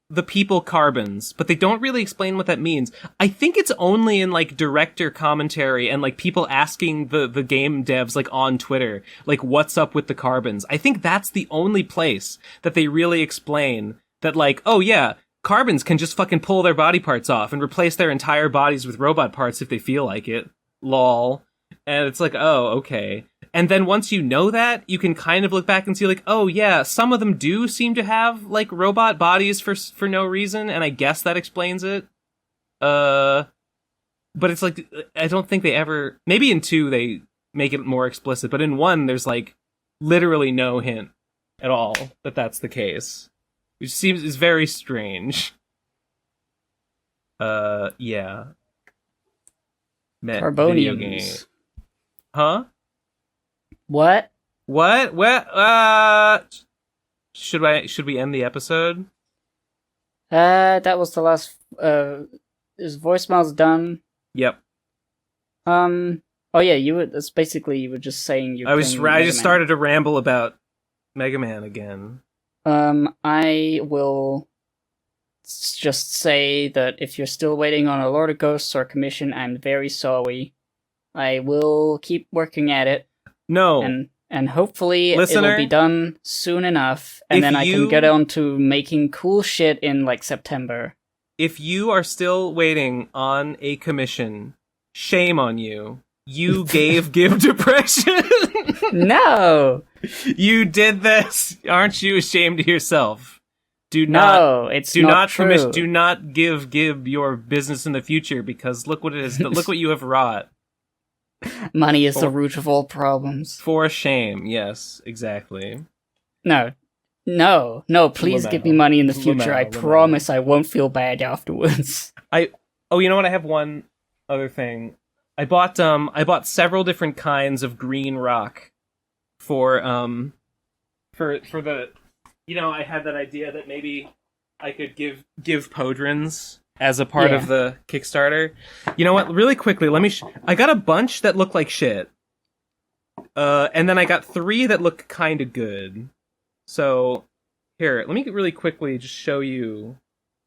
the people carbons, but they don't really explain what that means. I think it's only in like director commentary and like people asking the game devs like on Twitter, like what's up with the carbons. I think that's the only place that they really explain that like, oh yeah, carbons can just fucking pull their body parts off and replace their entire bodies with robot parts if they feel like it. Lol. And it's like, oh, okay. And then once you know that, you can kind of look back and see like, oh yeah, some of them do seem to have like robot bodies for no reason, and I guess that explains it. But it's like, I don't think they ever, maybe in 2 they make it more explicit, but in 1 there's like literally no hint at all that that's the case, which is very strange. Yeah. Video game. Huh? What? Should we end the episode? That was the last. Is voicemails done? Yep. Oh yeah, you were. That's basically you were just saying you. I just started to ramble about Mega Man again. I will just say that if you're still waiting on a Lord of Ghosts or commission, I'm very sorry. I will keep working at it. No. And hopefully Listener, it will be done soon enough, and then I can get on to making cool shit in, like, September. If you are still waiting on a commission, shame on you. You give depression. No! You did this. Aren't you ashamed of yourself? No, it's not true. Do not give your business in the future, because look what it is. Look what you have wrought. Money is the root of all problems. For shame, yes, exactly. No, please give me money in the future. I promise I won't feel bad afterwards. You know what? I have one other thing. I bought several different kinds of green rock for the, I had that idea that maybe I could give Podrins as a part of the Kickstarter. You know what? Really quickly, I got a bunch that look like shit. And then I got 3 that look kind of good. So, here, let me really quickly just show you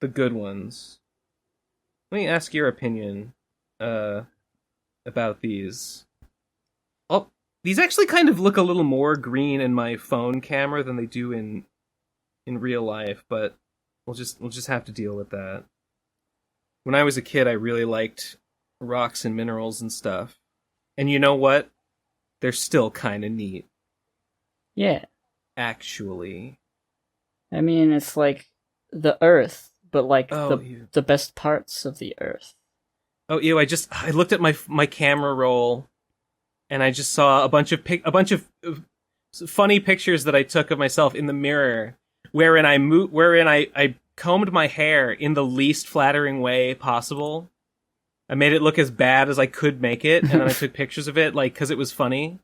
the good ones. Let me ask your opinion about these. Oh, these actually kind of look a little more green in my phone camera than they do in real life, but we'll just have to deal with that. When I was a kid, I really liked rocks and minerals and stuff. And you know what? They're still kind of neat. Yeah. Actually. I mean, it's like the Earth, but like the best parts of the Earth. Oh, ew! I looked at my camera roll, and I just saw a bunch of funny pictures that I took of myself in the mirror, wherein I combed my hair in the least flattering way possible. I made it look as bad as I could make it, and then I took pictures of it, like, because it was funny.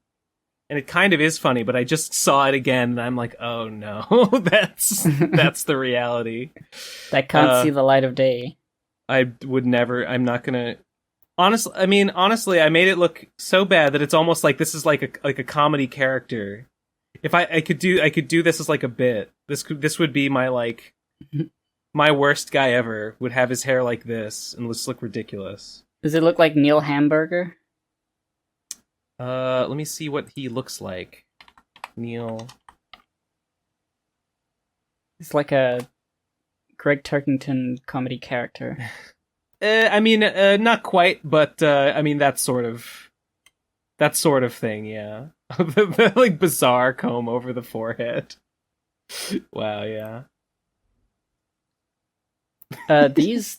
And it kind of is funny, but I just saw it again, and I'm like, oh no, that's the reality. That can't see the light of day. I would never. I'm not gonna. Honestly, I made it look so bad that it's almost like this is like a comedy character. If I could do this as like a bit. This would be my like my worst guy ever would have his hair like this and just look ridiculous. Does it look like Neil Hamburger? Let me see what he looks like. Neil. It's like a Greg Turkington comedy character. Not quite, but that sort of thing, yeah. the like bizarre comb over the forehead. Wow, yeah. These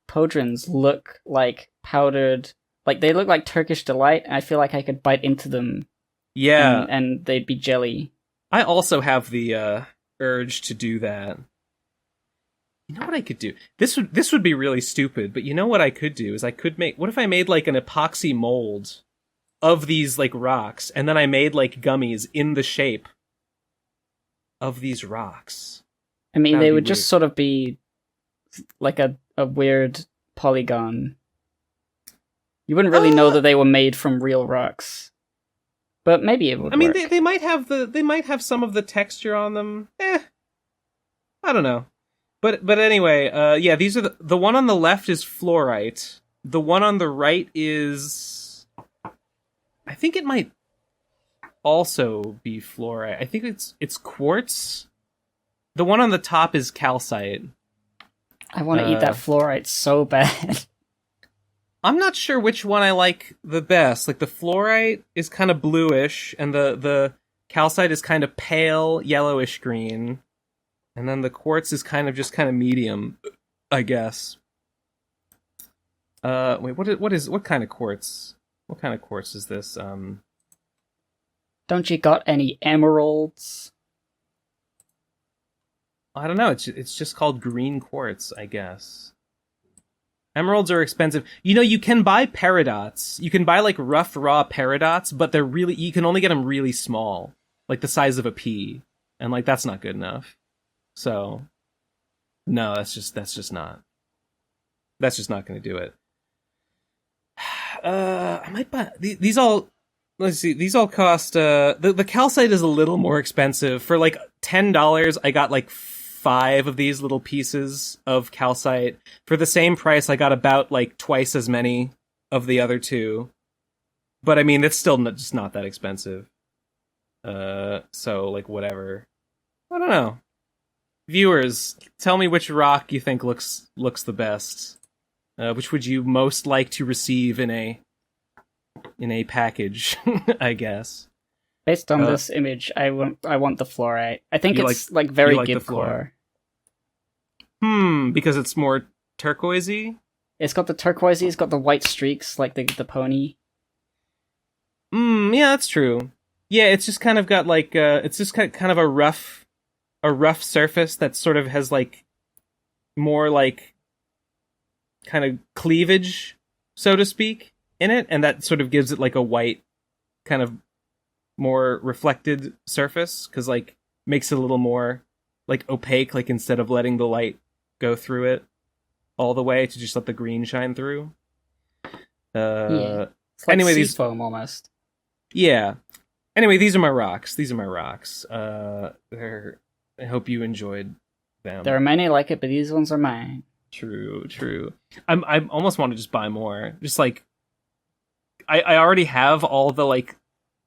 podrons look like powdered. Like, they look like Turkish Delight, and I feel like I could bite into them. Yeah. And they'd be jelly. I also have the urge to do that. You know what I could do? This would be really stupid, but you know what I could do is what if I made like an epoxy mold of these like rocks, and then I made like gummies in the shape of these rocks? I mean, they would just sort of be like a weird polygon. You wouldn't really know that they were made from real rocks, but maybe it would. I mean, work. they might have some of the texture on them. I don't know, but anyway, yeah. These are the one on the left is fluorite. The one on the right is, I think it might also be fluorite. I think it's quartz. The one on the top is calcite. I want to eat that fluorite so bad. I'm not sure which one I like the best. Like, the fluorite is kind of bluish, and the calcite is kind of pale yellowish green, and then the quartz is kind of medium, I guess. Wait, what kind of quartz? What kind of quartz is this? Don't you got any emeralds? I don't know. It's just called green quartz, I guess. Emeralds are expensive. You know, you can buy peridots. You can buy like rough raw peridots, but you can only get them really small, like the size of a pea, and like that's not good enough. So, no, that's just not going to do it. I might buy these all. Let's see. These all cost. The calcite is a little more expensive. For like $10, I got like 5 of these little pieces of calcite. For the same price, I got about like twice as many of the other 2. But I mean, it's still just not that expensive. So like whatever. I don't know. Viewers, tell me which rock you think looks the best. Which would you most like to receive in a package? I guess. Based on this image, I want the fluorite. I think it's like very good core. Because it's more turquoisey? It's got the turquoisey, it's got the white streaks, like the pony. Yeah, that's true. Yeah, it's just kind of got like, it's just kind of a rough surface that sort of has like, more like, kind of cleavage, so to speak, in it, and that sort of gives it like a white, kind of more reflected surface, because like, makes it a little more, like, opaque, like instead of letting the light go through it all the way to just let the green shine through. Yeah. It's like anyway, these foam almost. Yeah. Anyway, these are my rocks. I hope you enjoyed them. There are many like it, but these ones are mine. True. I almost want to just buy more. Just like, I already have all the like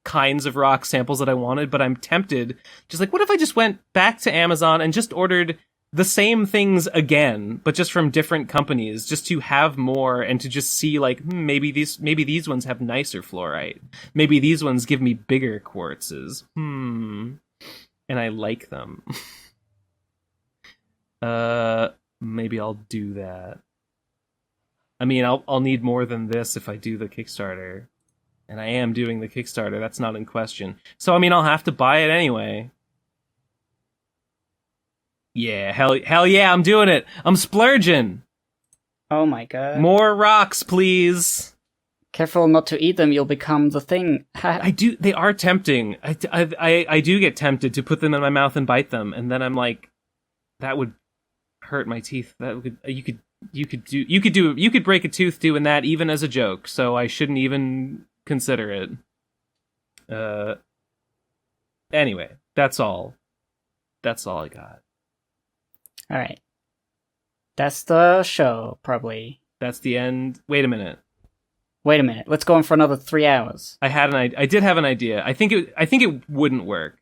kinds of rock samples that I wanted, but I'm tempted. Just like, what if I just went back to Amazon and just ordered the same things again, but just from different companies, just to have more and to just see like, maybe these ones have nicer fluorite. Maybe these ones give me bigger quartzes. And I like them. Maybe I'll do that. I mean, I'll need more than this if I do the Kickstarter. And I am doing the Kickstarter, that's not in question. So, I mean, I'll have to buy it anyway. Yeah, hell yeah, I'm doing it! I'm splurging! Oh my god. More rocks, please! Careful not to eat them, you'll become the thing. I do. They are tempting. I do get tempted to put them in my mouth and bite them, and then I'm like, that would hurt my teeth. That would you could break a tooth doing that even as a joke. So I shouldn't even consider it. Anyway, that's all. That's all I got. All right. That's the show, probably. That's the end. Wait a minute. Let's go on for another 3 hours. I did have an idea. I think it wouldn't work.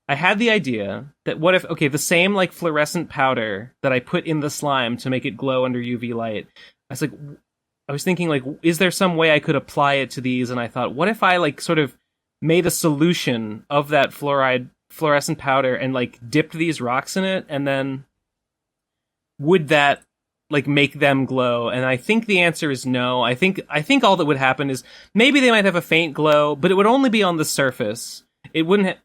I had the idea that what if, the same like fluorescent powder that I put in the slime to make it glow under UV light. I was thinking like, is there some way I could apply it to these? And I thought, what if I like sort of made a solution of that fluorescent powder and like dipped these rocks in it, and then would that like make them glow? And I think the answer is no. I think all that would happen is maybe they might have a faint glow, but it would only be on the surface. It wouldn't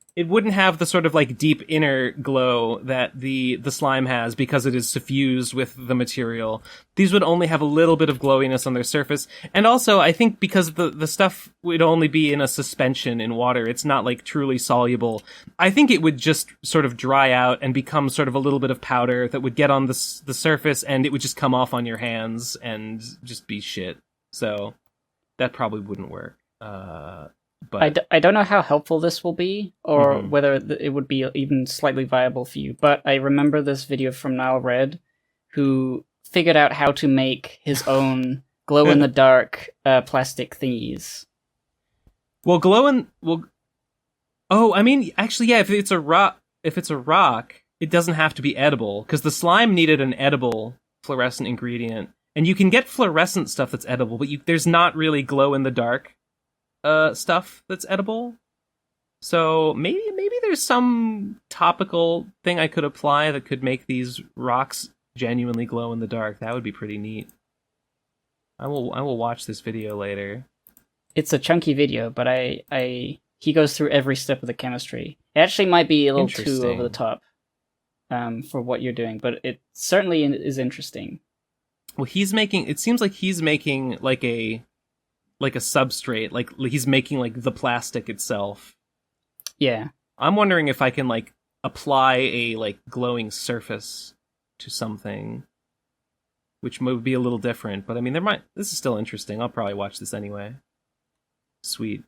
have the sort of like deep inner glow that the slime has because it is suffused with the material. These would only have a little bit of glowiness on their surface. And also, I think because the stuff would only be in a suspension in water, it's not like truly soluble. I think it would just sort of dry out and become sort of a little bit of powder that would get on the surface, and it would just come off on your hands and just be shit. So that probably wouldn't work. But I don't know how helpful this will be, or whether it would be even slightly viable for you, but I remember this video from Nile Red, who figured out how to make his own glow-in-the-dark plastic thingies. If it's a rock, it doesn't have to be edible, because the slime needed an edible fluorescent ingredient, and you can get fluorescent stuff that's edible, but there's not really glow-in-the-dark stuff that's edible. So maybe there's some topical thing I could apply that could make these rocks genuinely glow in the dark. That would be pretty neat. I will watch this video later. It's a chunky video, but he goes through every step of the chemistry. It actually might be a little too over the top for what you're doing, but it certainly is interesting. Well, it seems like he's making like a substrate, like he's making like the plastic itself. Yeah. I'm wondering if I can like apply a like glowing surface to something, which would be a little different, but I mean this is still interesting. I'll probably watch this anyway. Sweet.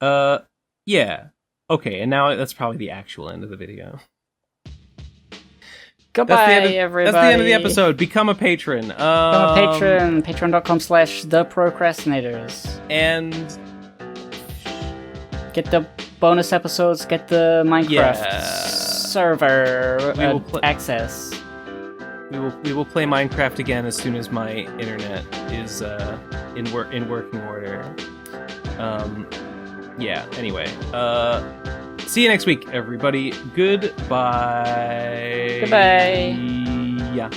Yeah. Okay, and now that's probably the actual end of the video. Goodbye, everybody. That's the end of the episode. Become a patron. Become a patron. Patreon.com/theprocrastinators. And get the bonus episodes, get the Minecraft server access. We will play Minecraft again as soon as my internet is in working order. Anyway. See you next week, everybody. Goodbye. Goodbye. Yeah.